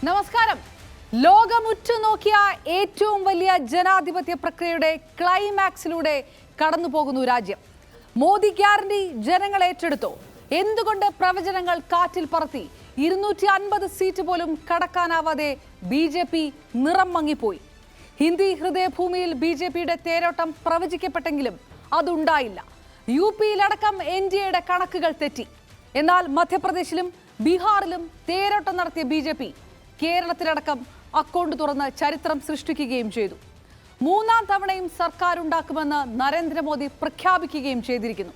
നമസ്കാരം. ലോകമുറ്റുനോക്കിയ ഏറ്റവും വലിയ ജനാധിപത്യ പ്രക്രിയയുടെ ക്ലൈമാക്സിലൂടെ കടന്നുപോകുന്നു രാജ്യം. മോദി ഗ്യാരണ്ടി ജനങ്ങൾ ഏറ്റെടുത്തു. എന്തുകൊണ്ട് പ്രവചനങ്ങൾ കാറ്റിൽ പറത്തി 250 സീറ്റ് പോലും കടക്കാനാവാതെ BJP നിറം മങ്ങിപ്പോയി. ഹിന്ദി ഹൃദയഭൂമിയിൽ BJPയുടെ തേരോട്ടം പ്രവചിക്കപ്പെട്ടെങ്കിലും അതുണ്ടായില്ല. UPയിലടക്കം NDAയുടെ കണക്കുകൾ തെറ്റി. എന്നാൽ മധ്യപ്രദേശിലും ബീഹാറിലും തേരോട്ടം നടത്തിയ BJP കേരളത്തിലടക്കം അക്കൗണ്ട് തുറന്ന് ചരിത്രം സൃഷ്ടിക്കുകയും ചെയ്തു. മൂന്നാം തവണയും സർക്കാർ ഉണ്ടാക്കുമെന്ന് നരേന്ദ്രമോദി പ്രഖ്യാപിക്കുകയും ചെയ്തിരിക്കുന്നു.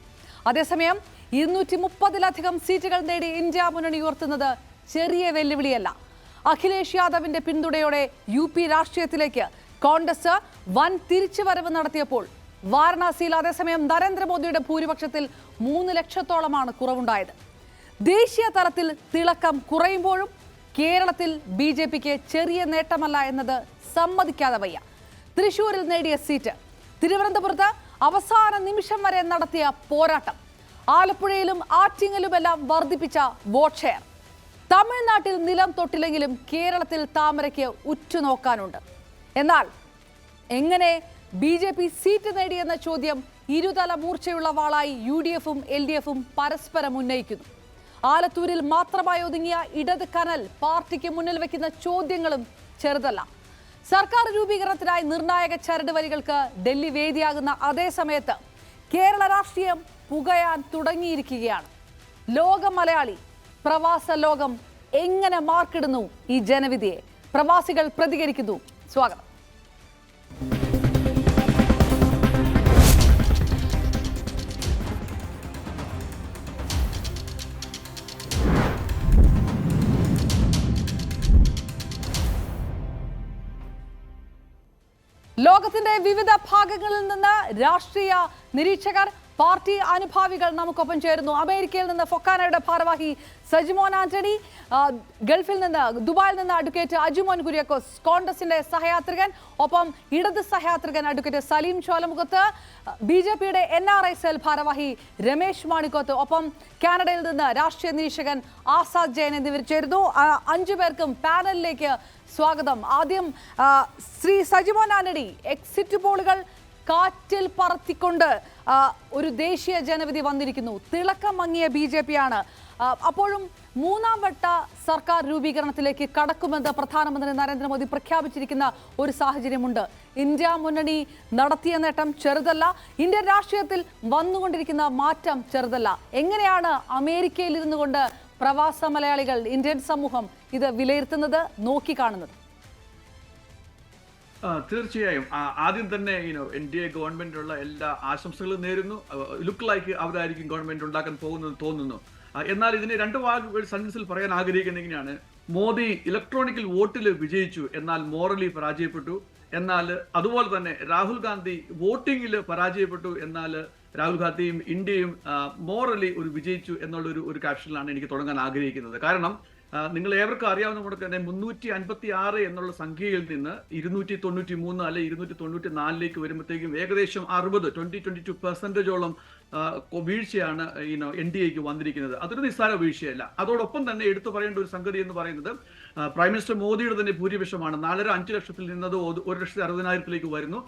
അതേസമയം 230-ലധികം സീറ്റുകൾ നേടി ഇന്ത്യ മുന്നണി ഉയർത്തുന്നത് ചെറിയ വെല്ലുവിളിയല്ല. അഖിലേഷ് യാദവിന്റെ പിന്തുണയോടെ UP രാഷ്ട്രീയത്തിലേക്ക് കോൺഗ്രസ് വൻ തിരിച്ചുവരവ് നടത്തിയപ്പോൾ വാരണാസിയിൽ അതേസമയം നരേന്ദ്രമോദിയുടെ ഭൂരിപക്ഷത്തിൽ 3 ലക്ഷത്തോളമാണ് കുറവുണ്ടായത്. ദേശീയ തലത്തിൽ തിളക്കം കുറയുമ്പോഴും കേരളത്തിൽ BJPക്ക് ചെറിയ നേട്ടമല്ല എന്നത് സമ്മതിക്കാതെ വയ്യ. തൃശൂരിൽ നേടിയ സീറ്റ്, തിരുവനന്തപുരത്ത് അവസാന നിമിഷം വരെ നടത്തിയ പോരാട്ടം, ആലപ്പുഴയിലും ആറ്റിങ്ങലുമെല്ലാം വർദ്ധിപ്പിച്ച വോട്ട് ഷെയർ. തമിഴ്നാട്ടിൽ നിലം തൊട്ടില്ലെങ്കിലും കേരളത്തിൽ താമരയ്ക്ക് ഉറ്റുനോക്കാനുണ്ട്. എന്നാൽ എങ്ങനെ BJP സീറ്റ് നേടിയെന്ന ചോദ്യം ഇരുതല മൂർച്ചയുള്ള വാളായി UDFും LDFും പരസ്പരം ഉന്നയിക്കുന്നു. ആലത്തൂരിൽ മാത്രമായി ഒതുങ്ങിയ ഇടത് കനൽ പാർട്ടിക്ക് മുന്നിൽ വെക്കുന്ന ചോദ്യങ്ങളും ചെറുതല്ല. സർക്കാർ രൂപീകരണത്തിനായി നിർണായക ചരടുവലികൾക്ക് ഡൽഹി വേദിയാകുന്ന അതേ സമയത്ത് കേരള രാഷ്ട്രീയം പുകയാൻ തുടങ്ങിയിരിക്കുകയാണ്. ലോക മലയാളി, പ്രവാസ ലോകം എങ്ങനെ മാർക്കിടുന്നു ഈ ജനവിധിയെ? പ്രവാസികൾ പ്രതികരിക്കുന്നു. സ്വാഗതം. ലോകത്തിന്റെ വിവിധ ഭാഗങ്ങളിൽ നിന്ന് രാഷ്ട്രീയ നിരീക്ഷകർ, പാർട്ടി അനുഭാവികൾ നമുക്കൊപ്പം ചേരുന്നു. അമേരിക്കയിൽ നിന്ന് ഫൊക്കാനയുടെ ഭാരവാഹി സജിമോൻ ആന്റണി, ഗൾഫിൽ നിന്ന് ദുബായിൽ നിന്ന് അഡ്വക്കേറ്റ് അജുമോൻ കുര്യാക്കോസ്, കോൺഗ്രസിന്റെ സഹയാത്രികൻ, ഒപ്പം ഇടത് സഹയാത്രികൻ അഡ്വക്കേറ്റ് സലീം ചോലമുഖത്ത്, BJPയുടെ NRI സെൽ ഭാരവാഹി രമേശ് മാണിക്കോത്ത്, ഒപ്പം കാനഡയിൽ നിന്ന് രാഷ്ട്രീയ നിരീക്ഷകൻ ആസാദ് ജയൻ എന്നിവർ ചേരുന്നു. 5 പേർക്കും പാനലിലേക്ക് സ്വാഗതം. ആദ്യം ശ്രീ സജിമോൻ ആന്റണി, എക്സിറ്റ് പോളുകൾ കാറ്റിൽ പറത്തിക്കൊണ്ട് ഒരു ദേശീയ ജനവിധി വന്നിരിക്കുന്നു. തിളക്കം മങ്ങിയ BJP ആണ്. അപ്പോഴും മൂന്നാം വട്ട സർക്കാർ രൂപീകരണത്തിലേക്ക് കടക്കുമെന്ന് പ്രധാനമന്ത്രി നരേന്ദ്രമോദി പ്രഖ്യാപിച്ചിരിക്കുന്ന ഒരു സാഹചര്യമുണ്ട്. ഇന്ത്യ മുന്നണി നടത്തിയ നേട്ടം ചെറുതല്ല. ഇന്ത്യൻ രാഷ്ട്രീയത്തിൽ വന്നുകൊണ്ടിരിക്കുന്ന മാറ്റം ചെറുതല്ല. എങ്ങനെയാണ് അമേരിക്കയിൽ ഇരുന്നു കൊണ്ട് പ്രവാസ മലയാളികൾ, ഇന്ത്യൻ സമൂഹം ഇത് വിലയിരുത്തുന്നത്, നോക്കിക്കാണുന്നത്? തീർച്ചയായും ആദ്യം തന്നെ NDA ഗവൺമെന്റിനുള്ള എല്ലാ ആശംസകളും നേരുന്നു. ലുക്ക് ലൈക്ക് അവരായിരിക്കും ഗവൺമെന്റ് ഉണ്ടാക്കാൻ പോകുന്നത് തോന്നുന്നു. എന്നാൽ ഇതിന് 2 വാക്കുകൾ സെൻറ്റൻസിൽ പറയാൻ ആഗ്രഹിക്കുന്നത് എങ്ങനെയാണ്? മോദി ഇലക്ട്രോണിക്കൽ വോട്ടിൽ വിജയിച്ചു, എന്നാൽ മോറലി പരാജയപ്പെട്ടു. എന്നാൽ അതുപോലെ തന്നെ രാഹുൽ ഗാന്ധി വോട്ടിങ്ങിൽ പരാജയപ്പെട്ടു, എന്നാൽ രാഹുൽ ഗാന്ധിയും ഇന്ത്യയും മോറലി വിജയിച്ചു എന്നുള്ള ഒരു ക്യാപ്ഷനിലാണ് എനിക്ക് തുടങ്ങാൻ ആഗ്രഹിക്കുന്നത്. കാരണം നിങ്ങൾ ഏവർക്കും അറിയാവുന്ന കൊണ്ട് തന്നെ 356 എന്നുള്ള സംഖ്യയിൽ നിന്ന് 293 അല്ലെ 294 വരുമ്പോഴത്തേക്കും ഏകദേശം 22% വീഴ്ചയാണ് NDAക്ക് വന്നിരിക്കുന്നത്. അതൊരു നിസ്സാര വീഴ്ചയല്ല. അതോടൊപ്പം തന്നെ എടുത്തു പറയേണ്ട ഒരു സംഗതി എന്ന് പറയുന്നത് പ്രൈം മിനിസ്റ്റർ മോദിയുടെ തന്നെ ഭൂരിപക്ഷമാണ്. 4.5 ലക്ഷത്തിൽ നിന്നത് 1,60,000 വരുന്നു.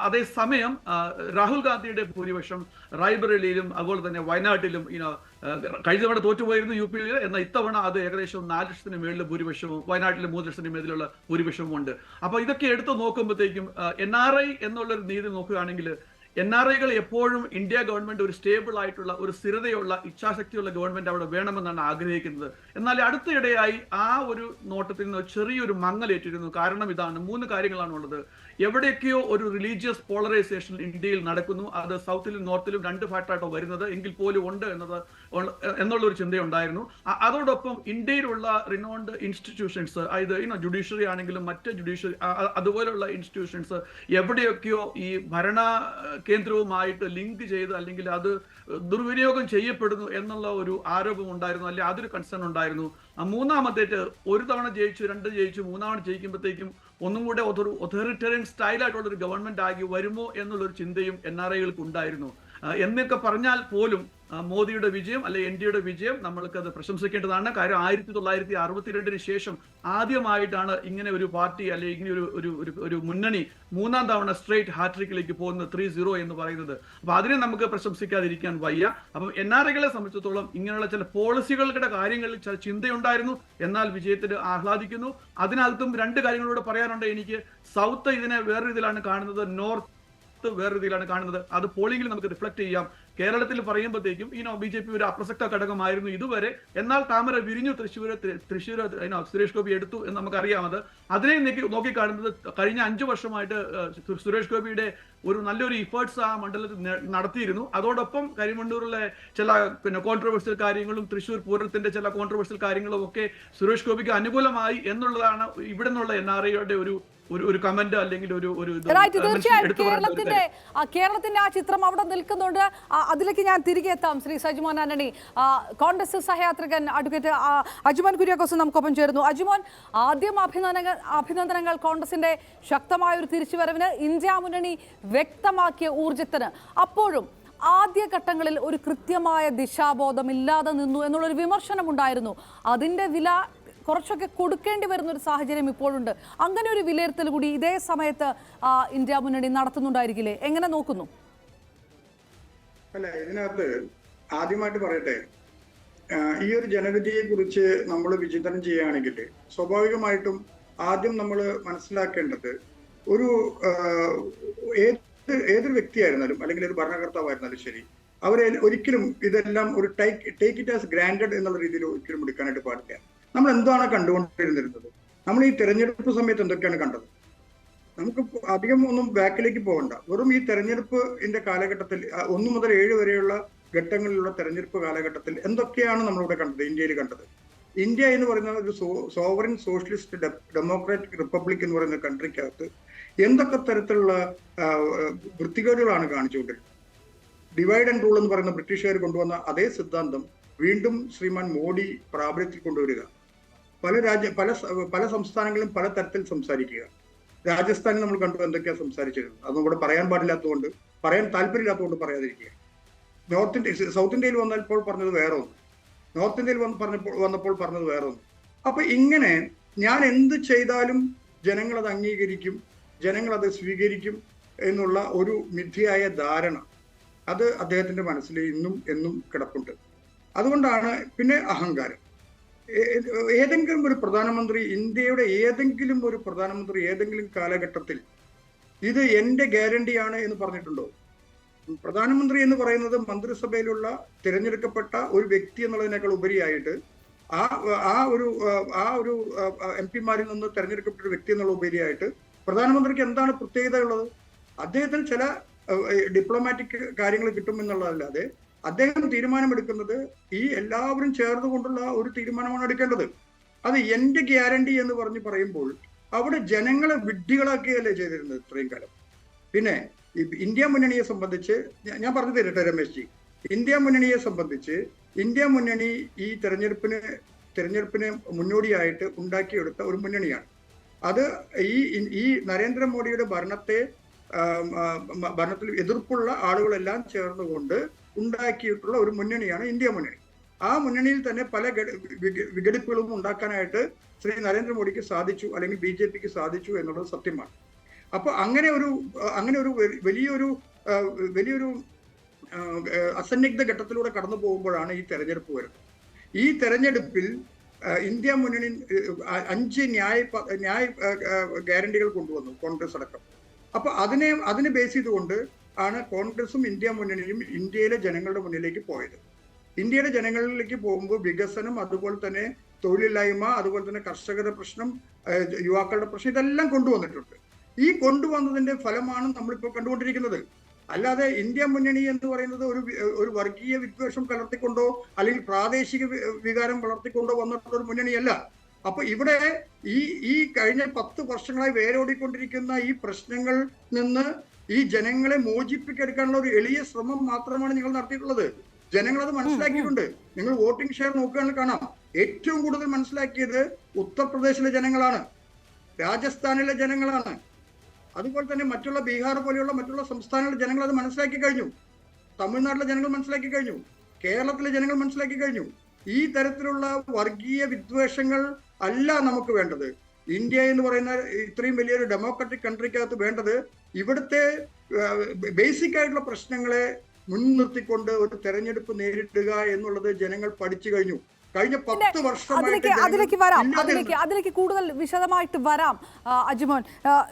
അതേസമയം രാഹുൽ ഗാന്ധിയുടെ ഭൂരിപക്ഷം റായ്ബറേലിയിലും അതുപോലെ തന്നെ വയനാട്ടിലും കഴിഞ്ഞ തവണ തോറ്റുപോയിരുന്നു UPയിൽ. എന്നാൽ ഇത്തവണ അത് ഏകദേശം 4 ലക്ഷത്തിന് മേളിൽ ഭൂരിപക്ഷവും വയനാട്ടിൽ 3 ലക്ഷത്തിന് മേളിലുള്ള ഭൂരിപക്ഷവും ഉണ്ട്. അപ്പൊ ഇതൊക്കെ എടുത്ത് നോക്കുമ്പോഴത്തേക്കും NRI എന്നുള്ളൊരു നീതി നോക്കുകയാണെങ്കിൽ NRIകൾ എപ്പോഴും ഇന്ത്യ ഗവൺമെന്റ് ഒരു സ്റ്റേബിൾ ആയിട്ടുള്ള, ഒരു സ്ഥിരതയുള്ള, ഇച്ഛാശക്തിയുള്ള ഗവൺമെന്റ് അവിടെ വേണമെന്നാണ് ആഗ്രഹിക്കുന്നത്. എന്നാൽ അടുത്തിടെയായി ആ ഒരു നോട്ടത്തിൽ നിന്ന് ചെറിയൊരു മങ്ങലേറ്റിരുന്നു. കാരണം ഇതാണ്, 3 കാര്യങ്ങളാണുള്ളത്. എവിടെയൊക്കെയോ ഒരു റിലീജിയസ് പോളറൈസേഷൻ ഇന്ത്യയിൽ നടക്കുന്നു. അത് സൗത്തിലും നോർത്തിലും 2 ഫാക്ടറായിട്ടോ വരുന്നത് എങ്കിൽ പോലും ഉണ്ട് എന്നുള്ളൊരു ചിന്തയുണ്ടായിരുന്നു. അതോടൊപ്പം ഇന്ത്യയിലുള്ള റിനോൺഡ് ഇൻസ്റ്റിറ്റ്യൂഷൻസ്, അതായത് ജുഡീഷ്യറി ആണെങ്കിലും മറ്റ് ജുഡീഷ്യറി അതുപോലുള്ള ഇൻസ്റ്റിറ്റ്യൂഷൻസ് എവിടെയൊക്കെയോ ഈ ഭരണ കേന്ദ്രവുമായിട്ട് ലിങ്ക് ചെയ്ത് അല്ലെങ്കിൽ അത് ദുർവിനിയോഗം ചെയ്യപ്പെടുന്നു എന്നുള്ള ഒരു ആരോപണം ഉണ്ടായിരുന്നു, അല്ലെങ്കിൽ അതൊരു കൺസേൺ ഉണ്ടായിരുന്നു. മൂന്നാമത്തേറ്റ് ഒരു തവണ ജയിച്ചു, 2 ജയിച്ചു, മൂന്നാമത് ജയിക്കുമ്പോഴത്തേക്കും ഒന്നും കൂടെ ഒതോറിറ്റേറിയൻ സ്റ്റൈലായിട്ടുള്ള ഒരു ഗവൺമെന്റ് ആಗಿ വരുമോ എന്നുള്ളൊരു ചിന്തയും NRIകൾക്ക് ഉണ്ടായിരുന്നു. എന്നൊക്കെ പറഞ്ഞാൽ പോലും മോദിയുടെ വിജയം അല്ലെ NDAയുടെ വിജയം നമ്മൾക്കത് പ്രശംസിക്കേണ്ടതാണ്. കാര്യം 1962 ശേഷം ആദ്യമായിട്ടാണ് ഇങ്ങനെ ഒരു പാർട്ടി അല്ലെ ഇങ്ങനെ ഒരു മുന്നണി മൂന്നാം തവണ സ്ട്രേറ്റ് ഹാട്രിക്കിലേക്ക് പോകുന്നത് 3-0 എന്ന് പറയുന്നത്. അപ്പൊ അതിനെ നമുക്ക് പ്രശംസിക്കാതിരിക്കാൻ വയ്യ. അപ്പം NRIകളെ സംബന്ധിച്ചിടത്തോളം ഇങ്ങനെയുള്ള ചില പോളിസികളുടെ കാര്യങ്ങളിൽ ചില ചിന്തയുണ്ടായിരുന്നു, എന്നാൽ വിജയത്തിന് ആഹ്ലാദിക്കുന്നു. അതിനകത്തും രണ്ട് കാര്യങ്ങളോട് പറയാനുണ്ട് എനിക്ക്. സൗത്ത് ഇതിനെ വേറെ രീതിയിലാണ് കാണുന്നത്, നോർത്ത് വേറെ രീതിയിലാണ് കാണുന്നത്. അത് പോളിംഗിൽ നമുക്ക് റിഫ്ലക്ട് ചെയ്യാം. കേരളത്തിൽ പറയുമ്പോഴത്തേക്കും BJP ഒരു അപ്രസക്ത ഘടകമായിരുന്നു ഇതുവരെ, എന്നാൽ താമര വിരിഞ്ഞു, തൃശ്ശൂർ സുരേഷ് ഗോപി എടുത്തു എന്ന് നമുക്കറിയാം. അതിനെ നോക്കിക്കാണുന്നത് കഴിഞ്ഞ 5 വർഷമായിട്ട് സുരേഷ് ഗോപിയുടെ ഒരു നല്ലൊരു ഇഫേർട്സ് ആ മണ്ഡലത്തിൽ നടത്തിയിരുന്നു. അതോടൊപ്പം കരിമണ്ണൂരിലെ ചില കോൺട്രവേഴ്സ്യൽ കാര്യങ്ങളും തൃശ്ശൂർ പൂരത്തിന്റെ ചില കോൺട്രവേഴ്സ്യൽ കാര്യങ്ങളും ഒക്കെ സുരേഷ് ഗോപിക്ക് അനുകൂലമായി എന്നുള്ളതാണ് ഇവിടെ നിന്നുള്ള NRIയുടെ ഒരു കമന്റ് അല്ലെങ്കിൽ തീർച്ചയായും കേരളത്തിന്റെ ആ ചിത്രം അവിടെ നിൽക്കുന്നുണ്ട്. അതിലേക്ക് ഞാൻ തിരികെ എത്താം. ശ്രീ സജിമോൻ ആന്റണി, കോൺഗ്രസ് സഹയാത്രികൻ അഡ്വക്കേറ്റ് അജ്മോൻ കുര്യാക്കോസ് നമുക്കൊപ്പം ചേരുന്നു. അജ്മോൻ, ആദ്യം അഭിനന്ദനങ്ങൾ കോൺഗ്രസിന്റെ ശക്തമായ ഒരു തിരിച്ചുവരവിന്, ഇന്ത്യ മുന്നണി വ്യക്തമാക്കിയ ഊർജത്തിന്. അപ്പോഴും ആദ്യഘട്ടങ്ങളിൽ ഒരു കൃത്യമായ ദിശാബോധമില്ലാതെ നിന്നു എന്നുള്ളൊരു വിമർശനം ഉണ്ടായിരുന്നു. അതിന്റെ വില കുറച്ചൊക്കെ കൊടുക്കേണ്ടി വരുന്ന ഒരു സാഹചര്യം ഇപ്പോഴുണ്ട്. അങ്ങനെ ഒരു വിലയിരുത്തൽ കൂടി ഇതേ സമയത്ത് ഇന്ത്യ മുന്നണി നടത്തുന്നുണ്ടായിരിക്കില്ലേ? എങ്ങനെ നോക്കുന്നു? അല്ല, ഇതിനകത്ത് ആദ്യമായിട്ട് പറയട്ടെ, ഈ ഒരു ജനവിധിയെ കുറിച്ച് നമ്മൾ വിചിന്തനം ചെയ്യുകയാണെങ്കിൽ സ്വാഭാവികമായിട്ടും ആദ്യം നമ്മൾ മനസ്സിലാക്കേണ്ടത് ഏതൊരു വ്യക്തിയായിരുന്നാലും അല്ലെങ്കിൽ ഒരു ഭരണകർത്താവായിരുന്നാലും ശരി, അവരെ ഒരിക്കലും ഇതെല്ലാം ഒരു ടേക്ക് ഇറ്റ് ആസ് ഗ്രാൻഡഡ് എന്നുള്ള രീതിയിൽ ഒരിക്കലും എടുക്കാനായിട്ട് പാടില്ല. നമ്മൾ എന്താണ് കണ്ടുകൊണ്ടിരുന്നിരുന്നത്? നമ്മൾ ഈ തെരഞ്ഞെടുപ്പ് സമയത്ത് എന്തൊക്കെയാണ് കണ്ടത്? നമുക്ക് അധികം ഒന്നും ബാക്കിലേക്ക് പോകണ്ട. വെറും ഈ തെരഞ്ഞെടുപ്പിന്റെ കാലഘട്ടത്തിൽ 1 മുതൽ 7 വരെയുള്ള ഘട്ടങ്ങളിലുള്ള തെരഞ്ഞെടുപ്പ് കാലഘട്ടത്തിൽ എന്തൊക്കെയാണ് നമ്മളിവിടെ കണ്ടത്? ഇന്ത്യയിൽ കണ്ടത്, ഇന്ത്യ എന്ന് പറയുന്ന ഒരു സോവറിൻ സോഷ്യലിസ്റ്റ് ഡെമോക്രാറ്റിക് റിപ്പബ്ലിക് എന്ന് പറയുന്ന കൺട്രിക്കകത്ത് എന്തൊക്കെ തരത്തിലുള്ള വൃത്തികേടുകളാണ് കാണിച്ചുകൊണ്ടിരുന്നത്. ഡിവൈഡ് ആൻഡ് റൂൾ എന്ന് പറയുന്ന ബ്രിട്ടീഷുകാർ കൊണ്ടുവന്ന അതേ സിദ്ധാന്തം വീണ്ടും ശ്രീമാൻ മോഡി പ്രാബല്യത്തിൽ കൊണ്ടുവരിക. പല സംസ്ഥാനങ്ങളിലും പല തരത്തിൽ സംസാരിക്കുക. രാജസ്ഥാനിൽ നമ്മൾ കണ്ടു എന്തൊക്കെയാണ് സംസാരിച്ചിരുന്നത്. അതൊന്നും ഇവിടെ പറയാൻ പാടില്ലാത്തതുകൊണ്ട്, പറയാൻ താല്പര്യമില്ലാത്തതുകൊണ്ട് പറയാതിരിക്കുക. സൗത്ത് ഇന്ത്യയിൽ വന്നപ്പോൾ പറഞ്ഞത് വേറെ ഒന്ന്, നോർത്ത് ഇന്ത്യയിൽ വന്നപ്പോൾ പറഞ്ഞത് വേറെ ഒന്ന്. അപ്പൊ ഇങ്ങനെ ഞാൻ എന്ത് ചെയ്താലും ജനങ്ങൾ അത് അംഗീകരിക്കും, ജനങ്ങൾ അത് സ്വീകരിക്കും എന്നുള്ള ഒരു മിഥ്യയായ ധാരണ അത് അദ്ദേഹത്തിന്റെ മനസ്സിൽ ഇന്നും എന്നും കിടപ്പുണ്ട്. അതുകൊണ്ടാണ് പിന്നെ അഹങ്കാരം. ഏതെങ്കിലും ഒരു പ്രധാനമന്ത്രി, ഇന്ത്യയുടെ ഏതെങ്കിലും ഒരു പ്രധാനമന്ത്രി ഏതെങ്കിലും കാലഘട്ടത്തിൽ ഇത് എന്റെ ഗ്യാരണ്ടിയാണ് എന്ന് പറഞ്ഞിട്ടുണ്ടോ? പ്രധാനമന്ത്രി എന്ന് പറയുന്നത് മന്ത്രിസഭയിലുള്ള തിരഞ്ഞെടുക്കപ്പെട്ട ഒരു വ്യക്തി എന്നുള്ളതിനേക്കാൾ ഉപരിയായിട്ട് ആ ഒരു MP-മാരിൽ നിന്ന് തെരഞ്ഞെടുക്കപ്പെട്ട ഒരു വ്യക്തി എന്നുള്ള ഉപരിയായിട്ട് പ്രധാനമന്ത്രിക്ക് എന്താണ് പ്രത്യേകത ഉള്ളത്? അദ്ദേഹത്തിന് ചില ഡിപ്ലോമാറ്റിക് കാര്യങ്ങൾ കിട്ടും എന്നുള്ളതല്ലാതെ അദ്ദേഹം തീരുമാനമെടുക്കുന്നത് ഈ എല്ലാവരും ചേർന്നുകൊണ്ടുള്ള ഒരു തീരുമാനമാണ് എടുക്കേണ്ടത്. അത് എന്റെ ഗ്യാരണ്ടി എന്ന് പറയുമ്പോൾ അവിടെ ജനങ്ങളെ വിഡ്ഢികളാക്കുകയല്ലേ ചെയ്തിരുന്നത് ഇത്രയും കാലം. പിന്നെ ഇന്ത്യ മുന്നണിയെ സംബന്ധിച്ച് ഞാൻ പറഞ്ഞു തരട്ടെ രമേശ് ജി, ഇന്ത്യ മുന്നണിയെ സംബന്ധിച്ച് ഇന്ത്യ മുന്നണി ഈ തെരഞ്ഞെടുപ്പിന് മുന്നോടിയായിട്ട് ഉണ്ടാക്കിയെടുത്ത ഒരു മുന്നണിയാണ്. അത് ഈ നരേന്ദ്രമോദിയുടെ ഭരണത്തിൽ എതിർപ്പുള്ള ആളുകളെല്ലാം ചേർന്നുകൊണ്ട് ഉണ്ടാക്കിയിട്ടുള്ള ഒരു മുന്നണിയാണ് ഇന്ത്യ മുന്നണി. ആ മുന്നണിയിൽ തന്നെ പല വിഘടിപ്പുകളും ഉണ്ടാക്കാനായിട്ട് ശ്രീ നരേന്ദ്രമോദിക്ക് സാധിച്ചു, അല്ലെങ്കിൽ BJPക്ക് സാധിച്ചു എന്നുള്ളത് സത്യമാണ്. അപ്പൊ അങ്ങനെ ഒരു വലിയൊരു അസന്നിഗ്ധ ഘട്ടത്തിലൂടെ കടന്നു പോകുമ്പോഴാണ് ഈ തെരഞ്ഞെടുപ്പ് വരുന്നത്. ഈ തെരഞ്ഞെടുപ്പിൽ ഇന്ത്യ മുന്നണി 5 ന്യായ ഗ്യാരണ്ടികൾ കൊണ്ടുവന്നു, കോൺഗ്രസ് അടക്കം. അപ്പൊ അതിനെ ബേസ് ചെയ്തുകൊണ്ട് ആണ് കോൺഗ്രസും ഇന്ത്യ മുന്നണിയും ഇന്ത്യയിലെ ജനങ്ങളുടെ മുന്നിലേക്ക് പോയത്. ഇന്ത്യയുടെ ജനങ്ങളിലേക്ക് പോകുമ്പോൾ വികസനം, അതുപോലെ തന്നെ തൊഴിലില്ലായ്മ, അതുപോലെ തന്നെ കർഷകരുടെ പ്രശ്നം, യുവാക്കളുടെ പ്രശ്നം, ഇതെല്ലാം കൊണ്ടുവന്നിട്ടുണ്ട്. ഈ കൊണ്ടുവന്നതിന്റെ ഫലമാണ് നമ്മളിപ്പോൾ കണ്ടുകൊണ്ടിരിക്കുന്നത്. അല്ലാതെ ഇന്ത്യ മുന്നണി എന്ന് പറയുന്നത് ഒരു വർഗീയ വിദ്വേഷം കലർത്തിക്കൊണ്ടോ അല്ലെങ്കിൽ പ്രാദേശിക വികാരം വളർത്തിക്കൊണ്ടോ വന്നിട്ടുള്ള ഒരു മുന്നണിയല്ല. അപ്പൊ ഇവിടെ ഈ കഴിഞ്ഞ 10 വർഷങ്ങളായി വേരോടിക്കൊണ്ടിരിക്കുന്ന ഈ പ്രശ്നങ്ങളിൽ നിന്ന് ഈ ജനങ്ങളെ മോചിപ്പിക്കെടുക്കാനുള്ള ഒരു എളിയ ശ്രമം മാത്രമാണ് നിങ്ങൾ നടത്തിയിട്ടുള്ളത്. ജനങ്ങൾ അത് മനസ്സിലാക്കിയിട്ടുണ്ട്. നിങ്ങൾ വോട്ടിംഗ് ഷെയർ നോക്കുകയാണെങ്കിൽ കാണാം, ഏറ്റവും കൂടുതൽ മനസ്സിലാക്കിയത് ഉത്തർപ്രദേശിലെ ജനങ്ങളാണ്, രാജസ്ഥാനിലെ ജനങ്ങളാണ്, അതുപോലെ തന്നെ മറ്റുള്ള ബീഹാർ പോലെയുള്ള മറ്റുള്ള സംസ്ഥാനങ്ങളിലെ ജനങ്ങൾ അത് മനസ്സിലാക്കി കഴിഞ്ഞു, തമിഴ്നാട്ടിലെ ജനങ്ങൾ മനസ്സിലാക്കി കഴിഞ്ഞു. കേരളത്തിലെ ജനങ്ങൾ മനസ്സിലാക്കി കഴിഞ്ഞു. ഈ തരത്തിലുള്ള വർഗീയ വിദ്വേഷങ്ങൾ അല്ല നമുക്ക് വേണ്ടത്. ഇന്ത്യ എന്ന് പറയുന്ന ഇത്രയും വലിയൊരു ഡെമോക്രാറ്റിക് കൺട്രിക്കകത്ത് വേണ്ടത് ഇവിടുത്തെ ബേസിക് ആയിട്ടുള്ള പ്രശ്നങ്ങളെ മുൻനിർത്തിക്കൊണ്ട് ഒരു തെരഞ്ഞെടുപ്പ് നേരിടുക എന്നുള്ളത് ജനങ്ങൾ പഠിച്ചു കഴിഞ്ഞു. കഴിഞ്ഞ 10 വർഷമായിട്ട് അതിലേക്ക് കൂടുതൽ വിശദമായിട്ട് വരാം. അജിമോൻ,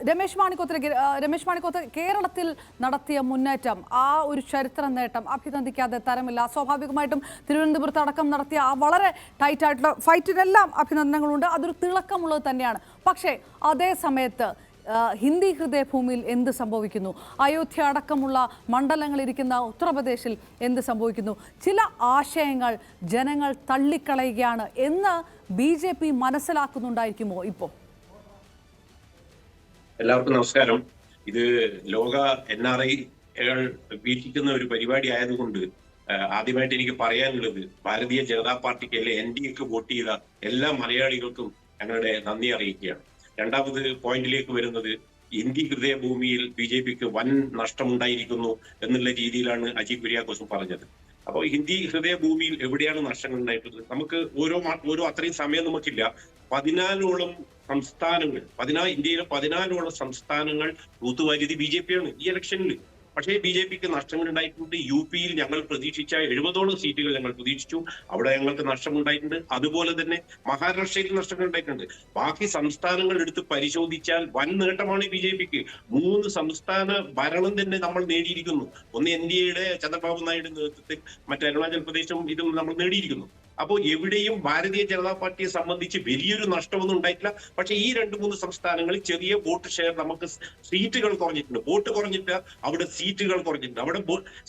രമേശ് മാണിക്കോത്ത് കേരളത്തിൽ നടത്തിയ മുന്നേറ്റം, ആ ഒരു ചരിത്ര നേട്ടം അഭിനന്ദിക്കാതെ തരമില്ല. സ്വാഭാവികമായിട്ടും തിരുവനന്തപുരത്ത് അടക്കം നടത്തിയ ആ വളരെ ടൈറ്റ് ആയിട്ടുള്ള ഫൈറ്റിനെല്ലാം അഭിനന്ദനങ്ങളുണ്ട്. അതൊരു തിളക്കമുള്ളത് തന്നെയാണ്. പക്ഷേ അതേ സമയത്ത് ഹിന്ദി ഹൃദയഭൂമിയിൽ എന്ത് സംഭവിക്കുന്നു? അയോധ്യ അടക്കമുള്ള മണ്ഡലങ്ങളിരിക്കുന്ന ഉത്തർപ്രദേശിൽ എന്ത് സംഭവിക്കുന്നു? ചില ആശയങ്ങൾ ജനങ്ങൾ തള്ളിക്കളയുകയാണ് എന്ന് BJP മനസ്സിലാക്കുന്നുണ്ടായിരിക്കുമോ ഇപ്പോൾ? എല്ലാവർക്കും നമസ്കാരം. ഇത് ലോക NRI-കൾ വീക്ഷിക്കുന്ന ഒരു പരിപാടി ആയതുകൊണ്ട് ആദ്യമായിട്ട് എനിക്ക് പറയാനുള്ളത്, ഭാരതീയ ജനതാ പാർട്ടിക്ക് അല്ലെ NDAക്ക് വോട്ട് ചെയ്ത എല്ലാ മലയാളികൾക്കും ഞങ്ങളുടെ നന്ദി അറിയിക്കുകയാണ്. രണ്ടാമത് പോയിന്റിലേക്ക് വരുന്നത്, ഹിന്ദി ഹൃദയഭൂമിയിൽ BJPക്ക് വൻ നഷ്ടമുണ്ടായിരിക്കുന്നു എന്നുള്ള രീതിയിലാണ് അജി കുര്യാക്കോസും പറഞ്ഞത്. അപ്പോൾ ഹിന്ദി ഹൃദയഭൂമിയിൽ എവിടെയാണ് നഷ്ടങ്ങൾ ഉണ്ടായിട്ടുള്ളത്? നമുക്ക് ഓരോ അത്രയും സമയം നമുക്കില്ല. 14ഓളം സംസ്ഥാനങ്ങൾ, ഇന്ത്യയിലെ 14ഓളം സംസ്ഥാനങ്ങൾ തൂത്തുവാരിയത് BJP-യാണ് ഈ ഇലക്ഷനിൽ. പക്ഷേ BJPക്ക് നഷ്ടങ്ങൾ ഉണ്ടായിട്ടുണ്ട്. UP-യിൽ ഞങ്ങൾ പ്രതീക്ഷിച്ച 70ഓളം സീറ്റുകൾ ഞങ്ങൾ പ്രതീക്ഷിച്ചു, അവിടെ ഞങ്ങൾക്ക് നഷ്ടമുണ്ടായിട്ടുണ്ട്. അതുപോലെ തന്നെ മഹാരാഷ്ട്രയിൽ നഷ്ടങ്ങൾ ഉണ്ടായിട്ടുണ്ട്. ബാക്കി സംസ്ഥാനങ്ങൾ എടുത്ത് പരിശോധിച്ചാൽ വൻ നേട്ടമാണ് BJPക്ക്. 3 സംസ്ഥാന ഭരണം തന്നെ നമ്മൾ നേടിയിരിക്കുന്നു. ഒന്ന് NDA-യുടെ ചന്ദ്രബാബു നായിഡു നേതൃത്വത്തിൽ, മറ്റേ അരുണാചൽ പ്രദേശും ഇതും നമ്മൾ നേടിയിരിക്കുന്നു. അപ്പോൾ എവിടെയും ഭാരതീയ ജനതാ പാർട്ടിയെ സംബന്ധിച്ച് വലിയൊരു നഷ്ടമൊന്നും ഉണ്ടായിട്ടില്ല. പക്ഷെ ഈ 2-3 സംസ്ഥാനങ്ങളിൽ ചെറിയ വോട്ട് ഷെയർ, നമുക്ക് സീറ്റുകൾ കുറഞ്ഞിട്ടുണ്ട്. വോട്ട് കുറഞ്ഞിട്ട് അവിടെ സീറ്റുകൾ കുറഞ്ഞിട്ടുണ്ട്. അവിടെ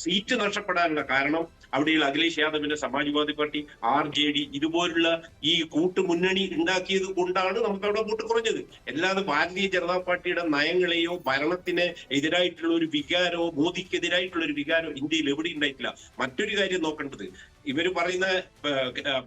സീറ്റ് നഷ്ടപ്പെടാനുള്ള കാരണം അവിടെയുള്ള അഖിലേഷ് യാദവിന്റെ സമാജ്വാദി പാർട്ടി, RJD ഇതുപോലുള്ള ഈ കൂട്ടുമുന്നണി ഉണ്ടാക്കിയത് കൊണ്ടാണ് നമുക്ക് അവിടെ വോട്ട് കുറഞ്ഞത്. അല്ലാതെ ഭാരതീയ ജനതാ പാർട്ടിയുടെ നയങ്ങളെയോ ഭരണത്തിന് എതിരായിട്ടുള്ള ഒരു വികാരമോ മോദിക്കെതിരായിട്ടുള്ള ഒരു വികാരമോ ഇന്ത്യയിൽ എവിടെ ഉണ്ടായിട്ടില്ല. മറ്റൊരു കാര്യം നോക്കേണ്ടത്, ഇവര് പറയുന്ന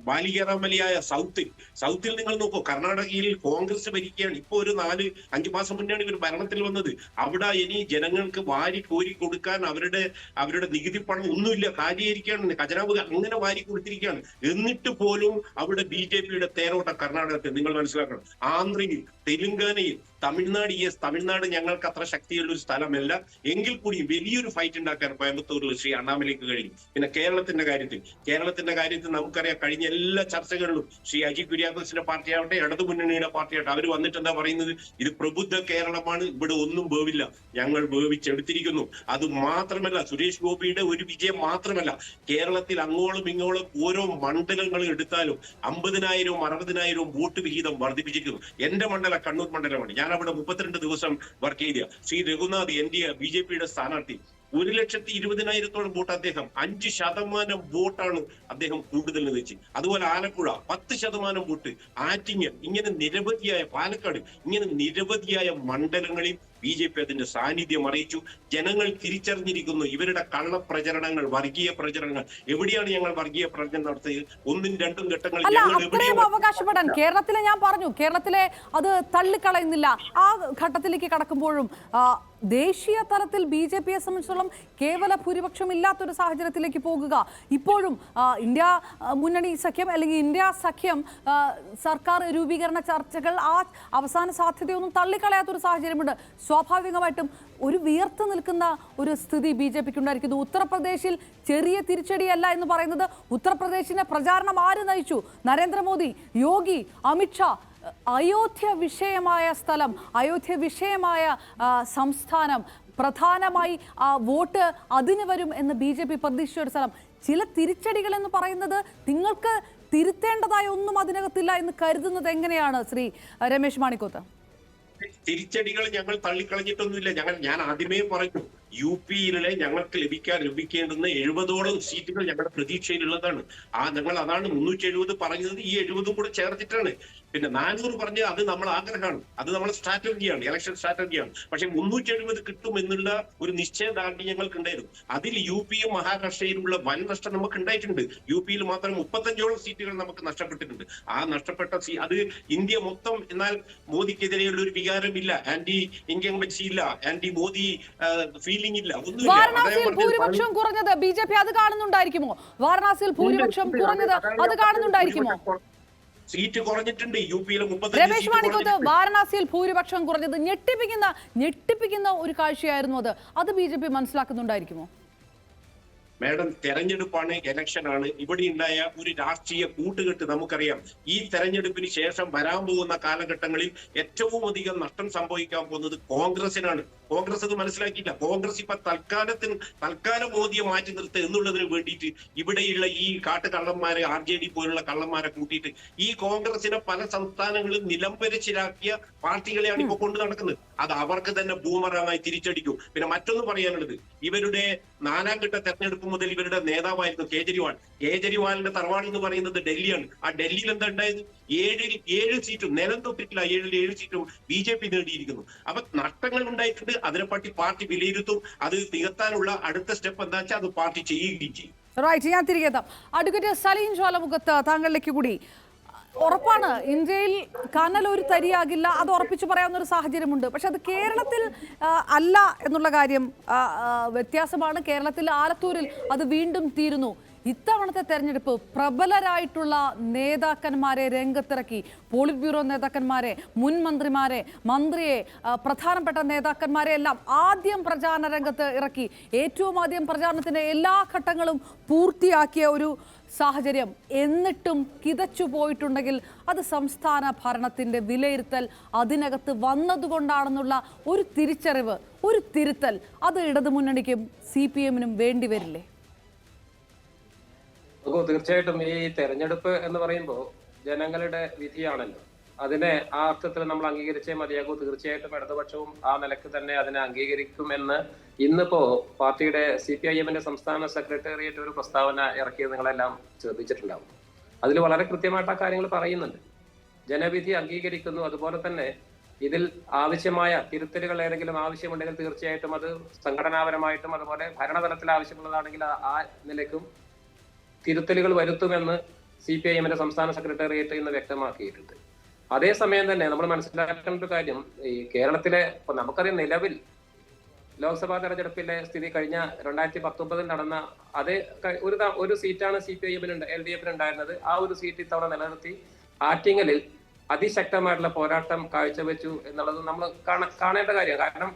ബാലികേറാമലിയായ സൗത്തിൽ നിങ്ങൾ നോക്കൂ, കർണാടകയിൽ കോൺഗ്രസ് ഭരിക്കുകയാണ്. ഇപ്പൊ ഒരു 4-5 മാസം മുന്നെയാണ് ഇവർ ഭരണത്തിൽ വന്നത്. അവിടെ ഇനി ജനങ്ങൾക്ക് വാരി കോരി കൊടുക്കാൻ അവരുടെ നികുതി പണം ഒന്നുമില്ല, കാര്യമായിരിക്കുകയാണ്, ഖജനാവ് അങ്ങനെ വാരി കൊടുത്തിരിക്കുകയാണ്. എന്നിട്ട് പോലും അവിടെ BJP-യുടെ തേരോട്ട കർണാടകത്തിൽ നിങ്ങൾ മനസ്സിലാക്കണം. ആന്ധ്രയിൽ, തെലുങ്കാനയിൽ, തമിഴ്നാട് ഞങ്ങൾക്ക് അത്ര ശക്തിയുള്ള ഒരു സ്ഥലമല്ല. എങ്കിൽ കൂടിയും വലിയൊരു ഫൈറ്റ് ഉണ്ടാക്കാൻ കോയമ്പത്തൂരിൽ ശ്രീ അണ്ണാമലയ്ക്ക് കഴിഞ്ഞു. പിന്നെ കേരളത്തിന്റെ കാര്യത്തിൽ നമുക്കറിയാം, കഴിഞ്ഞ എല്ലാ ചർച്ചകളിലും ശ്രീ അജി കുര്യാക്കോസിന്റെ പാർട്ടിയാവട്ടെ, ഇടതുമുന്നണിയുടെ പാർട്ടിയാവട്ടെ, അവർ വന്നിട്ട് എന്താ പറയുന്നത്? ഇത് പ്രബുദ്ധ കേരളമാണ്, ഇവിടെ ഒന്നും വേവില്ല, ഞങ്ങൾ വേവിച്ചെടുത്തിരിക്കുന്നു. അത് മാത്രമല്ല, സുരേഷ് ഗോപിയുടെ ഒരു വിജയം മാത്രമല്ല, കേരളത്തിൽ അങ്ങോളം ഇങ്ങോളം ഓരോ മണ്ഡലങ്ങൾ എടുത്താലും 50,000 60,000 വോട്ട് വിഹിതം വർദ്ധിപ്പിച്ചിരിക്കുന്നു. എന്റെ മണ്ഡലം കണ്ണൂർ മണ്ഡലമാണ്. ഞാൻ അവിടെ 32 ദിവസം വർക്ക് ചെയ്ത ശ്രീ രഘുനാഥ് NDA BJP-യുടെ സ്ഥാനാർത്ഥി, 1,20,000-ഓളം വോട്ട് അദ്ദേഹം, 5% വോട്ടാണ് അദ്ദേഹം കൂടുതൽ വെച്ച്. അതുപോലെ ആലപ്പുഴ 10% വോട്ട്, ആറ്റിങ്ങൽ, ഇങ്ങനെ നിരവധിയായ, പാലക്കാട്, ഇങ്ങനെ നിരവധിയായ മണ്ഡലങ്ങളിൽ BJP അതിന്റെ സാന്നിധ്യം അറിയിച്ചു. ജനങ്ങൾ തിരിച്ചറിഞ്ഞിരിക്കുന്നു ഇവരുടെ കള്ളപ്രചരണങ്ങൾ, വർഗീയ പ്രചരണങ്ങൾ. എവിടെയാണ് ഞങ്ങൾ വർഗീയ പ്രചരണം നടത്തിയത്? 1ഉം 2ഉം ഘട്ടങ്ങളിൽ അവകാശപ്പെടാൻ കേരളത്തിലെ, ഞാൻ പറഞ്ഞു, കേരളത്തിലെ അത് തള്ളിക്കളയുന്നില്ല. ആ ഘട്ടത്തിലേക്ക് കടക്കുമ്പോഴും ദേശീയ തലത്തിൽ BJP-യെ സംബന്ധിച്ചിടത്തോളം കേവല ഭൂരിപക്ഷം ഇല്ലാത്തൊരു സാഹചര്യത്തിലേക്ക് പോകുക, ഇപ്പോഴും ഇന്ത്യ മുന്നണി സഖ്യം അല്ലെങ്കിൽ ഇന്ത്യ സഖ്യം സർക്കാർ രൂപീകരണ ചർച്ചകൾ ആ അവസാന സാധ്യതയൊന്നും തള്ളിക്കളയാത്തൊരു സാഹചര്യമുണ്ട്. സ്വാഭാവികമായിട്ടും ഒരു വിയർത്ത് നിൽക്കുന്ന ഒരു സ്ഥിതി BJP-ക്ക് ഉണ്ടായിരിക്കുന്നു. ഉത്തർപ്രദേശിൽ ചെറിയ തിരിച്ചടിയല്ല എന്ന് പറയുന്നത്. ഉത്തർപ്രദേശിന്റെ പ്രചാരണം ആര് നയിച്ചു? നരേന്ദ്രമോദി, യോഗി, അമിത്ഷാ. അയോധ്യ വിഷയമായ സ്ഥലം, അയോധ്യ വിഷയമായ സംസ്ഥാനം, പ്രധാനമായി വോട്ട് അതിന് വരും എന്ന് BJP പ്രതീക്ഷിച്ച ഒരു സ്ഥലം. ചില തിരിച്ചടികൾ എന്ന് പറയുന്നത് നിങ്ങൾക്ക് തിരുത്തേണ്ടതായ ഒന്നും അതിനകത്തില്ല എന്ന് കരുതുന്നത് എങ്ങനെയാണ് ശ്രീ രമേശ് മാണിക്കോത്ത്? തിരിച്ചടികൾ ഞങ്ങൾ തള്ളിക്കളഞ്ഞിട്ടൊന്നുമില്ല. ഞാൻ ആദ്യമേ പറഞ്ഞു, UP-യിലെ ഞങ്ങൾക്ക് ലഭിക്കേണ്ടുന്ന 70ഓളം സീറ്റുകൾ ഞങ്ങളുടെ പ്രതീക്ഷയിലുള്ളതാണ്. ഞങ്ങൾ അതാണ് 370 പറഞ്ഞത്, ഈ 70 കൂടെ ചേർത്തിട്ടാണ്. പിന്നെ 400 പറഞ്ഞത് അത് നമ്മൾ ആഗ്രഹമാണ്, അത് നമ്മളെ സ്ട്രാറ്റജിയാണ്, ഇലക്ഷൻ സ്ട്രാറ്റജിയാണ്. പക്ഷെ 370 കിട്ടും എന്നുള്ള ഒരു നിശ്ചയദാർഢ്യം ഞങ്ങൾക്ക് ഉണ്ടായിരുന്നു. അതിൽ UP-യും മഹാരാഷ്ട്രയിലുള്ള വൻ നഷ്ടം നമുക്ക് ഉണ്ടായിട്ടുണ്ട്. UP-യിൽ മാത്രം 35ഓളം സീറ്റുകൾ നമുക്ക് നഷ്ടപ്പെട്ടിട്ടുണ്ട്. ആ നഷ്ടപ്പെട്ട അത് ഇന്ത്യ മൊത്തം. എന്നാൽ മോദിക്കെതിരെയുള്ള ഒരു വികാരമില്ല, ആന്റി ഇൻകംബൻസി ഇല്ല, ആന്റി മോദി ഫീൽ ഡീലിംഗ് ഇല്ല, ഒന്നുമില്ല. വാരണാസിയിൽ ഭൂരിപക്ഷം കുറഞ്ഞത് ബിജെപി അത് കാണുന്നുണ്ടായിരിക്കുമോ? വാരണാസിയിൽ ഭൂരിപക്ഷം കുറഞ്ഞത് അത് കാണുന്നുണ്ടായിരിക്കുമോ? സീറ്റ് കുറഞ്ഞിട്ടുണ്ട്. യു.പിയിലെ 30 രമേശ് മാണിക്കോത്ത്, വാരണാസിയിൽ ഭൂരിപക്ഷം കുറഞ്ഞത് ഞെട്ടിപ്പിക്കുന്ന ഒരു കാഴ്ചയായിരുന്നു. അത് ബിജെപി മനസ്സിലാക്കുന്നുണ്ടായിരിക്കുമോ? മാഡം, തെരഞ്ഞെടുപ്പാണ്, ഇലക്ഷനാണ്. ഇവിടെ ഉണ്ടായ ഒരു രാഷ്ട്രീയ കൂട്ടുകെട്ട് നമുക്കറിയാം. ഈ തെരഞ്ഞെടുപ്പിന് ശേഷം വരാൻ പോകുന്ന കാലഘട്ടങ്ങളിൽ ഏറ്റവും അധികം നഷ്ടം സംഭവിക്കാൻ പോകുന്നത് കോൺഗ്രസിനാണ്. കോൺഗ്രസ് അത് മനസ്സിലാക്കിയില്ല. കോൺഗ്രസ് ഇപ്പൊ തൽക്കാലം മോദിയെ മാറ്റി നിർത്തുക എന്നുള്ളതിന് വേണ്ടിയിട്ട് ഇവിടെയുള്ള ഈ കാട്ടുകള്ളന്മാരെ, RJD പോലുള്ള കള്ളന്മാരെ കൂട്ടിയിട്ട് ഈ കോൺഗ്രസിനെ പല സംസ്ഥാനങ്ങളും നിലംപരിച്ചിലാക്കിയ പാർട്ടികളെയാണ് ഇപ്പൊ കൊണ്ടു നടക്കുന്നത്. അത് അവർക്ക് തന്നെ ബൂമറാങ്ങായി തിരിച്ചടിക്കും. പിന്നെ മറ്റൊന്ന് പറയാനുള്ളത്, ഇവരുടെ 4ാം ഘട്ട തെരഞ്ഞെടുപ്പ് മുതൽ ഇവരുടെ നേതാവായിരുന്നു കേജ്രിവാളിന്റെ തറവാട് എന്ന് പറയുന്നത് ഡൽഹിയാണ്. ആ ഡൽഹിയിൽ എന്താ ഉണ്ടായത്? 7 സീറ്റും നിലം തൊട്ടിട്ടില്ല. 7 സീറ്റും BJP നേടിയിരിക്കുന്നു. അപ്പൊ നഷ്ടങ്ങൾ ഉണ്ടായിട്ടുണ്ട്. അതിനെപ്പറ്റി പാർട്ടി വിലയിരുത്തും. അത് നികത്താനുള്ള അടുത്ത സ്റ്റെപ്പ് എന്താ വെച്ചാൽ അത് പാർട്ടി ചെയ്യുകയും ചെയ്യും. റൈറ്റ്, ഞാൻ തിരികെ എത്താം. അഡ്വക്കേറ്റ് സലീം ജ്വാലമുഖത്ത്, താങ്കളിലേക്ക് കൂടി. ഉറപ്പാണ് ഇന്ത്യയിൽ കനൽ ഒരു തരിയാകില്ല, അത് ഉറപ്പിച്ചു പറയാവുന്ന ഒരു സാഹചര്യമുണ്ട്. പക്ഷെ അത് കേരളത്തിൽ അല്ല എന്നുള്ള കാര്യം വ്യത്യാസമാണ്. കേരളത്തിൽ ആലത്തൂരിൽ അത് വീണ്ടും തീരുന്നു. ഇത്തവണത്തെ തെരഞ്ഞെടുപ്പ് പ്രബലരായിട്ടുള്ള നേതാക്കന്മാരെ രംഗത്തിറക്കി. പോളിറ്റ് ബ്യൂറോ നേതാക്കന്മാരെ, മുൻ മന്ത്രിയെ, പ്രധാനപ്പെട്ട നേതാക്കന്മാരെ എല്ലാം ആദ്യം പ്രചാരണ രംഗത്ത് ഇറക്കി. ഏറ്റവും ആദ്യം പ്രചാരണത്തിന്റെ എല്ലാ ഘട്ടങ്ങളും പൂർത്തിയാക്കിയ ഒരു സാഹചര്യം. എന്നിട്ടും കിതച്ചു പോയിട്ടുണ്ടെങ്കിൽ അത് സംസ്ഥാന ഭരണത്തിന്റെ വിലയിരുത്തൽ അതിനകത്ത് വന്നതുകൊണ്ടാണെന്നുള്ള ഒരു തിരിച്ചറിവ്, ഒരു തിരുത്തൽ, അത് ഇടതുമുന്നണിക്കും CPM-നും വേണ്ടിവരില്ലേ? തീർച്ചയായിട്ടും ഈ തെരഞ്ഞെടുപ്പ് എന്ന് പറയുമ്പോൾ ജനങ്ങളുടെ വിധിയാണല്ലോ. അതിനെ ആ അർത്ഥത്തിൽ നമ്മൾ അംഗീകരിച്ചേ മതിയാകൂ. തീർച്ചയായിട്ടും ഇടതുപക്ഷവും ആ നിലക്ക് തന്നെ അതിനെ അംഗീകരിക്കുമെന്ന് ഇന്നിപ്പോ പാർട്ടിയുടെ CPIM-ന്റെ സംസ്ഥാന സെക്രട്ടേറിയറ്റ് ഒരു പ്രസ്താവന ഇറക്കിയത് നിങ്ങളെല്ലാം ശ്രദ്ധിച്ചിട്ടുണ്ടാവും. അതിൽ വളരെ കൃത്യമായിട്ട് ആ കാര്യങ്ങൾ പറയുന്നുണ്ട്. ജനവിധി അംഗീകരിക്കുന്നു. അതുപോലെ തന്നെ ഇതിൽ ആവശ്യമായ തിരുത്തലുകൾ ഏതെങ്കിലും ആവശ്യമുണ്ടെങ്കിൽ തീർച്ചയായിട്ടും അത് സംഘടനാപരമായിട്ടും അതുപോലെ ഭരണതലത്തിൽ ആവശ്യമുള്ളതാണെങ്കിൽ ആ നിലയ്ക്കും തിരുത്തലുകൾ വരുത്തുമെന്ന് CPIM-ന്റെ സംസ്ഥാന സെക്രട്ടേറിയറ്റ് ഇന്ന് വ്യക്തമാക്കിയിട്ടുണ്ട്. അതേസമയം തന്നെ നമ്മൾ മനസ്സിലാക്കേണ്ട ഒരു കാര്യം, ഈ കേരളത്തിലെ ഇപ്പൊ നമുക്കറിയാം, നിലവിൽ ലോക്സഭാ തെരഞ്ഞെടുപ്പിലെ സ്ഥിതി കഴിഞ്ഞ 2019 നടന്ന അതേ ഒരു സീറ്റാണ് CPIM-ന് LDF-ന് ഉണ്ടായിരുന്നത്. ആ ഒരു സീറ്റ് ഇത്തവണ നിലനിർത്തി ആറ്റിങ്ങലിൽ അതിശക്തമായിട്ടുള്ള പോരാട്ടം കാഴ്ചവെച്ചു എന്നുള്ളത് നമ്മൾ കാണേണ്ട കാര്യമാണ്. കാരണം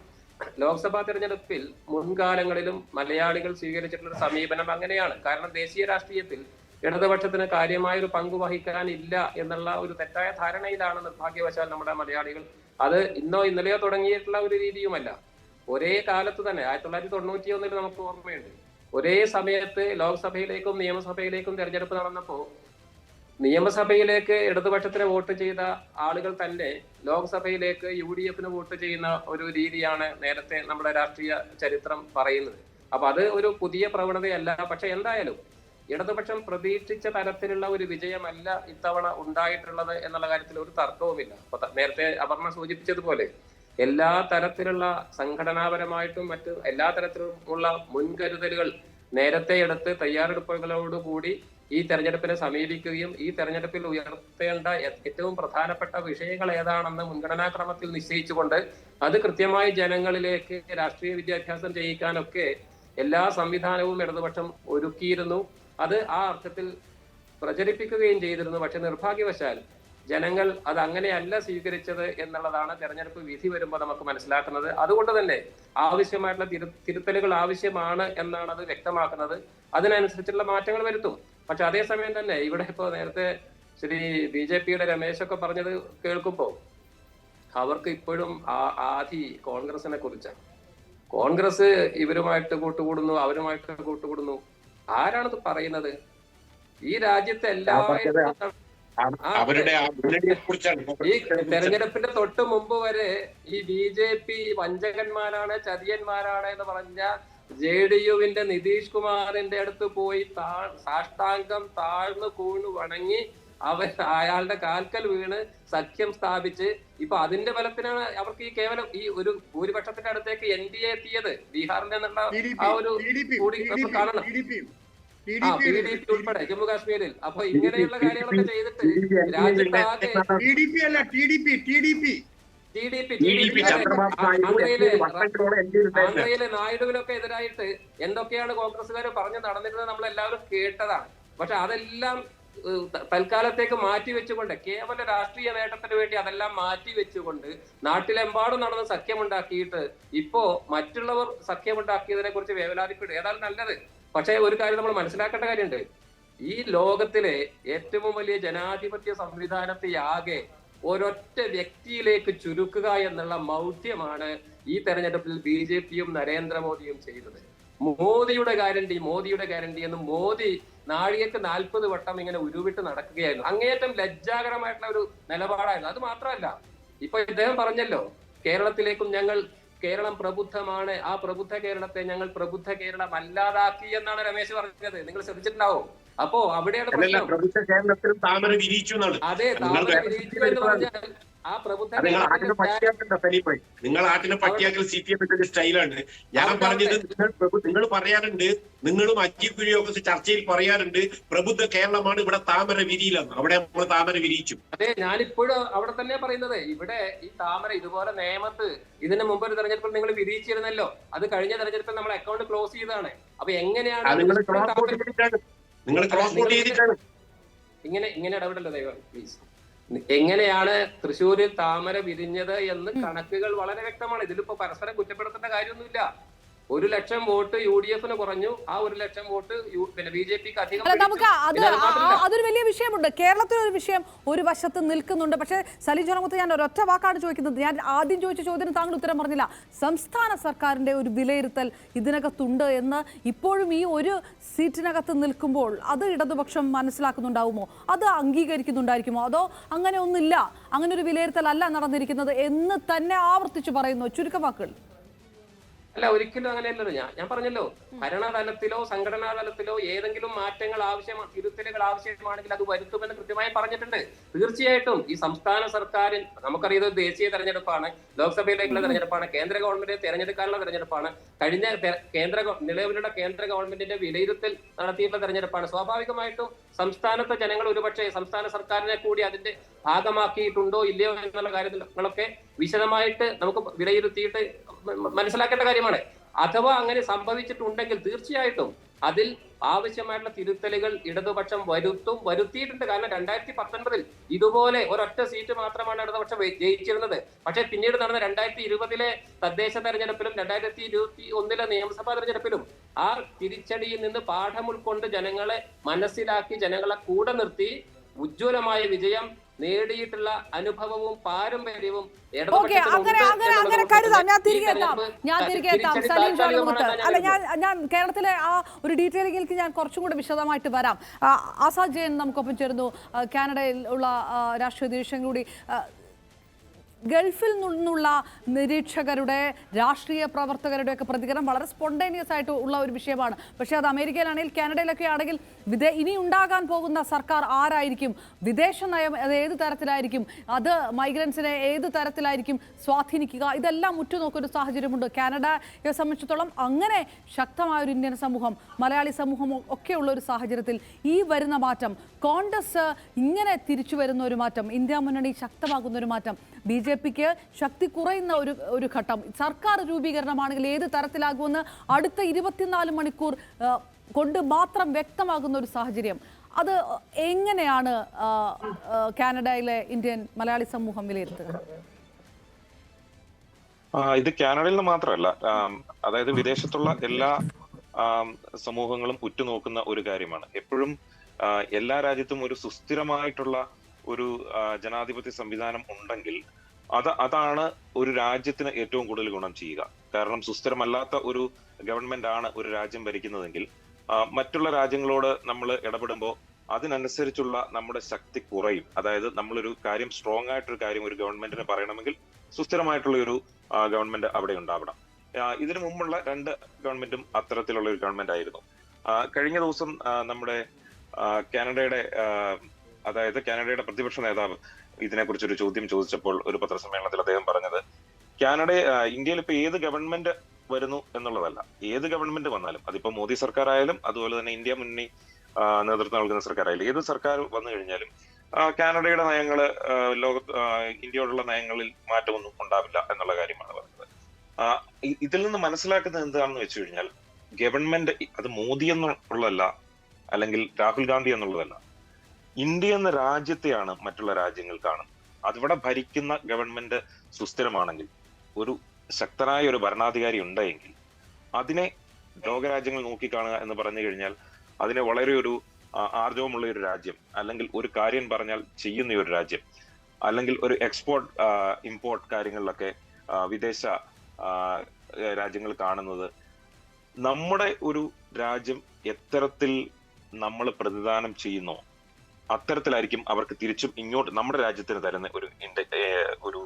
ലോക്സഭാ തെരഞ്ഞെടുപ്പിൽ മുൻകാലങ്ങളിലും മലയാളികൾ സ്വീകരിച്ചിട്ടുള്ള സമീപനം അങ്ങനെയാണ്. കാരണം ദേശീയ രാഷ്ട്രീയത്തിൽ ഇടതുപക്ഷത്തിന് കാര്യമായ ഒരു പങ്ക് വഹിക്കാനില്ല എന്നുള്ള ഒരു തെറ്റായ ധാരണയിലാണ് നിർഭാഗ്യവശാൽ നമ്മുടെ മലയാളികൾ. അത് ഇന്നോ ഇന്നലെയോ തുടങ്ങിയിട്ടുള്ള ഒരു രീതിയുമല്ല. ഒരേ കാലത്ത് തന്നെ 1991 നമുക്ക് ഓർമ്മയുണ്ട്. ഒരേ സമയത്ത് ലോക്സഭയിലേക്കും നിയമസഭയിലേക്കും തെരഞ്ഞെടുപ്പ് നടന്നപ്പോൾ നിയമസഭയിലേക്ക് ഇടതുപക്ഷത്തിന് വോട്ട് ചെയ്ത ആളുകൾ തന്നെ ലോക്സഭയിലേക്ക് UDF-ന് വോട്ട് ചെയ്യുന്ന ഒരു രീതിയാണ് നേരത്തെ നമ്മുടെ രാഷ്ട്രീയ ചരിത്രം പറയുന്നത്. അപ്പൊ അത് ഒരു പുതിയ പ്രവണതയല്ല. പക്ഷെ എന്തായാലും ഇടതുപക്ഷം പ്രതീക്ഷിച്ച തരത്തിലുള്ള ഒരു വിജയമല്ല ഇത്തവണ ഉണ്ടായിട്ടുള്ളത് എന്നുള്ള കാര്യത്തിൽ ഒരു തർക്കവുമില്ല. അപ്പൊ നേരത്തെ അപർണ സൂചിപ്പിച്ചതുപോലെ എല്ലാ തരത്തിലുള്ള സംഘടനാപരമായിട്ടും മറ്റ് എല്ലാ തരത്തിലുമുള്ള മുൻകരുതലുകൾ നേരത്തെ എടുത്ത് തയ്യാറെടുപ്പുകളോടുകൂടി ഈ തെരഞ്ഞെടുപ്പിനെ സമീപിക്കുകയും ഈ തെരഞ്ഞെടുപ്പിൽ ഉയർത്തേണ്ട ഏറ്റവും പ്രധാനപ്പെട്ട വിഷയങ്ങൾ ഏതാണെന്ന് മുൻഗണനാക്രമത്തിൽ നിശ്ചയിച്ചുകൊണ്ട് അത് കൃത്യമായി ജനങ്ങളിലേക്ക് രാഷ്ട്രീയ വിദ്യാഭ്യാസം ചെയ്യിക്കാനൊക്കെ എല്ലാ സംവിധാനവും ഇടതുപക്ഷം ഒരുക്കിയിരുന്നു. അത് ആ അർത്ഥത്തിൽ പ്രചരിപ്പിക്കുകയും ചെയ്തിരുന്നു. പക്ഷെ നിർഭാഗ്യവശാൽ ജനങ്ങൾ അത് അങ്ങനെയല്ല സ്വീകരിച്ചത് എന്നുള്ളതാണ് തെരഞ്ഞെടുപ്പ് വിധി വരുമ്പോൾ നമുക്ക് മനസ്സിലാക്കുന്നത്. അതുകൊണ്ട് തന്നെ ആവശ്യമായിട്ടുള്ള തിരുത്തലുകൾ ആവശ്യമാണ് എന്നാണ് അത് വ്യക്തമാക്കുന്നത്. അതിനനുസരിച്ചുള്ള മാറ്റങ്ങൾ വരുത്തും. പക്ഷെ അതേസമയം തന്നെ ഇവിടെ ഇപ്പോൾ നേരത്തെ ശ്രീ BJP-യുടെ രമേശൊക്കെ പറഞ്ഞത് കേൾക്കുമ്പോൾ അവർക്ക് ഇപ്പോഴും കോൺഗ്രസിനെ കുറിച്ചാണ്. കോൺഗ്രസ് ഇവരുമായിട്ട് കൂട്ടുകൂടുന്നു, അവരുമായിട്ട് കൂട്ടുകൂടുന്നു. ആരാണത് പറയുന്നത്? ഈ രാജ്യത്തെ ഈ തെരഞ്ഞെടുപ്പിന്റെ തൊട്ട് മുമ്പ് വരെ ഈ BJP വഞ്ചകന്മാരാണ്, ചതിയന്മാരാണ് എന്ന് പറഞ്ഞ JDU-വിന്റെ നിതീഷ് കുമാറിന്റെ അടുത്ത് പോയി സാഷ്ടാംഗം താഴ്ന്നു കൂണു വണങ്ങി അയാളുടെ കാൽക്കൽ വീണ് സഖ്യം സ്ഥാപിച്ച് ഇപ്പൊ അതിന്റെ ബലത്തിനാണ് അവർക്ക് ഈ കേവലം ഈ ഒരു ഭൂരിപക്ഷത്തിന്റെ അടുത്തേക്ക് NDA എത്തിയത്. ബീഹാറിൽ നിന്നുള്ള ആ ഒരു കൂടി കാണണം. PDP ഉൾപ്പെടെ ജമ്മു കാശ്മീരിൽ. അപ്പൊ ഇങ്ങനെയുള്ള കാര്യങ്ങളൊക്കെ ചെയ്തിട്ട് രാജ്യത്താകെ ആന്ധ്രയിലെ നായിഡുവിനൊക്കെ എതിരായിട്ട് എന്തൊക്കെയാണ് കോൺഗ്രസ്സുകാർ പറഞ്ഞു നടന്നിരുന്നത് നമ്മളെല്ലാവരും കേട്ടതാണ്. പക്ഷെ അതെല്ലാം തൽക്കാലത്തേക്ക് മാറ്റിവെച്ചുകൊണ്ട്, കേവല രാഷ്ട്രീയ നേട്ടത്തിന് വേണ്ടി അതെല്ലാം മാറ്റിവെച്ചുകൊണ്ട് നാട്ടിലെമ്പാടും നടന്ന് സഖ്യമുണ്ടാക്കിയിട്ട് ഇപ്പോ മറ്റുള്ളവർ സഖ്യമുണ്ടാക്കിയതിനെ കുറിച്ച് വേവലാതിപ്പെടുക ഏതായാലും നല്ലത്. പക്ഷെ ഒരു കാര്യം നമ്മൾ മനസ്സിലാക്കേണ്ട കാര്യമുണ്ട്. ഈ ലോകത്തിലെ ഏറ്റവും വലിയ ജനാധിപത്യ സംവിധാനത്തെ ആകെ ഒരൊറ്റ വ്യക്തിയിലേക്ക് ചുരുക്കുക എന്നുള്ള മൗഢ്യമാണ് ഈ തെരഞ്ഞെടുപ്പിൽ BJPയും നരേന്ദ്രമോദിയും ചെയ്തത്. മോദിയുടെ ഗ്യാരണ്ടി എന്ന് മോദി നാഴികക്ക് 40 വട്ടം ഇങ്ങനെ ഉരുവിട്ട് നടക്കുകയായിരുന്നു. അങ്ങേയറ്റം ലജ്ജാകരമായിട്ടുള്ള ഒരു നിലപാടായിരുന്നു. അത് മാത്രമല്ല, ഇപ്പൊ ഇദ്ദേഹം പറഞ്ഞല്ലോ, കേരളം പ്രബുദ്ധമാണ്, ആ പ്രബുദ്ധ കേരളത്തെ ഞങ്ങൾ പ്രബുദ്ധ കേരളം അല്ലാതാക്കി എന്നാണ് രമേശ് പറഞ്ഞത്. നിങ്ങൾ ശ്രദ്ധിച്ചിട്ടുണ്ടാവും. അപ്പോ അവിടെയാണ് പ്രശ്നം. അതെ, താമര വിരിയിച്ചു എന്ന് പറഞ്ഞാൽ ആ പ്രബുദ്ധ നിങ്ങൾ ആട്ടിനെ പട്ടിയാക്കൽ CPM സ്റ്റൈലാണ്. ഞാൻ പറഞ്ഞത് നിങ്ങൾ പറയാറുണ്ട്, നിങ്ങളും അജീബ് കുര്യയൊക്കെ ചർച്ചയിൽ പറയാറുണ്ട് പ്രബുദ്ധ കേരളമാണ്, ഇവിടെ താമര വിരിയില്ലെന്ന്. അവിടെ നമ്മൾ താമര വിരിയിച്ചു. അതെ, ഞാനിപ്പോഴും അവിടെ തന്നെ പറയുന്നത്. ഇവിടെ ഈ താമര ഇതുപോലെ നിയമത്ത് ഇതിന് മുമ്പ് ഒരു തെരഞ്ഞെടുപ്പിൽ നിങ്ങൾ വിരിയിച്ചിരുന്നല്ലോ. അത് കഴിഞ്ഞ തെരഞ്ഞെടുപ്പിൽ നമ്മൾ അക്കൗണ്ട് ക്ലോസ് ചെയ്തതാണ്. അപ്പൊ എങ്ങനെയാണ് ഇങ്ങനെ ഇടപെടല്ലോ ദൈവം പ്ലീസ്. എങ്ങനെയാണ് തൃശ്ശൂരിൽ താമര വിരിഞ്ഞത് എന്ന് കണക്കുകൾ വളരെ വ്യക്തമാണ്. ഇതിലിപ്പോ പരസ്പരം കുറ്റപ്പെടുത്തേണ്ട കാര്യമൊന്നുമില്ല. 1,00,000 വോട്ട് UDFന് കുറഞ്ഞു, ആ 1,00,000 വോട്ട് BJPക്ക് അധികം. നമുക്ക് അതൊരു വലിയ വിഷയമുണ്ട്. കേരളത്തിലൊരു വിഷയം ഒരു വശത്ത് നിൽക്കുന്നുണ്ട്. പക്ഷേ സലീം ജോണമുത്ത്, ഞാൻ ഒരൊറ്റ വാക്കാണ് ചോദിക്കുന്നത്. ഞാൻ ആദ്യം ചോദിച്ച ചോദ്യത്തിന് താങ്കൾ ഉത്തരം പറഞ്ഞില്ല. സംസ്ഥാന സർക്കാരിന്റെ ഒരു വിലയിരുത്തൽ ഇതിനകത്തുണ്ട് എന്ന് ഇപ്പോഴും ഈ ഒരു സീറ്റിനകത്ത് നിൽക്കുമ്പോൾ അത് ഇടതുപക്ഷം മനസ്സിലാക്കുന്നുണ്ടാവുമോ? അത് അംഗീകരിക്കുന്നുണ്ടായിരിക്കുമോ? അതോ അങ്ങനെ ഒന്നില്ല, അങ്ങനെ ഒരു വിലയിരുത്തൽ അല്ല നടന്നിരിക്കുന്നത് എന്ന് തന്നെ ആവർത്തിച്ചു പറയുന്നു? ചുരുക്കവാക്കുകൾ. അല്ല, ഒരിക്കലും അങ്ങനെയല്ലല്ലോ. ഞാൻ പറഞ്ഞല്ലോ, ഭരണതലത്തിലോ സംഘടനാ തലത്തിലോ ഏതെങ്കിലും മാറ്റങ്ങൾ തിരുത്തലുകൾ ആവശ്യമാണെങ്കിൽ അത് വരുത്തുമെന്ന് കൃത്യമായി പറഞ്ഞിട്ടുണ്ട്. തീർച്ചയായിട്ടും ഈ സംസ്ഥാന സർക്കാരിൽ നമുക്കറിയാം ദേശീയ തെരഞ്ഞെടുപ്പാണ്, ലോക്സഭയിലേക്കുള്ള തെരഞ്ഞെടുപ്പാണ്, കേന്ദ്ര ഗവൺമെന്റിനെ തെരഞ്ഞെടുക്കാനുള്ള തെരഞ്ഞെടുപ്പാണ്, കഴിഞ്ഞ നിലവിലുള്ള കേന്ദ്ര ഗവൺമെന്റിന്റെ വിലയിരുത്തൽ നടത്തിയിട്ടുള്ള തെരഞ്ഞെടുപ്പാണ്. സ്വാഭാവികമായിട്ടും സംസ്ഥാനത്തെ ജനങ്ങൾ ഒരുപക്ഷെ സംസ്ഥാന സർക്കാരിനെ കൂടി അതിന്റെ ഭാഗമാക്കിയിട്ടുണ്ടോ ഇല്ലയോ എന്നുള്ള കാര്യങ്ങളൊക്കെ വിശദമായിട്ട് നമുക്ക് വിലയിരുത്തിയിട്ട് മനസ്സിലാക്കേണ്ട കാര്യമാണ്. അഥവാ അങ്ങനെ സംഭവിച്ചിട്ടുണ്ടെങ്കിൽ തീർച്ചയായിട്ടും അതിൽ ആവശ്യമായിട്ടുള്ള തിരുത്തലുകൾ ഇടതുപക്ഷം വരുത്തിയിട്ടുണ്ട്. കാരണം 2019 ഇതുപോലെ ഒരൊറ്റ സീറ്റ് മാത്രമാണ് ഇടതുപക്ഷം ജയിച്ചിരുന്നത്. പക്ഷെ പിന്നീട് നടന്ന 2020 തദ്ദേശ തെരഞ്ഞെടുപ്പിലും 2021 നിയമസഭാ തെരഞ്ഞെടുപ്പിലും ആ തിരിച്ചടിയിൽ നിന്ന് പാഠം ഉൾക്കൊണ്ട് ജനങ്ങളെ മനസ്സിലാക്കി ജനങ്ങളെ കൂടെ നിർത്തി ഉജ്ജ്വലമായ വിജയം നേടിയിട്ടുള്ള അനുഭവവും പാരമ്പര്യവും ഞാൻ കേരളത്തിലെ ആ ഒരു ഡീറ്റെയിലിംഗിലേക്ക് ഞാൻ കുറച്ചും കൂടെ വിശദമായിട്ട് വരാം. ആസാദ് ജയൻ നമുക്കൊപ്പം ചേരുന്നു, കാനഡയിൽ ഉള്ള രാഷ്ട്രീയ നിരീക്ഷകൻ കൂടി. ഗൾഫിൽ നിന്നുള്ള നിരീക്ഷകരുടെ, രാഷ്ട്രീയ പ്രവർത്തകരുടെ ഒക്കെ പ്രതികരണം വളരെ സ്പോണ്ടേനിയസ് ആയിട്ട് ഉള്ള ഒരു വിഷയമാണ്. പക്ഷേ അത് അമേരിക്കയിലാണെങ്കിൽ കാനഡയിലൊക്കെ ആണെങ്കിൽ ഇനി ഉണ്ടാകാൻ പോകുന്ന സർക്കാർ ആരായിരിക്കും, വിദേശ നയം അത് ഏത് തരത്തിലായിരിക്കും, അത് മൈഗ്രൻസിനെ ഏത് തരത്തിലായിരിക്കും സ്വാധീനിക്കുക, ഇതെല്ലാം ഉറ്റുനോക്കുന്ന സാഹചര്യമുണ്ട്. കാനഡയെ സംബന്ധിച്ചിടത്തോളം അങ്ങനെ ശക്തമായൊരു ഇന്ത്യൻ സമൂഹം, മലയാളി സമൂഹം ഒക്കെ ഉള്ള ഒരു സാഹചര്യത്തിൽ ഈ വരുന്ന മാറ്റം, കോൺഗ്രസ് ഇങ്ങനെ തിരിച്ചു വരുന്ന ഒരു മാറ്റം, ഇന്ത്യ മുന്നണി ശക്തമാകുന്ന ഒരു മാറ്റം, BJPക്ക് ശക്തി കുറയുന്ന ഒരു ഘട്ടം, സർക്കാർ രൂപീകരണമാണെങ്കിൽ ഏത് തരത്തിലാകുമെന്ന് അടുത്ത 24 മണിക്കൂർ കൊണ്ട് മാത്രം വ്യക്തമാകുന്ന ഒരു സാഹചര്യം, അത് എങ്ങനെയാണ് കാനഡയിലെ ഇന്ത്യൻ മലയാളി സമൂഹം വിലയിരുത്തുക? ഇത് കാനഡയിൽ നിന്ന് മാത്രമല്ല, അതായത് വിദേശത്തുള്ള എല്ലാ സമൂഹങ്ങളും ഉറ്റുനോക്കുന്ന ഒരു കാര്യമാണ്. എപ്പോഴും എല്ലാ രാജ്യത്തും ഒരു സുസ്ഥിരമായിട്ടുള്ള ഒരു ജനാധിപത്യ സംവിധാനം ഉണ്ടെങ്കിൽ അതാണ് ഒരു രാജ്യത്തിന് ഏറ്റവും കൂടുതൽ ഗുണം ചെയ്യുക. കാരണം സുസ്ഥിരമല്ലാത്ത ഒരു ഗവൺമെന്റ് ആണ് ഒരു രാജ്യം ഭരിക്കുന്നതെങ്കിൽ മറ്റുള്ള രാജ്യങ്ങളോട് നമ്മൾ ഇടപെടുമ്പോൾ അതിനനുസരിച്ചുള്ള നമ്മുടെ ശക്തി കുറയും. അതായത് നമ്മളൊരു കാര്യം, സ്ട്രോങ് ആയിട്ടൊരു കാര്യം ഒരു ഗവൺമെന്റിന് പറയണമെങ്കിൽ സുസ്ഥിരമായിട്ടുള്ള ഒരു ഗവൺമെന്റ് അവിടെ ഉണ്ടാവണം. ഇതിനു മുമ്പുള്ള 2 ഗവൺമെന്റും അത്തരത്തിലുള്ള ഒരു ഗവൺമെന്റ് ആയിരുന്നു. കഴിഞ്ഞ ദിവസം നമ്മുടെ കാനഡയുടെ പ്രതിപക്ഷ നേതാവ് ഇതിനെക്കുറിച്ചൊരു ചോദ്യം ചോദിച്ചപ്പോൾ ഒരു പത്രസമ്മേളനത്തിൽ അദ്ദേഹം പറഞ്ഞത്, ഇന്ത്യയിൽ ഇപ്പൊ ഏത് ഗവൺമെന്റ് വരുന്നു എന്നുള്ളതല്ല, ഏത് ഗവൺമെന്റ് വന്നാലും, അതിപ്പോ മോദി സർക്കാർ ആയാലും അതുപോലെ തന്നെ ഇന്ത്യ മുന്നണി നേതൃത്വം നൽകുന്ന സർക്കാർ ആയാലും, ഏത് സർക്കാർ വന്നു കഴിഞ്ഞാലും കാനഡയുടെ നയങ്ങള് ഇന്ത്യയോടുള്ള നയങ്ങളിൽ മാറ്റമൊന്നും ഉണ്ടാവില്ല എന്നുള്ള കാര്യമാണ് പറയുന്നത്. ഇതിൽ നിന്ന് മനസ്സിലാക്കുന്നത് എന്താണെന്ന് വെച്ച് കഴിഞ്ഞാൽ ഗവൺമെന്റ് അത് മോദി എന്നുള്ളതല്ല, അല്ലെങ്കിൽ രാഹുൽ ഗാന്ധി എന്നുള്ളതല്ല, ഇന്ത്യ എന്ന രാജ്യത്തെയാണ് മറ്റുള്ള രാജ്യങ്ങൾ കാണുന്നത്. അതിവിടെ ഭരിക്കുന്ന ഗവൺമെന്റ് സുസ്ഥിരമാണെങ്കിൽ, ഒരു ശക്തനായ ഒരു ഭരണാധികാരി ഉണ്ടെങ്കിൽ അതിനെ ലോകരാജ്യങ്ങൾ നോക്കിക്കാണുക എന്ന് പറഞ്ഞു കഴിഞ്ഞാൽ അതിനെ വളരെ ഒരു ആർജവമുള്ള ഒരു രാജ്യം, അല്ലെങ്കിൽ ഒരു കാര്യം പറഞ്ഞാൽ ചെയ്യുന്ന ഒരു രാജ്യം, അല്ലെങ്കിൽ ഒരു എക്സ്പോർട്ട് ഇമ്പോർട്ട് കാര്യങ്ങളിലൊക്കെ വിദേശ രാജ്യങ്ങൾ കാണുന്നത് നമ്മുടെ ഒരു രാജ്യം എത്തരത്തിൽ നമ്മൾ പ്രതിദാനം ചെയ്യുന്നോ അത്തരത്തിലായിരിക്കും അവർക്ക് തിരിച്ചും ഇങ്ങോട്ട് നമ്മുടെ രാജ്യത്തിന് തരുന്ന ഒരു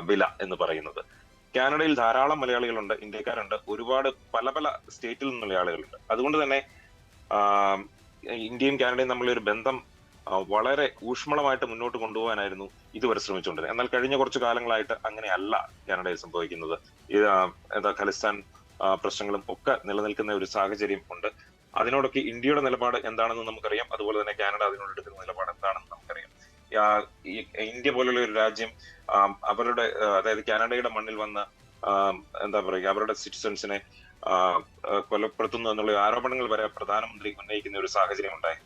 വില എന്ന് പറയുന്നത്. കാനഡയിൽ ധാരാളം മലയാളികളുണ്ട്, ഇന്ത്യക്കാരുണ്ട്, ഒരുപാട് പല പല സ്റ്റേറ്റിൽ നിന്നുള്ള ആളുകളുണ്ട്. അതുകൊണ്ട് തന്നെ ഇന്ത്യയും കാനഡയും തമ്മിലൊരു ബന്ധം വളരെ ഊഷ്മളമായിട്ട് മുന്നോട്ട് കൊണ്ടുപോകാനായിരുന്നു ഇതുവരെ ശ്രമിച്ചുകൊണ്ടിരുന്നത്. എന്നാൽ കഴിഞ്ഞ കുറച്ചു കാലങ്ങളായിട്ട് അങ്ങനെയല്ല കാനഡയിൽ സംഭവിക്കുന്നത്. ഖലിസ്ഥാൻ പ്രശ്നങ്ങളും ഒക്കെ നിലനിൽക്കുന്ന ഒരു സാഹചര്യം ഉണ്ട്. അതിനോടൊക്കെ ഇന്ത്യയുടെ നിലപാട് എന്താണെന്ന് നമുക്കറിയാം, അതുപോലെ തന്നെ കാനഡ അതിനോട് എടുക്കുന്ന നിലപാട് എന്താണെന്ന് നമുക്കറിയാം. ഇന്ത്യ പോലുള്ള ഒരു രാജ്യം അവരുടെ, അതായത് കാനഡയുടെ മണ്ണിൽ വന്ന അവരുടെ സിറ്റിസൺസിനെ കൊലപ്പെടുത്തുന്നു എന്നുള്ള ആരോപണങ്ങൾ വരെ പ്രധാനമന്ത്രി ഉന്നയിക്കുന്ന ഒരു സാഹചര്യം ഉണ്ടായി.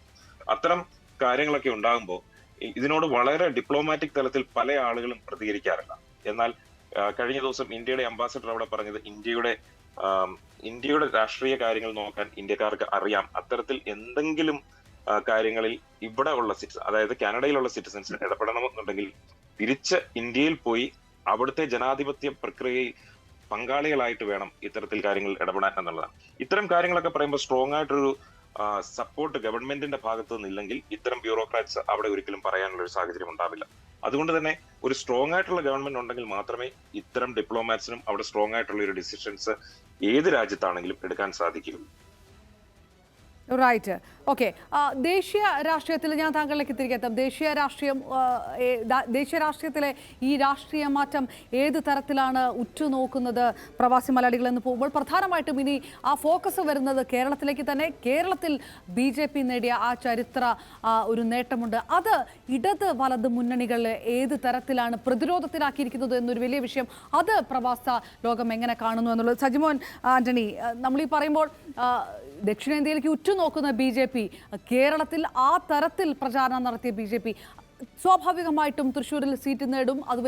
അത്തരം കാര്യങ്ങളൊക്കെ ഉണ്ടാകുമ്പോൾ ഇതിനോട് വളരെ ഡിപ്ലോമാറ്റിക് തലത്തിൽ പല ആളുകളും പ്രതികരിക്കാറില്ല. എന്നാൽ കഴിഞ്ഞ ദിവസം ഇന്ത്യയുടെ അംബാസഡർ അവിടെ പറഞ്ഞത് ഇന്ത്യയുടെ രാഷ്ട്രീയ കാര്യങ്ങൾ നോക്കാൻ ഇന്ത്യക്കാർക്ക് അറിയാം. അത്തരത്തിൽ എന്തെങ്കിലും കാര്യങ്ങളിൽ ഇവിടെ ഉള്ള അതായത് കാനഡയിലുള്ള സിറ്റിസൺസിന് ഇടപെടണമെന്നുണ്ടെങ്കിൽ തിരിച്ച് ഇന്ത്യയിൽ പോയി അവിടുത്തെ ജനാധിപത്യ പ്രക്രിയയിൽ പങ്കാളികളായിട്ട് വേണം ഇത്തരത്തിൽ കാര്യങ്ങൾ ഇടപെടാൻ എന്നുള്ളതാണ്. ഇത്തരം കാര്യങ്ങളൊക്കെ പറയുമ്പോൾ സ്ട്രോങ് ആയിട്ടൊരു സപ്പോർട്ട് ഗവൺമെന്റിന്റെ ഭാഗത്തു നിന്നില്ലെങ്കിൽ ഇത്തരം ബ്യൂറോക്രാറ്റ്സ് അവിടെ ഒരിക്കലും പറയാനുള്ള ഒരു സാഹചര്യം ഉണ്ടാവില്ല. അതുകൊണ്ട് തന്നെ ഒരു സ്ട്രോങ് ആയിട്ടുള്ള ഗവൺമെന്റ് ഉണ്ടെങ്കിൽ മാത്രമേ ഇത്തരം ഡിപ്ലോമാറ്റ്സിനും അവിടെ സ്ട്രോങ് ആയിട്ടുള്ള ഒരു ഡിസിഷൻസ് ഏത് രാജ്യത്താണെങ്കിലും എടുക്കാൻ സാധിക്കുകയുള്ളൂ. Right, okay. ദേശീയ രാഷ്ട്രീയത്തിൽ ഞാൻ താങ്കളിലേക്ക് തിരികെ എത്താം. ദേശീയ രാഷ്ട്രീയത്തിലെ ഈ രാഷ്ട്രീയ മാറ്റം ഏത് തരത്തിലാണ് ഉറ്റുനോക്കുന്നത് പ്രവാസി മലയാളികൾ എന്ന് പോകുമ്പോൾ പ്രധാനമായിട്ടും ഇനി ആ ഫോക്കസ് വരുന്നത് കേരളത്തിലേക്ക് തന്നെ. കേരളത്തിൽ BJP നേടിയ ആ ചരിത്ര ഒരു നേട്ടമുണ്ട്. അത് ഇടത് വലത് മുന്നണികളെ ഏത് തരത്തിലാണ് പ്രതിരോധത്തിലാക്കിയിരിക്കുന്നത് എന്നൊരു വലിയ വിഷയം. അത് പ്രവാസ ലോകം എങ്ങനെ കാണുന്നു എന്നുള്ളത്. സജിമോൻ ആന്റണി, നമ്മളീ പറയുമ്പോൾ ദക്ഷിണേന്ത്യയിലേക്ക് ഉറ്റുനോക്കുന്ന BJP, കേരളത്തിൽ ആ തരത്തിൽ പ്രചാരണം നടത്തിയ BJP സ്വാഭാവികമായിട്ടും തൃശ്ശൂരിൽ സീറ്റ് നേടും. അത്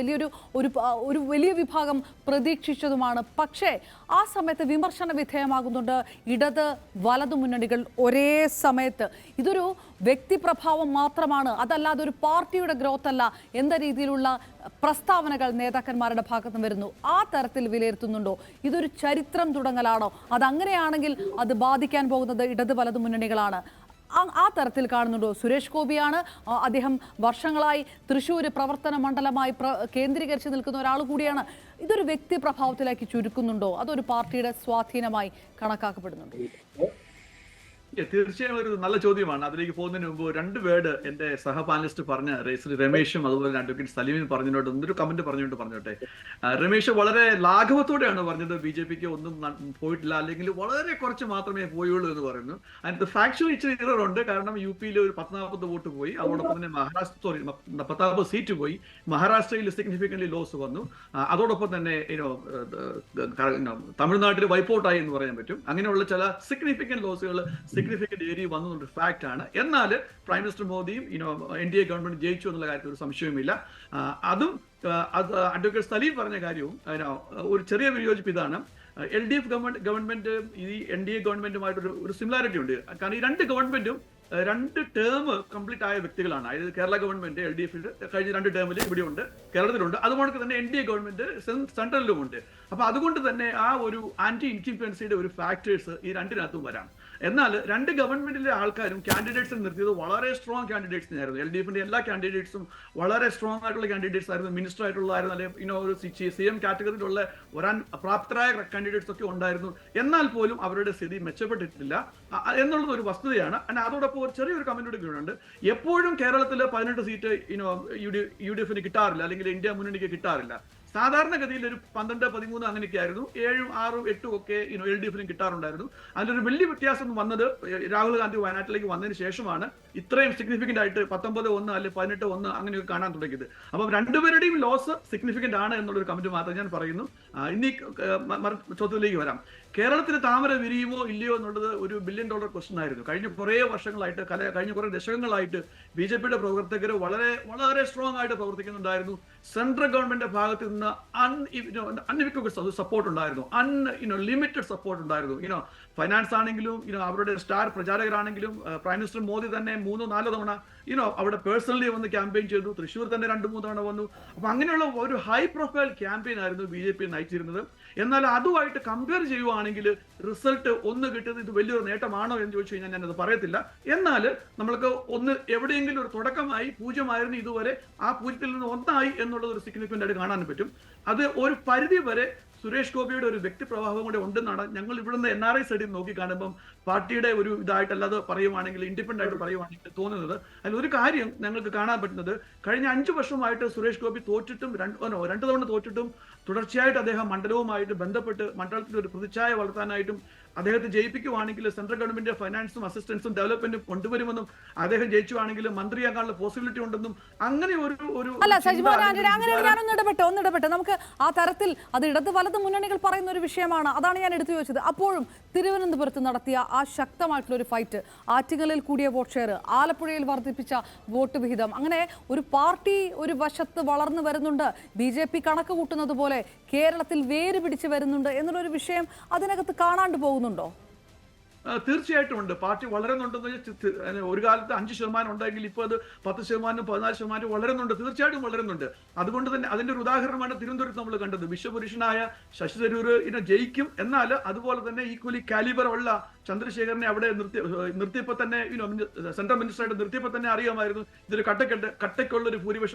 ഒരു വലിയ വിഭാഗം പ്രതീക്ഷിച്ചതുമാണ്. പക്ഷേ ആ സമയത്ത് വിമർശന വിധേയമാകുന്നുണ്ട് ഇടത് വലതു മുന്നണികൾ ഒരേ സമയത്ത്. ഇതൊരു വ്യക്തിപ്രഭാവം മാത്രമാണ്, അതല്ലാതെ ഒരു പാർട്ടിയുടെ ഗ്രോത്ത് അല്ല എന്ന രീതിയിലുള്ള പ്രസ്താവനകൾ നേതാക്കന്മാരുടെ ഭാഗത്ത് നിന്ന് വരുന്നു. ആ തരത്തിൽ വിലയിരുത്തുന്നുണ്ടോ? ഇതൊരു ചരിത്രം തുടങ്ങലാണോ? അതങ്ങനെയാണെങ്കിൽ അത് ബാധിക്കാൻ പോകുന്നത് ഇടത് വലതു മുന്നണികളാണ്. ആ തരത്തിൽ കാണുന്നുണ്ടോ? സുരേഷ് ഗോപിയാണ്, അദ്ദേഹം വർഷങ്ങളായി തൃശ്ശൂർ പ്രവർത്തന മണ്ഡലമായി കേന്ദ്രീകരിച്ച് നിൽക്കുന്ന ഒരാൾ കൂടിയാണ്. ഇതൊരു വ്യക്തി പ്രഭാവത്തിലേക്ക് ചുരുക്കുന്നുണ്ടോ? അതൊരു പാർട്ടിയുടെ സ്വാധീനമായി കണക്കാക്കപ്പെടുന്നുണ്ടോ? തീർച്ചയായും ഒരു നല്ല ചോദ്യമാണ്. അതിലേക്ക് പോകുന്നതിന് മുമ്പ് രണ്ട് വേർഡ് എന്റെ സഹപാനലിസ്റ്റ് പറഞ്ഞ ശ്രീ രമേശും അതുപോലെ അഡ്വക്കേറ്റ് സലീമിൻ പറഞ്ഞതിനോട് ഒന്നൊരു കമന്റ് പറഞ്ഞോട്ടെ. രമേശ് വളരെ ലാഘവത്തോടെയാണ് പറഞ്ഞത് BJPക്ക് ഒന്നും പോയിട്ടില്ല, അല്ലെങ്കിൽ വളരെ കുറച്ച് മാത്രമേ പോയുള്ളൂ എന്ന് പറയുന്നു. അതിനകത്ത് ഫാക്ച്വൽ ഇച്ചിരി ഇററുണ്ട്. കാരണം UP-യിൽ ഒരു 40 വോട്ട് പോയി, അതോടൊപ്പം തന്നെ 40 സീറ്റ് പോയി. മഹാരാഷ്ട്രയിൽ സിഗ്നിഫിക്കന്റ്ലി ലോസ് വന്നു. അതോടൊപ്പം തന്നെ തമിഴ്നാട്ടിൽ വൈപ്പൗട്ടായി എന്ന് പറയാൻ പറ്റും. അങ്ങനെയുള്ള ചില സിഗ്നിഫിക്കന്റ് ലോസുകൾ സിഗ്നിഫിക്കന്റ് ഏരിയ വന്നൊരു ഫാക്ട് ആണ്. എന്നാൽ പ്രൈം മിനിസ്റ്റർ മോദിയും NDA ഗവൺമെന്റ് ജയിച്ചു എന്നുള്ള കാര്യത്തിൽ ഒരു സംശയവുമില്ല. അതും അഡ്വക്കേറ്റ് സലീം പറഞ്ഞ കാര്യവും ഒരു ചെറിയ വിയോജിപ്പ് ഇതാണ്. LDF ഗവൺമെന്റ് ഈ NDA ഗവൺമെന്റുമായിട്ടൊരു സിമിലാരിറ്റി ഉണ്ട്. കാരണം ഈ രണ്ട് ഗവൺമെന്റും 2 ടേം കംപ്ലീറ്റ് ആയ വ്യക്തികളാണ്. അതായത് കേരള ഗവൺമെന്റ് LDF കഴിഞ്ഞ 2 ടേമിൽ ഇവിടെ ഉണ്ട്, കേരളത്തിലുണ്ട്. അതുകൊണ്ട് തന്നെ NDA ഗവൺമെന്റ് സെൻട്രലിലും ഉണ്ട്. അപ്പൊ അതുകൊണ്ട് തന്നെ ആ ഒരു ആന്റി ഇൻഡിപെൻഡൻസിയുടെ ഒരു ഫാക്ടേഴ്സ് ഈ രണ്ടിനകത്തും വരാം. എന്നാൽ രണ്ട് ഗവൺമെന്റിലെ ആൾക്കാരും കാൻഡിഡേറ്റ്സിൽ നിർത്തിയത് വളരെ സ്ട്രോങ് കാൻഡിഡേറ്റ്സ് ആയിരുന്നു. LDFന്റെ എല്ലാ കാൻഡിഡേറ്റ്സും വളരെ സ്ട്രോങ് ആയിട്ടുള്ള കാൻഡിഡേറ്റ്സ് ആയിരുന്നു. മിനിസ്റ്റർ ആയിട്ടുള്ളതായിരുന്നു, അല്ലെങ്കിൽ ഒരു CM കാറ്റഗറിയിലുള്ള വരാൻ പ്രാപ്തരായ കാൻഡിഡേറ്റ്സ് ഒക്കെ ഉണ്ടായിരുന്നു. എന്നാൽ പോലും അവരുടെ സ്ഥിതി മെച്ചപ്പെട്ടിട്ടില്ല എന്നുള്ളത് ഒരു വസ്തുതയാണ്. അതോടൊപ്പം ഒരു ചെറിയൊരു കമന്റ് കൂടെ. എപ്പോഴും കേരളത്തിൽ 18 സീറ്റ് UDF കിട്ടാറില്ല, അല്ലെങ്കിൽ ഇന്ത്യ മുന്നണിക്ക് കിട്ടാറില്ല. സാധാരണഗതിയിൽ ഒരു 12-13 അങ്ങനെയൊക്കെ ആയിരുന്നു. 7, 6, 8 ഒക്കെ LDF-നും കിട്ടാറുണ്ടായിരുന്നു. അതിലൊരു വലിയ വ്യത്യാസം വന്നത് രാഹുൽ ഗാന്ധി വയനാട്ടിലേക്ക് വന്നതിന് ശേഷമാണ് ഇത്രയും സിഗ്നിഫിക്കന്റ് ആയിട്ട് 19-1 അല്ലെങ്കിൽ 18-1 അങ്ങനെയൊക്കെ കാണാൻ തുടങ്ങിയത്. അപ്പം രണ്ടുപേരുടെയും ലോസ് സിഗ്നിഫിക്കന്റ് ആണ് എന്നുള്ളൊരു കമന്റ് മാത്രം ഞാൻ പറയുന്നു. ഇനി ചോദ്യത്തിലേക്ക് വരാം. കേരളത്തിന് താമര വിരിയുമോ ഇല്ലയോ എന്നുള്ളത് ഒരു $1 ബില്യൺ ക്വസ്റ്റൻ ആയിരുന്നു. കഴിഞ്ഞ കുറേ വർഷങ്ങളായിട്ട് കഴിഞ്ഞ കുറേ ദശകങ്ങളായിട്ട് BJP-യുടെ പ്രവർത്തകർ വളരെ വളരെ സ്ട്രോങ് ആയിട്ട് പ്രവർത്തിക്കുന്നുണ്ടായിരുന്നു. സെൻട്രൽ ഗവൺമെന്റിന്റെ ഭാഗത്ത് നിന്ന് അൺഇക്വൽ സപ്പോർട്ട് ഉണ്ടായിരുന്നു, ലിമിറ്റഡ് സപ്പോർട്ട് ഉണ്ടായിരുന്നു. ഫൈനാൻസ് ആണെങ്കിലും അവരുടെ സ്റ്റാർ പ്രചാരകരാണെങ്കിലും പ്രൈം മിനിസ്റ്റർ മോദി തന്നെ 3-4 തവണ അവിടെ പേഴ്സണലി വന്ന് ക്യാമ്പയിൻ ചെയ്തു. തൃശ്ശൂർ തന്നെ 2-3 തവണ വന്നു. അപ്പൊ അങ്ങനെയുള്ള ഒരു ഹൈ പ്രൊഫൈൽ ക്യാമ്പയിൻ ആയിരുന്നു BJP നയിച്ചിരുന്നത്. എന്നാൽ അതുമായിട്ട് കമ്പയർ ചെയ്യുവാണെങ്കിൽ റിസൾട്ട് ഒന്ന് കിട്ടുന്നത് ഇത് വലിയൊരു നേട്ടമാണോ എന്ന് ചോദിച്ചു കഴിഞ്ഞാൽ ഞാനത് പറയത്തില്ല. എന്നാൽ നമ്മൾക്ക് ഒന്ന് എവിടെയെങ്കിലും ഒരു തുടക്കമായി 0 ഇതുവരെ ആ 0-ൽ നിന്ന് 1 ആയി എന്നുള്ളത് ഒരു സിഗ്നിഫിക്കന്റ് ആയിട്ട് കാണാൻ പറ്റും. അത് ഒരു പരിധി വരെ സുരേഷ് ഗോപിയുടെ ഒരു വ്യക്തിപ്രഭാവം കൂടെ ഉണ്ടെന്നാണ് ഞങ്ങൾ ഇവിടുന്ന് NRI സ്റ്റഡി നോക്കി കാണുമ്പം പാർട്ടിയുടെ ഒരു ഇതായിട്ടല്ലാതെ പറയുവാണെങ്കിൽ, ഇൻഡിപെൻഡന്റ് ആയിട്ട് പറയുവാണെങ്കിൽ തോന്നുന്നത്. അതിലൊരു കാര്യം ഞങ്ങൾക്ക് കാണാൻ പറ്റുന്നത്, കഴിഞ്ഞ 5 വർഷമായിട്ട് സുരേഷ് ഗോപി തോറ്റിട്ടും 2 തവണ തോറ്റിട്ടും തുടർച്ചയായിട്ട് അദ്ദേഹം മണ്ഡലവുമായിട്ട് ബന്ധപ്പെട്ട് മണ്ഡലത്തിൽ ഒരു പ്രതിച്ഛായ വളർത്താനായിട്ടും അദ്ദേഹത്തെ ജയിപ്പിക്കുവാണെങ്കിൽ സെൻട്രൽ ഗവൺമെന്റ് ഫൈനാൻസും അസിസ്റ്റൻസും ഡെവലപ്മെന്റും കൊണ്ടുവരുമെന്നും അദ്ദേഹം ജയിച്ചുവാണെങ്കിൽ മന്ത്രിയാകാനുള്ള പോസിബിലിറ്റി ഉണ്ടെന്നും അങ്ങനെ ഒരു അല്ല സജിമോൻ ആന്റണി, അങ്ങനെ ഞാനൊന്ന് ഇടപെട്ടെ. നമുക്ക് ആ തരത്തിൽ അത് ഇടത് വലത് മുന്നണികൾ പറയുന്ന ഒരു വിഷയമാണ്. അതാണ് ഞാൻ എടുത്തു ചോദിച്ചത്. അപ്പോഴും തിരുവനന്തപുരത്ത് നടത്തിയ ആ ശക്തമായിട്ടുള്ള ഒരു ഫൈറ്റ്, ആറ്റിങ്ങലിൽ കൂടിയ വോട്ട് ഷെയർ, ആലപ്പുഴയിൽ വർദ്ധിപ്പിച്ച വോട്ട് വിഹിതം, അങ്ങനെ ഒരു പാർട്ടി ഒരു വശത്ത് വളർന്നു വരുന്നുണ്ട്, BJP കണക്ക് കൂട്ടുന്നത് പോലെ കേരളത്തിൽ വേര് പിടിച്ച് വരുന്നുണ്ട് എന്നുള്ളൊരു വിഷയം അതിനകത്ത് കാണാണ്ട് പോകുന്നുണ്ടോ? തീർച്ചയായിട്ടും ഉണ്ട്. പാർട്ടി വളരുന്നുണ്ടെന്ന് വെച്ചാൽ ഒരു കാലത്ത് 5% ഉണ്ടെങ്കിൽ ഇപ്പോൾ അത് 10%, 14% വളരുന്നുണ്ട്. തീർച്ചയായിട്ടും വളരുന്നുണ്ട്. അതുകൊണ്ട് തന്നെ അതിന്റെ ഒരു ഉദാഹരണമാണ് തിരുവനന്തപുരത്ത് നമ്മൾ കണ്ടത്. വിശ്വപുരുഷനായ ശശി തരൂർ ജയിക്കും, എന്നാൽ അതുപോലെ തന്നെ ഈക്വലി കാലിബർ ഉള്ള ചന്ദ്രശേഖരനെ അവിടെ നിർത്തിയപ്പോൾ തന്നെ സെൻട്രൽ മിനിസ്റ്ററായിട്ട് നിർത്തിയപ്പോൾ തന്നെ അറിയാമായിരുന്നു ഇതൊരു കട്ടയ്ക്കുള്ള ഒരു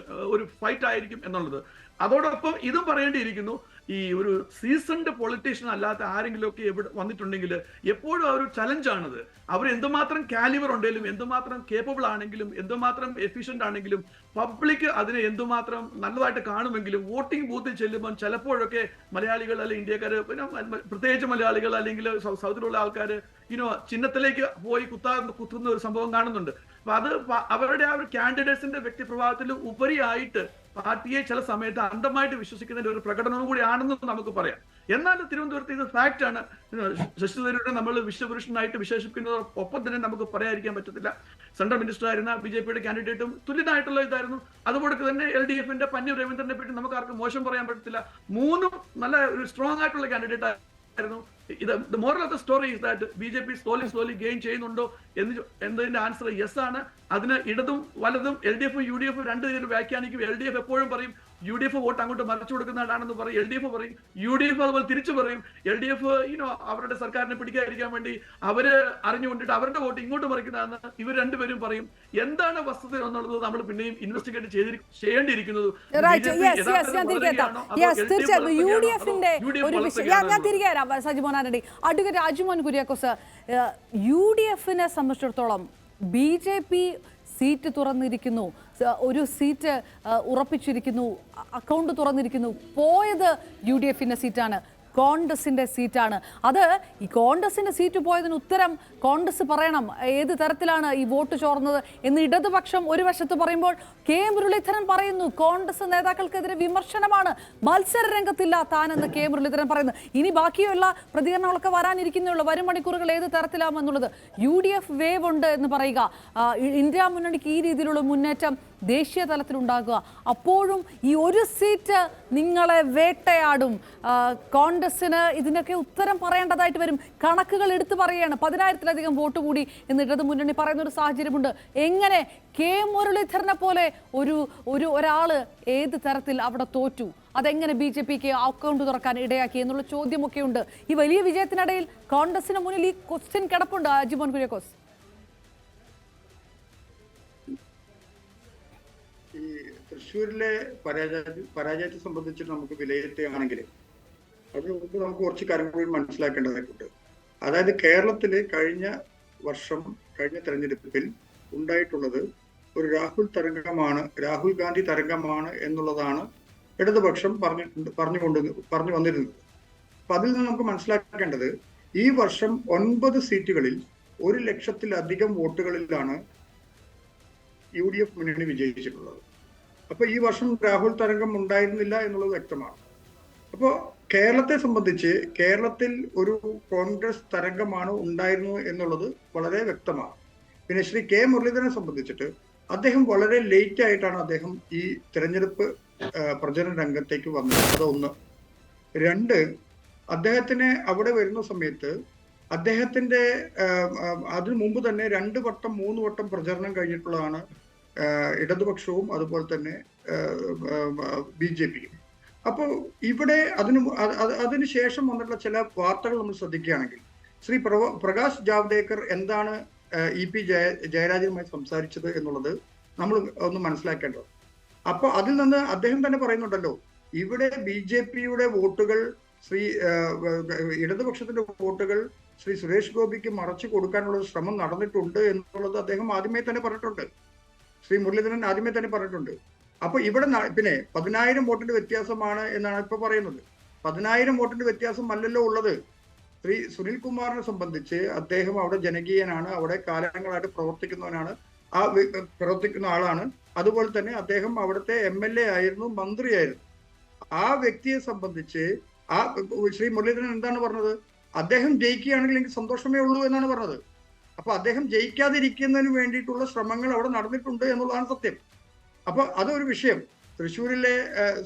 ഒരു ഫൈറ്റ് ആയിരിക്കും എന്നുള്ളത്. അതോടൊപ്പം ഇതും പറയേണ്ടിയിരിക്കുന്നു, ഈ ഒരു സീസൺഡ് പൊളിറ്റീഷ്യൻ അല്ലാത്ത ആരെങ്കിലും ഒക്കെ എവിടെ വന്നിട്ടുണ്ടെങ്കിൽ എപ്പോഴും ആ ഒരു ചലഞ്ചാണത്. അവർ എന്തുമാത്രം കാലിബർ ഉണ്ടെങ്കിലും, എന്തുമാത്രം കേപ്പബിൾ ആണെങ്കിലും, എന്തുമാത്രം എഫിഷ്യന്റ് ആണെങ്കിലും, പബ്ലിക് അതിനെ എന്തുമാത്രം നല്ലതായിട്ട് കാണുമെങ്കിലും വോട്ടിംഗ് ബൂത്തിൽ ചെല്ലുമ്പോൾ ചിലപ്പോഴൊക്കെ മലയാളികൾ അല്ലെങ്കിൽ ഇന്ത്യക്കാർ, പ്രത്യേകിച്ച് മലയാളികൾ അല്ലെങ്കിൽ സൗത്തിലുള്ള ആൾക്കാർ ചിഹ്നത്തിലേക്ക് പോയി കുത്തുന്ന ഒരു സംഭവം കാണുന്നുണ്ട്. അപ്പൊ അത് അവരുടെ ആ ഒരു കാൻഡിഡേറ്റ്സിന്റെ വ്യക്തിപ്രഭാവത്തിൽ ഉപരിയായിട്ട് പാർട്ടിയെ ചില സമയത്ത് അന്ധമായിട്ട് വിശ്വസിക്കുന്നതിന്റെ ഒരു പ്രകടനവും കൂടി ആണെന്ന് നമുക്ക് പറയാം. എന്നാൽ തിരുവനന്തപുരത്ത് ഇത് ഫാക്ട് ആണ്. ശശി തരൂരിനെ നമ്മൾ വിശ്വപുരുഷനായിട്ട് വിശേഷിപ്പിക്കുന്നതോടൊപ്പം തന്നെ നമുക്ക് പറയാതിരിക്കാൻ പറ്റത്തില്ല. സെൻട്രൽ മിനിസ്റ്റർ ആയിരുന്ന BJP-യുടെ കാൻഡിഡേറ്റും തുല്യനായിട്ടുള്ള ഇതായിരുന്നു. അതുപോലെ തന്നെ LDF-ന്റെ പന്ന്യൻ രവീന്ദ്രനെ പറ്റി നമുക്ക് ആർക്കും മോശം പറയാൻ പറ്റത്തില്ല. 3 നല്ല ഒരു സ്ട്രോങ് ആയിട്ടുള്ള കാൻഡിഡേറ്റ് ആയിരുന്നു. The moral of the story is that BJP slowly gain ചെയ്യുന്നുണ്ടോ എന്നതിന്റെ ആൻസർ യെസ് ആണ്. അതിന് ഇടതും വലതും LDF-ഉം UDF-ഉം 2 പേര് വ്യാഖ്യാനിക്കും. LDF എപ്പോഴും പറയും UDF വോട്ട് അങ്ങോട്ട് മറച്ചു കൊടുക്കുന്നതാണെന്ന് പറയും, LDF പറയും. UDF അതുപോലെ തിരിച്ചു പറയും. LDF അവരുടെ സർക്കാരിനെ പിടിക്കാതിരിക്കാൻ വേണ്ടി അവര് അറിഞ്ഞുകൊണ്ടിട്ട് അവരുടെ വോട്ട് ഇങ്ങോട്ട് മറിക്കുന്നതാണെന്ന് ഇവർ 2 പേരും പറയും. എന്താണ് വസ്തുത എന്നുള്ളത് നമ്മൾ പിന്നെയും ഇൻവെസ്റ്റിഗേറ്റ് ചെയ്യേണ്ടിയിരിക്കുന്നത്. സജിമോൻ ആന്റണി, അഡ്വക്കേറ്റ് രാജ്മോഹൻ കുര്യാക്കോസ്, UDF-നെ സംബന്ധിച്ചിടത്തോളം BJP സീറ്റ് തുറന്നിരിക്കുന്നു, ഒരു സീറ്റ് ഉറപ്പിച്ചിരിക്കുന്നു, അക്കൗണ്ട് തുറന്നിരിക്കുന്നു. പോയത് UDF-ന്റെ സീറ്റാണ്, കോൺഗ്രസിന്റെ സീറ്റാണ്. അത് ഈ കോൺഗ്രസിന്റെ സീറ്റ് പോയതിന് ഉത്തരം കോൺഗ്രസ് പറയണം. ഏത് തരത്തിലാണ് ഈ വോട്ട് ചോർന്നത് എന്ന് ഇടതുപക്ഷം ഒരു വശത്ത് പറയുമ്പോൾ കെ മുരളീധരൻ പറയുന്നു കോൺഗ്രസ് നേതാക്കൾക്കെതിരെ വിമർശനമാണ്, മത്സര രംഗത്തില്ല താനെന്ന് കെ മുരളീധരൻ പറയുന്നു. ഇനി ബാക്കിയുള്ള പ്രതികരണങ്ങളൊക്കെ വരാനിരിക്കുന്നുള്ളൂ. വരും മണിക്കൂറുകൾ ഏത് തരത്തിലാമെന്നുള്ളത്. UDF വേവ് ഉണ്ട് എന്ന് പറയുക, ഇന്ത്യ മുന്നണിക്ക് ഈ രീതിയിലുള്ള മുന്നേറ്റം ദേശീയ തലത്തിലുണ്ടാകുക, അപ്പോഴും ഈ ഒരു സീറ്റ് നിങ്ങളെ വേട്ടയാടും. കോൺഗ്രസിന് ഇതിനൊക്കെ ഉത്തരം പറയേണ്ടതായിട്ട് വരും. കണക്കുകൾ എടുത്തു പറയുകയാണ്, 10,000-ലധികം വോട്ട് കൂടി എന്ന് ഇടതു മുന്നണി പറയുന്ന ഒരു സാഹചര്യമുണ്ട്. എങ്ങനെ കെ മുരളീധരനെ പോലെ ഒരാള് ഏത് തരത്തിൽ അവിടെ തോറ്റു, അതെങ്ങനെ BJP-ക്ക് അക്കൗണ്ട് തുറക്കാൻ ഇടയാക്കി എന്നുള്ള ചോദ്യമൊക്കെ ഉണ്ട്. ഈ വലിയ വിജയത്തിനിടയിൽ കോൺഗ്രസിന് മുന്നിൽ ഈ ക്വസ്റ്റ്യൻ കിടപ്പുണ്ട്. ജിമോൻ കുര്യാക്കോസ്, ഈ തൃശ്ശൂരിലെ പരാജയത്തെ സംബന്ധിച്ച് നമുക്ക് വിലയിരുത്തുകയാണെങ്കിൽ അതിന് മുമ്പ് നമുക്ക് കുറച്ച് കാര്യങ്ങൾ കൂടി മനസ്സിലാക്കേണ്ടതായിട്ടുണ്ട്. അതായത് കേരളത്തില് കഴിഞ്ഞ തെരഞ്ഞെടുപ്പിൽ ഉണ്ടായിട്ടുള്ളത് ഒരു രാഹുൽ ഗാന്ധി തരംഗമാണ് എന്നുള്ളതാണ് ഇടതുപക്ഷം പറഞ്ഞു വന്നിരുന്നത്. അപ്പൊ അതിൽ നിന്ന് നമുക്ക് മനസ്സിലാക്കേണ്ടത് ഈ വർഷം 9 സീറ്റുകളിൽ 1,00,000-ലധികം വോട്ടുകളിലാണ് UDF മുന്നണി വിജയിച്ചിട്ടുള്ളത്. അപ്പൊ ഈ വർഷം രാഹുൽ തരംഗം ഉണ്ടായിരുന്നില്ല എന്നുള്ളത് വ്യക്തമാണ്. അപ്പോ കേരളത്തെ സംബന്ധിച്ച് കേരളത്തിൽ ഒരു കോൺഗ്രസ് തരംഗമാണ് ഉണ്ടായിരുന്നത് എന്നുള്ളത് വളരെ വ്യക്തമാണ്. പിന്നെ ശ്രീ കെ മുരളീധരനെ സംബന്ധിച്ചിട്ട് അദ്ദേഹം വളരെ ലേറ്റ് ആയിട്ടാണ് അദ്ദേഹം ഈ തിരഞ്ഞെടുപ്പ് പ്രചരണ രംഗത്തേക്ക് വന്നത്. അതൊന്ന്. 2, അദ്ദേഹത്തിന് അവിടെ വരുന്ന സമയത്ത് അദ്ദേഹത്തിന്റെ അതിനു മുമ്പ് തന്നെ 2 വട്ടം 3 വട്ടം പ്രചരണം കഴിഞ്ഞിട്ടുള്ളതാണ് ഇടതുപക്ഷവും അതുപോലെ തന്നെ BJPയും. അപ്പോൾ ഇവിടെ അതിനുശേഷം വന്നിട്ടുള്ള ചില വാർത്തകൾ നമ്മൾ ശ്രദ്ധിക്കുകയാണെങ്കിൽ ശ്രീ പ്രകാശ് ജാവ്ദേക്കർ എന്താണ് EP ജയരാജനുമായി സംസാരിച്ചത് എന്നുള്ളത് നമ്മൾ ഒന്ന് മനസ്സിലാക്കേണ്ടത്. അപ്പോൾ അതിൽ നിന്ന് അദ്ദേഹം തന്നെ പറയുന്നുണ്ടല്ലോ, ഇവിടെ BJPയുടെ വോട്ടുകൾ ഇടതുപക്ഷത്തിന്റെ വോട്ടുകൾ ശ്രീ സുരേഷ് ഗോപിക്ക് മറച്ചു കൊടുക്കാനുള്ള ശ്രമം നടന്നിട്ടുണ്ട് എന്നുള്ളത് അദ്ദേഹം ആദ്യമേ തന്നെ പറഞ്ഞിട്ടുണ്ട്. ശ്രീ മുരളീധരൻ ആദ്യമേ തന്നെ പറഞ്ഞിട്ടുണ്ട്. അപ്പൊ ഇവിടെ പിന്നെ 10,000 വോട്ടിന്റെ വ്യത്യാസമാണ് എന്നാണ് ഇപ്പൊ പറയുന്നത്. 10,000 വോട്ടിന്റെ വ്യത്യാസം അല്ലല്ലോ ഉള്ളത്. ശ്രീ സുനിൽ കുമാറിനെ സംബന്ധിച്ച് അദ്ദേഹം അവിടെ ജനകീയനാണ്, അവിടെ കാലങ്ങളായിട്ട് പ്രവർത്തിക്കുന്ന ആളാണ്. അതുപോലെ തന്നെ അദ്ദേഹം അവിടുത്തെ MLA ആയിരുന്നു, മന്ത്രിയായിരുന്നു. ആ വ്യക്തിയെ സംബന്ധിച്ച് ശ്രീ മുരളീധരൻ എന്താണ് പറഞ്ഞത്? അദ്ദേഹം ജയിക്കുകയാണെങ്കിൽ എനിക്ക് സന്തോഷമേ ഉള്ളൂ എന്നാണ് പറഞ്ഞത്. അപ്പൊ അദ്ദേഹം ജയിക്കാതിരിക്കുന്നതിന് വേണ്ടിയിട്ടുള്ള ശ്രമങ്ങൾ അവിടെ നടന്നിട്ടുണ്ട് എന്നുള്ളതാണ് സത്യം. അപ്പൊ അതൊരു വിഷയം. തൃശ്ശൂരിലെ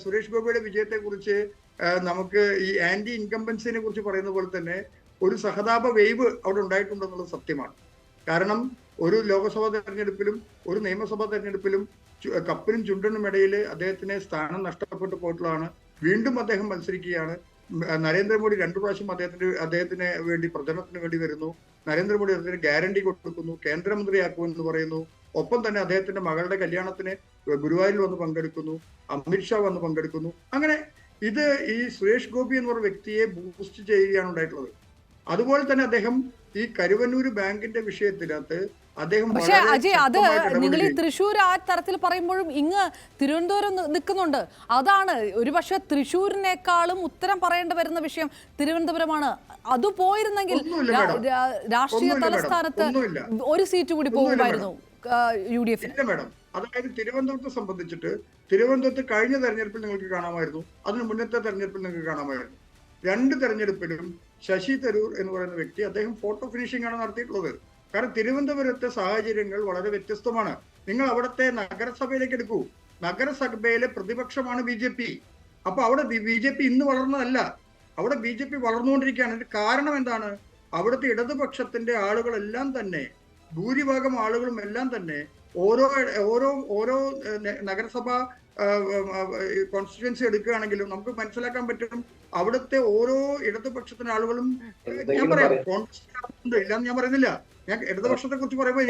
സുരേഷ് ഗോപിയുടെ വിജയത്തെ കുറിച്ച് നമുക്ക് ഈ ആന്റി ഇൻകംബൻസിനെ കുറിച്ച് പറയുന്ന പോലെ തന്നെ ഒരു സഹതാപ വേവ് അവിടെ ഉണ്ടായിട്ടുണ്ടെന്നുള്ളത് സത്യമാണ്. കാരണം ഒരു ലോക്സഭാ തെരഞ്ഞെടുപ്പിലും ഒരു നിയമസഭാ തെരഞ്ഞെടുപ്പിലും കപ്പിനും ചുണ്ടിനും ഇടയിൽ അദ്ദേഹത്തിന് സ്ഥാനം നഷ്ടപ്പെട്ടു പോയിട്ടുള്ളതാണ്. വീണ്ടും അദ്ദേഹം മത്സരിക്കുകയാണ്. നരേന്ദ്രമോദി 2 പ്രാവശ്യം അദ്ദേഹത്തിന് വേണ്ടി പ്രചരണത്തിന് വേണ്ടി വരുന്നു. നരേന്ദ്രമോദി അദ്ദേഹത്തിന് ഗ്യാരണ്ടി കൊടുക്കുന്നു, കേന്ദ്രമന്ത്രിയാക്കുമെന്ന് പറയുന്നു. ഒപ്പം തന്നെ അദ്ദേഹത്തിന്റെ മകളുടെ കല്യാണത്തിന് ഗുരുവായൂരിൽ വന്ന് പങ്കെടുക്കുന്നു, അമിത്ഷാ വന്ന് പങ്കെടുക്കുന്നു. അങ്ങനെ ഇത് ഈ സുരേഷ് ഗോപി എന്ന് പറഞ്ഞ വ്യക്തിയെ ബൂസ്റ്റ് ചെയ്യുകയാണ് ഉണ്ടായിട്ടുള്ളത്. അതുപോലെ തന്നെ അദ്ദേഹം ഈ കരുവന്നൂര് ബാങ്കിന്റെ വിഷയത്തിനകത്ത് അദ്ദേഹം പക്ഷേ അജയ്, അത് നിങ്ങൾ ഈ തൃശ്ശൂർ ആ തരത്തിൽ പറയുമ്പോഴും ഇങ്ങ് തിരുവനന്തപുരം നിൽക്കുന്നുണ്ട്. അതാണ് ഒരുപക്ഷെ തൃശ്ശൂരിനേക്കാളും ഉത്തരം പറയേണ്ടി വരുന്ന വിഷയം തിരുവനന്തപുരമാണ്. അത് പോയിരുന്നെങ്കിൽ രാഷ്ട്രീയ തലസ്ഥാനത്ത് 1 സീറ്റ് കൂടി പോകുമായിരുന്നു UDF. ഇല്ല മാഡം, അതായത് തിരുവനന്തപുരത്തെ സംബന്ധിച്ചിട്ട് തിരുവനന്തപുരത്ത് കഴിഞ്ഞ തെരഞ്ഞെടുപ്പിൽ നിങ്ങൾക്ക് കാണാമായിരുന്നു, അതിന് മുന്നത്തെ തെരഞ്ഞെടുപ്പിൽ നിങ്ങൾക്ക് കാണാമായിരുന്നു. 2 തെരഞ്ഞെടുപ്പിലും ശശി തരൂർ എന്ന് പറയുന്ന വ്യക്തി അദ്ദേഹം ഫോട്ടോ ഫിനിഷിംഗ് ആണ് നടത്തിയിട്ടുള്ളത്. കാരണം തിരുവനന്തപുരത്തെ സാഹചര്യങ്ങൾ വളരെ വ്യത്യസ്തമാണ്. നിങ്ങൾ അവിടുത്തെ നഗരസഭയിലേക്ക് എടുക്കൂ. നഗരസഭയിലെ പ്രതിപക്ഷമാണ് BJP. അപ്പൊ അവിടെ BJP ഇന്ന് വളർന്നതല്ല, അവിടെ BJP വളർന്നുകൊണ്ടിരിക്കുകയാണ്. അതിന്റെ കാരണം എന്താണ്? അവിടുത്തെ ഇടതുപക്ഷത്തിന്റെ ആളുകളെല്ലാം തന്നെ, ഭൂരിഭാഗം ആളുകളും എല്ലാം തന്നെ ഓരോ നഗരസഭ കോൺസ്റ്റിറ്റ്യുവൻസി എടുക്കുകയാണെങ്കിലും നമുക്ക് മനസ്സിലാക്കാൻ പറ്റും അവിടുത്തെ ഓരോ ഇടതുപക്ഷത്തിന്റെ ആളുകളും, ഞാൻ പറയാം കോൺഗ്രസ് ഇല്ലാന്ന് ഞാൻ പറയുന്നില്ല, ഞാൻ ഇടതുപക്ഷത്തെ കുറിച്ച് പറയുമ്പോൾ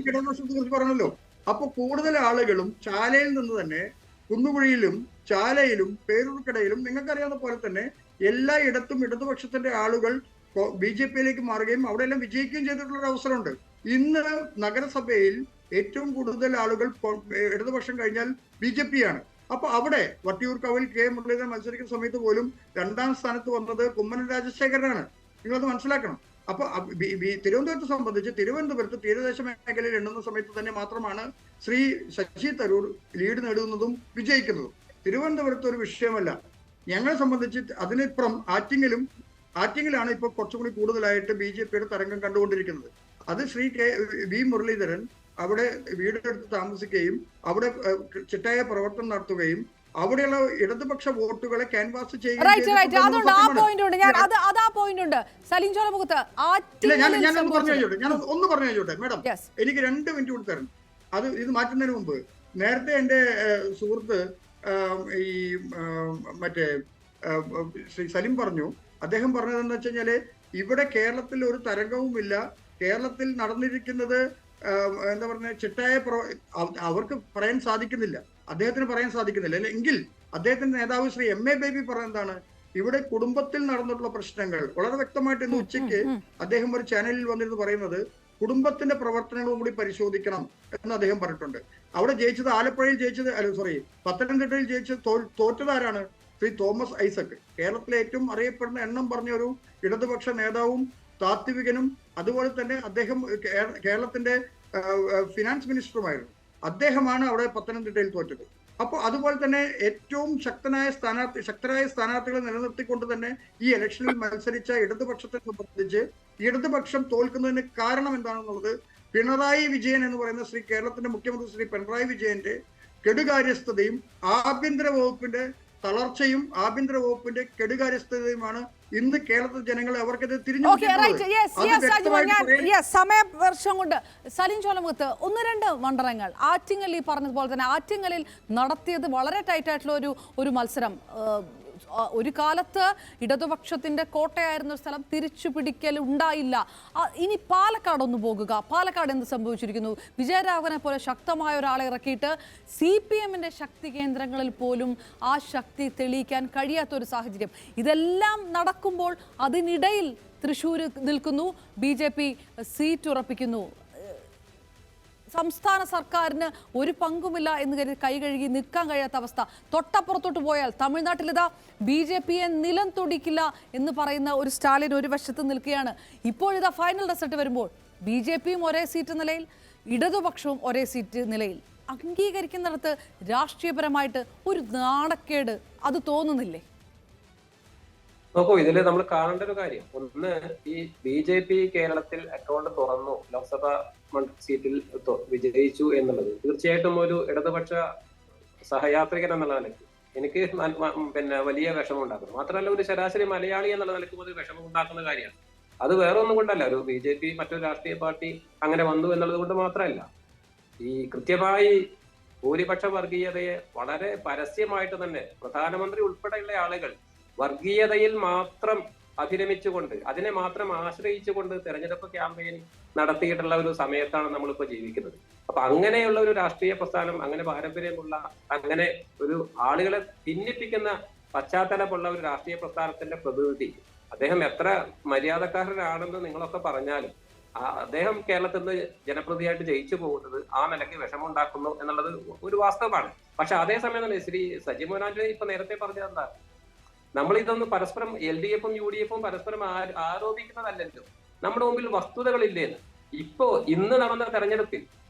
ഇടതുപക്ഷത്തെ കുറിച്ച് പറഞ്ഞല്ലോ. അപ്പൊ കൂടുതൽ ആളുകളും ചാലയിൽ നിന്ന് തന്നെ കുന്നുകുഴിയിലും ചാലയിലും പേരൂർക്കടയിലും നിങ്ങൾക്കറിയാവുന്ന പോലെ തന്നെ എല്ലായിടത്തും ഇടതുപക്ഷത്തിന്റെ ആളുകൾ BJPയിലേക്ക് മാറുകയും അവിടെയെല്ലാം വിജയിക്കുകയും ചെയ്തിട്ടുള്ള ഒരു അവസരമുണ്ട്. ഇന്ന് നഗരസഭയിൽ ഏറ്റവും കൂടുതൽ ആളുകൾ ഇടതുപക്ഷം കഴിഞ്ഞാൽ BJPയാണ്. അപ്പൊ അവിടെ വട്ടിയൂർക്കാവിൽ K മുരളീധരൻ മത്സരിക്കുന്ന സമയത്ത് പോലും 2ാം സ്ഥാനത്ത് വന്നത് കുമ്മനം രാജശേഖരനാണ്. നിങ്ങളത് മനസ്സിലാക്കണം. അപ്പൊ തിരുവനന്തപുരത്തെ സംബന്ധിച്ച് തിരുവനന്തപുരത്ത് തീരദേശ മേഖലയിൽ എണ്ണുന്ന സമയത്ത് തന്നെ മാത്രമാണ് ശ്രീ ശശി തരൂർ ലീഡ് നേടുന്നതും വിജയിക്കുന്നതും. തിരുവനന്തപുരത്ത് ഒരു വിഷയമല്ല. ഞങ്ങളെ സംബന്ധിച്ച് അതിനിപ്പുറം ആറ്റിങ്ങിലാണ് ഇപ്പൊ കുറച്ചുകൂടി കൂടുതലായിട്ട് BJPയുടെ തരംഗം കണ്ടുകൊണ്ടിരിക്കുന്നത്. അത് ശ്രീ V മുരളീധരൻ അവിടെ വീടെടുത്ത് താമസിക്കുകയും അവിടെ ചിട്ടയായ പ്രവർത്തനം നടത്തുകയും അവിടെയുള്ള ഇടതുപക്ഷ വോട്ടുകളെ ക്യാൻവാസ് ചെയ്യുകയും ഞാൻ ഒന്ന് പറഞ്ഞു കഴിഞ്ഞോട്ടെ മാഡം, എനിക്ക് 2 മിനിറ്റ് കൂടി തരണം. ഇത് മാറ്റുന്നതിന് മുമ്പ് നേരത്തെ എന്റെ സുഹൃത്ത് ഈ മറ്റേ ശ്രീ സലിം പറഞ്ഞു. അദ്ദേഹം പറഞ്ഞതെന്ന് വെച്ച് കഴിഞ്ഞാല് ഇവിടെ കേരളത്തിൽ ഒരു തരംഗവുമില്ല, കേരളത്തിൽ നടന്നിരിക്കുന്നത് എന്താ പറഞ്ഞ ചിട്ടയായ അവർക്ക് പറയാൻ സാധിക്കുന്നില്ല, അദ്ദേഹത്തിന് പറയാൻ സാധിക്കുന്നില്ല. എങ്കിൽ അദ്ദേഹത്തിന്റെ നേതാവ് ശ്രീ MA ബേബി പറഞ്ഞതാണ് ഇവിടെ കുടുംബത്തിൽ നടന്നിട്ടുള്ള പ്രശ്നങ്ങൾ വളരെ വ്യക്തമായിട്ട് ഇന്ന് ഉച്ചയ്ക്ക് അദ്ദേഹം ഒരു ചാനലിൽ വന്നിരുന്ന് പറയുന്നത് കുടുംബത്തിന്റെ പ്രവർത്തനങ്ങളും കൂടി പരിശോധിക്കണം എന്ന് അദ്ദേഹം പറഞ്ഞിട്ടുണ്ട്. അവിടെ ജയിച്ചത്, ആലപ്പുഴയിൽ ജയിച്ചത്, പത്തനംതിട്ടയിൽ ജയിച്ചത് തോറ്റതാരാണ്? ശ്രീ തോമസ് ഐസക്. കേരളത്തിലെ ഏറ്റവും അറിയപ്പെടുന്ന എണ്ണം പറഞ്ഞ ഒരു ഇടതുപക്ഷ നേതാവും താത്വികനും അതുപോലെ തന്നെ അദ്ദേഹം കേരളത്തിന്റെ ഫിനാൻസ് മിനിസ്റ്ററുമായിരുന്നു. അദ്ദേഹമാണ് അവിടെ പത്തനംതിട്ടയിൽ തോറ്റത്. അപ്പോൾ അതുപോലെ തന്നെ ഏറ്റവും ശക്തരായ സ്ഥാനാർത്ഥികളെ നിലനിർത്തിക്കൊണ്ട് തന്നെ ഈ ഇലക്ഷനിൽ മത്സരിച്ച ഇടതുപക്ഷത്തെ സംബന്ധിച്ച് ഇടതുപക്ഷം തോൽക്കുന്നതിന് കാരണം എന്താണെന്നുള്ളത് പിണറായി വിജയൻ എന്ന് പറയുന്ന കേരളത്തിന്റെ മുഖ്യമന്ത്രി ശ്രീ പിണറായി വിജയന്റെ കെടുകാര്യസ്ഥതയും ആഭ്യന്തര വകുപ്പിന്റെ തളർച്ചയും ആഭ്യന്തര വകുപ്പിന്റെ കെടുകാര്യസ്ഥതയുമാണ് ഇന്ന് കേരളത്തിലെ ജനങ്ങളെ അവർക്കെതിരെ തിരിഞ്ഞു. സമയവർഷം കൊണ്ട് സലിം ചോലമുഖത്ത് 1-2 മണ്ഡലങ്ങൾ ആറ്റിങ്ങൽ, ഈ പറഞ്ഞതുപോലെ തന്നെ ആറ്റിങ്ങലിൽ നടത്തിയത് വളരെ ടൈറ്റ് ആയിട്ടുള്ള ഒരു മത്സരം. ഒരു കാലത്ത് ഇടതുപക്ഷത്തിന്റെ കോട്ടയായിരുന്ന ഒരു സ്ഥലം തിരിച്ചു പിടിക്കൽ ഉണ്ടായില്ല. ഇനി പാലക്കാട് ഒന്ന് പോകുക. പാലക്കാട് എന്ത് സംഭവിച്ചിരിക്കുന്നു? വിജയരാഘവനെ പോലെ ശക്തമായ ഒരാളെ ഇറക്കിയിട്ട് CPM-ന്റെ ശക്തി കേന്ദ്രങ്ങളിൽ പോലും ആ ശക്തി തെളിയിക്കാൻ കഴിയാത്തൊരു സാഹചര്യം. ഇതെല്ലാം നടക്കുമ്പോൾ അതിനിടയിൽ തൃശ്ശൂർ നിൽക്കുന്നു, BJP സീറ്റ് ഉറപ്പിക്കുന്നു. സംസ്ഥാന സർക്കാരിന് ഒരു പങ്കുമില്ല എന്ന് കരുതി കൈ കഴുകി നിൽക്കാൻ കഴിയാത്ത അവസ്ഥ. തൊട്ടപ്പുറത്തോട്ട് പോയാൽ തമിഴ്നാട്ടിലിതാ BJP-യെ നിലം തൊടിക്കില്ല എന്ന് പറയുന്ന ഒരു സ്റ്റാലിൻ ഒരു വശത്ത് നിൽക്കുകയാണ്. ഇപ്പോഴിതാ ഫൈനൽ റിസൾട്ട് വരുമ്പോൾ BJP-യും ഒരേ സീറ്റ് നിലയിൽ, ഇടതുപക്ഷവും ഒരേ സീറ്റ് നിലയിൽ. അംഗീകരിക്കുന്നിടത്ത് രാഷ്ട്രീയപരമായിട്ട് ഒരു നാണക്കേട് അത് തോന്നുന്നില്ലേ? നോക്കൂ, ഇതിൽ നമ്മൾ കാണേണ്ട ഒരു കാര്യം, ഒന്ന്, ഈ BJP കേരളത്തിൽ അക്കൗണ്ട് തുറന്നു, ലോക്സഭാ സീറ്റിൽ വിജയിച്ചു എന്നുള്ളത് തീർച്ചയായിട്ടും ഒരു ഇടതുപക്ഷ സഹയാത്രികൻ എന്നുള്ള നിലയ്ക്ക് എനിക്ക് വലിയ വിഷമം ഉണ്ടാക്കുന്നു. മാത്രമല്ല, ഒരു ശരാശരി മലയാളി എന്നുള്ള നിലയ്ക്ക് ഒരു വിഷമം ഉണ്ടാക്കുന്ന കാര്യമാണ്. അത് വേറെ ഒന്നും കൊണ്ടല്ല, ഒരു BJP മറ്റൊരു രാഷ്ട്രീയ പാർട്ടി അങ്ങനെ വന്നു എന്നുള്ളത് കൊണ്ട് മാത്രമല്ല. ഈ കൃത്യമായി ഭൂരിപക്ഷ വർഗീയതയെ വളരെ പരസ്യമായിട്ട് തന്നെ പ്രധാനമന്ത്രി ഉൾപ്പെടെയുള്ള ആളുകൾ വർഗീയതയിൽ മാത്രം അഭിരമിച്ചുകൊണ്ട്, അതിനെ മാത്രം ആശ്രയിച്ചുകൊണ്ട് തെരഞ്ഞെടുപ്പ് ക്യാമ്പയിൻ നടത്തിയിട്ടുള്ള ഒരു സമയത്താണ് നമ്മളിപ്പോൾ ജീവിക്കുന്നത്. അപ്പൊ അങ്ങനെയുള്ള ഒരു രാഷ്ട്രീയ പ്രസ്ഥാനം, അങ്ങനെ പാരമ്പര്യമുള്ള, അങ്ങനെ ഒരു ആളുകളെ ഭിന്നിപ്പിക്കുന്ന പശ്ചാത്തലമുള്ള ഒരു രാഷ്ട്രീയ പ്രസ്ഥാനത്തിന്റെ പ്രതിനിധി, അദ്ദേഹം എത്ര മര്യാദക്കാരനാണെന്ന് നിങ്ങളൊക്കെ പറഞ്ഞാലും അദ്ദേഹം കേരളത്തിൽ നിന്ന് ജനപ്രതിയായിട്ട് ജയിച്ചു പോകുന്നത് ആ നിലയ്ക്ക് വിഷമമുണ്ടാക്കുന്നു എന്നുള്ളത് ഒരു വാസ്തവമാണ്. പക്ഷെ അതേസമയം തന്നെ ശ്രീ സജിമോൻ ആന്റണി ഇപ്പൊ നേരത്തെ പറഞ്ഞത് എന്താ, നമ്മൾ ഇതൊന്നും പരസ്പരം LDF-ഉം UDF-ഉം പരസ്പരം ആരോപിക്കുന്നതല്ലല്ലോ, നമ്മുടെ മുമ്പിൽ വസ്തുതകളില്ലേന്ന്. ഇപ്പോ ഇന്ന് നടന്ന തെരഞ്ഞെടുപ്പിൽ,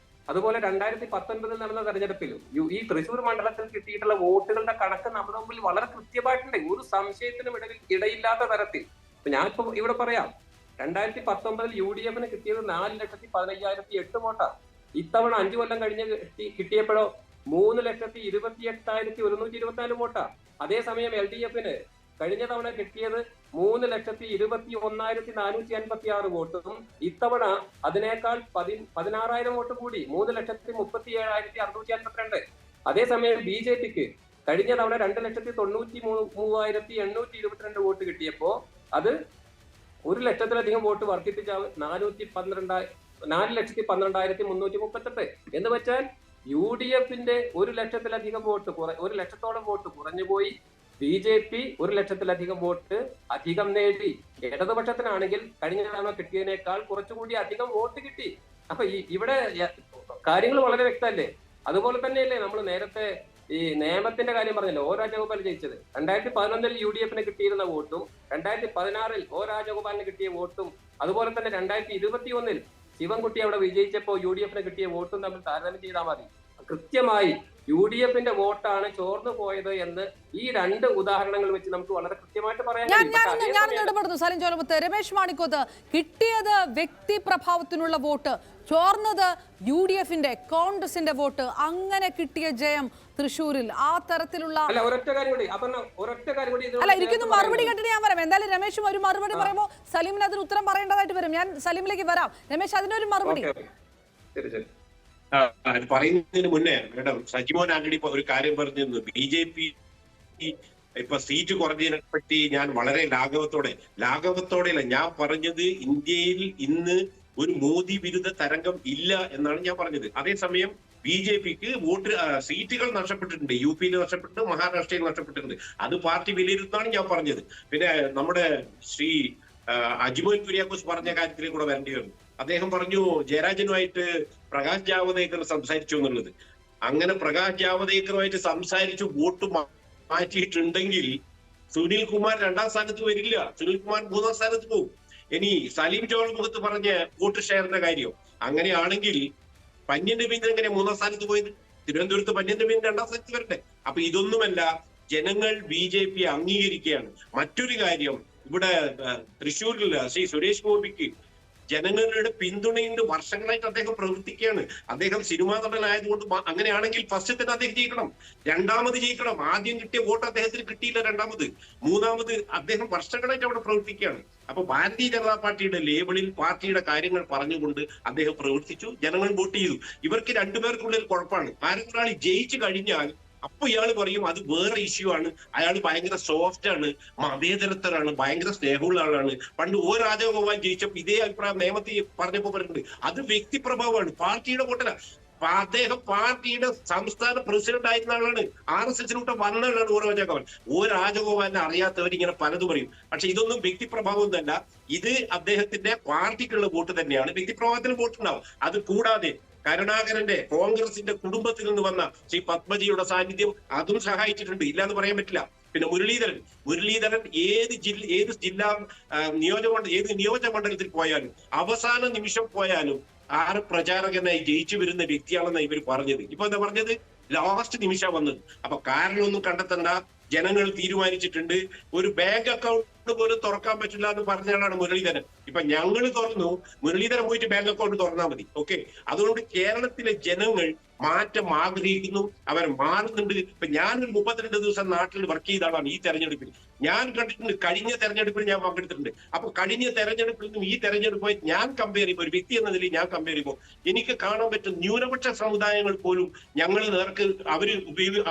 അതുപോലെ 2019 നടന്ന തെരഞ്ഞെടുപ്പിലും ഈ തൃശ്ശൂർ മണ്ഡലത്തിൽ കിട്ടിയിട്ടുള്ള വോട്ടുകളുടെ കണക്ക് നമ്മുടെ മുമ്പിൽ വളരെ കൃത്യമായിട്ടുണ്ട്. ഒരു സംശയത്തിനും ഇടയില്ലാത്ത തരത്തിൽ. ഞാനിപ്പോ ഇവിടെ പറയാം, 2019 UDF-ന് കിട്ടിയത് 4,15,008 വോട്ടാ. ഇത്തവണ 5 കൊല്ലം കഴിഞ്ഞ് കിട്ടിയപ്പോഴോ 3,28,124 വോട്ടാ. അതേസമയം LDF-ന് കഴിഞ്ഞ തവണ കിട്ടിയത് 3,21,456 വോട്ടും ഇത്തവണ അതിനേക്കാൾ 16,000 വോട്ട് കൂടി 3,37,652. അതേസമയം BJP-ക്ക് കഴിഞ്ഞ തവണ 2,93,822 വോട്ട് കിട്ടിയപ്പോ അത് 1,00,000-ലധികം വോട്ട് വർദ്ധിപ്പിച്ച 4,12,338 എന്ന് വെച്ചാൽ UDF-ന്റെ 1,00,000-ലധികം വോട്ട് 1,00,000-ഓളം വോട്ട് കുറഞ്ഞുപോയി. BJP 1,00,000-ലധികം വോട്ട് അധികം നേടി. ഇടതുപക്ഷത്തിനാണെങ്കിൽ കഴിഞ്ഞ തവണ കിട്ടിയതിനേക്കാൾ കുറച്ചുകൂടി അധികം വോട്ട് കിട്ടി. അപ്പൊ ഇവിടെ കാര്യങ്ങൾ വളരെ വ്യക്തമല്ലേ? അതുപോലെ തന്നെയല്ലേ നമ്മൾ നേരത്തെ ഈ നിയമത്തിന്റെ കാര്യം പറഞ്ഞല്ലോ, O രാജഗോപാൽ ജയിച്ചത് 2011 UDF-ന് കിട്ടിയിരുന്ന വോട്ടും 2016 O രാജഗോപാലിന് കിട്ടിയ വോട്ടും അതുപോലെ തന്നെ 2021 ശിവൻകുട്ടി അവിടെ വിജയിച്ചപ്പോ UDF-ന് കിട്ടിയ വോട്ടും തമ്മിൽ താരതമ്യം ചെയ്താൽ മതി. കൃത്യമായി UDF-ന്റെ വോട്ടാണ് ചോർന്നു പോയത് എന്ന് ഈ 2 ഉദാഹരണങ്ങൾ വെച്ച് നമുക്ക് വളരെ കൃത്യമായിട്ട് പറയാൻ ഞാൻ ഇടപെടുന്നു. സലിം ചോലമുത്ത്, രമേശ് മാണിക്കോത്ത്, കിട്ടിയത് വ്യക്തി പ്രഭാവത്തിനുള്ള വോട്ട്, ചോർന്നത് UDF-ന്റെ കോൺഗ്രസിന്റെ വോട്ട്, അങ്ങനെ കിട്ടിയ ജയം തൃശ്ശൂരിൽ ആ തരത്തിലുള്ള ഇരിക്കുന്നു. മറുപടി കേട്ടിട്ട് ഞാൻ വരാം. എന്തായാലും രമേശും ഒരു മറുപടി പറയുമ്പോൾ സലീമിന് അതിന് ഉത്തരം പറയേണ്ടതായിട്ട് വരും. ഞാൻ സലീമിലേക്ക് വരാം. രമേശ്, അതിനൊരു മറുപടി. പറയുന്നതിന് മുന്നേ മേഡം സജിമോൻ ആന്റണി ഒരു കാര്യം പറഞ്ഞിരുന്നു, BJP ഇപ്പൊ സീറ്റ് കുറഞ്ഞതിനെ പറ്റി ഞാൻ വളരെ ലാഘവത്തോടെയല്ല ഞാൻ പറഞ്ഞത്. ഇന്ത്യയിൽ ഇന്ന് ഒരു മോദി വിരുദ്ധ തരംഗം ഇല്ല എന്നാണ് ഞാൻ പറഞ്ഞത്. അതേസമയം BJP-ക്ക് സീറ്റുകൾ നഷ്ടപ്പെട്ടിട്ടുണ്ട്. UP-യിൽ നഷ്ടപ്പെട്ടിട്ടുണ്ട്, മഹാരാഷ്ട്രയിൽ നഷ്ടപ്പെട്ടിട്ടുണ്ട്. അത് പാർട്ടി വിലയിരുത്തുന്നതാണ് ഞാൻ പറഞ്ഞത്. പിന്നെ നമ്മുടെ ശ്രീ അജ്മൽ കുര്യാക്കോസ് പറഞ്ഞ കാര്യത്തിലേക്ക് കൂടെ വരേണ്ടി വരും. അദ്ദേഹം പറഞ്ഞു ജയരാജനുമായിട്ട് പ്രകാശ് ജാവദേക്കർ സംസാരിച്ചു എന്നുള്ളത്. അങ്ങനെ പ്രകാശ് ജാവദേക്കറുമായിട്ട് സംസാരിച്ചു വോട്ട് മാറ്റിയിട്ടുണ്ടെങ്കിൽ സുനിൽ കുമാർ 2ാം സ്ഥാനത്ത് വരില്ല, സുനിൽ കുമാർ 3ാം സ്ഥാനത്ത് പോകും. ഇനി സലീം ജോൾ മുഖത്ത് പറഞ്ഞ വോട്ട് ഷെയറിന്റെ കാര്യം അങ്ങനെയാണെങ്കിൽ പന്ന്യൻ രവീന്ദ്രൻ എങ്ങനെ 3ാം സ്ഥാനത്ത് പോയത്? തിരുവനന്തപുരത്ത് പന്ന്യൻ രവീന്ദ്രൻ 2ാം സ്ഥാനത്ത് വരട്ടെ. അപ്പൊ ഇതൊന്നുമല്ല, ജനങ്ങൾ BJP അംഗീകരിക്കുകയാണ്. മറ്റൊരു കാര്യം, ഇവിടെ തൃശ്ശൂരിൽ ശ്രീ സുരേഷ് ഗോപിക്ക് ജനങ്ങളുടെ പിന്തുണയുണ്ട്. വർഷങ്ങളായിട്ട് അദ്ദേഹം പ്രവർത്തിക്കുകയാണ്. അദ്ദേഹം സിനിമാ നടനായതുകൊണ്ട് അങ്ങനെയാണെങ്കിൽ ഫസ്റ്റ് തന്നെ അദ്ദേഹം ജയിക്കണം, 2ാമത് ജയിക്കണം. ആദ്യം കിട്ടിയ വോട്ട് അദ്ദേഹത്തിന് കിട്ടിയില്ല, 2ാമത്. 3ാമത് അദ്ദേഹം വർഷങ്ങളായിട്ട് അവിടെ പ്രവർത്തിക്കുകയാണ്. അപ്പൊ ഭാരതീയ ജനതാ പാർട്ടിയുടെ ലേബിളിൽ പാർട്ടിയുടെ കാര്യങ്ങൾ പറഞ്ഞുകൊണ്ട് അദ്ദേഹം പ്രവർത്തിച്ചു, ജനങ്ങൾ വോട്ട് ചെയ്തു. ഇവർക്ക് രണ്ടുപേർക്കുള്ളിൽ കുഴപ്പമാണ്. ആരൊരാൾ ജയിച്ചു കഴിഞ്ഞാൽ അപ്പൊ ഇയാൾ പറയും അത് വേറെ ഇഷ്യൂ ആണ്, അയാൾ ഭയങ്കര സോഫ്റ്റ് ആണ്, മതേതരത്വരാണ്, ഭയങ്കര സ്നേഹമുള്ള ആളാണ്. പണ്ട് O രാജഗോപാൽ ജയിച്ചപ്പോൾ ഇതേ അഭിപ്രായം നേമത്തിൽ പറഞ്ഞപ്പോ പറയുന്നുണ്ട്. അത് വ്യക്തിപ്രഭാവമാണ്, പാർട്ടിയുടെ വോട്ടല്ല. അദ്ദേഹം പാർട്ടിയുടെ സംസ്ഥാന പ്രസിഡന്റ് ആയിരുന്ന ആളാണ്, RSSനൂട്ട് വന്ന ആളാണ് O രാജഗോപാൽ. O രാജഗോപാലിനെ അറിയാത്തവർ ഇങ്ങനെ പലതും പറയും. പക്ഷെ ഇതൊന്നും വ്യക്തിപ്രഭാവം തന്നെ, ഇത് അദ്ദേഹത്തിന്റെ പാർട്ടിക്കുള്ള വോട്ട് തന്നെയാണ്. വ്യക്തിപ്രഭാവത്തിന് വോട്ടുണ്ടാവും. അത് കൂടാതെ കരുണാകരന്റെ കോൺഗ്രസിന്റെ കുടുംബത്തിൽ നിന്ന് വന്ന ശ്രീ പത്മജിയുടെ സാന്നിധ്യം അതും സഹായിച്ചിട്ടുണ്ട്, ഇല്ലാന്ന് പറയാൻ പറ്റില്ല. പിന്നെ മുരളീധരൻ ഏത് ജില്ലാ നിയോജകമണ്ഡലത്തിൽ പോയാലും അവസാന നിമിഷം പോയാലും പ്രചാരകനായി ജയിച്ചു വരുന്ന വ്യക്തിയാണെന്നാണ് ഇവർ പറഞ്ഞത്. ഇപ്പൊ എന്താ പറഞ്ഞത്? ലാസ്റ്റ് നിമിഷം വന്നത്. അപ്പൊ കാരണമൊന്നും കണ്ടെത്തണ്ട, ജനങ്ങൾ തീരുമാനിച്ചിട്ടുണ്ട്. ഒരു ബാങ്ക് അക്കൗണ്ട് പോലും തുറക്കാൻ പറ്റില്ല എന്ന് പറഞ്ഞാലാണ് മുരളീധരൻ. ഇപ്പൊ ഞങ്ങൾ തുറന്നു, മുരളീധരൻ പോയിട്ട് ബാങ്ക് അക്കൗണ്ട് തുറന്നാൽ മതി. ഓക്കെ, അതുകൊണ്ട് കേരളത്തിലെ ജനങ്ങൾ മാറ്റം ആഗ്രഹിക്കുന്നു, അവർ മാറുന്നുണ്ട്. ഇപ്പൊ ഞാനൊരു 32 ദിവസം നാട്ടിൽ വർക്ക് ചെയ്ത ആളാണ്. ഈ തെരഞ്ഞെടുപ്പിൽ ഞാൻ കണ്ടിട്ടുണ്ട്, കഴിഞ്ഞ തെരഞ്ഞെടുപ്പിൽ ഞാൻ പങ്കെടുത്തിട്ടുണ്ട്. അപ്പൊ കഴിഞ്ഞ തെരഞ്ഞെടുപ്പിൽ നിന്നും ഈ തെരഞ്ഞെടുപ്പുമായി ഞാൻ കമ്പയർ ചെയ്യുമ്പോൾ, ഒരു വ്യക്തി എന്ന നിലയിൽ ഞാൻ കമ്പയർ ചെയ്യുമ്പോൾ എനിക്ക് കാണാൻ പറ്റും ന്യൂനപക്ഷ സമുദായങ്ങൾ പോലും ഞങ്ങൾ നേർക്ക് അവരുടെ ആ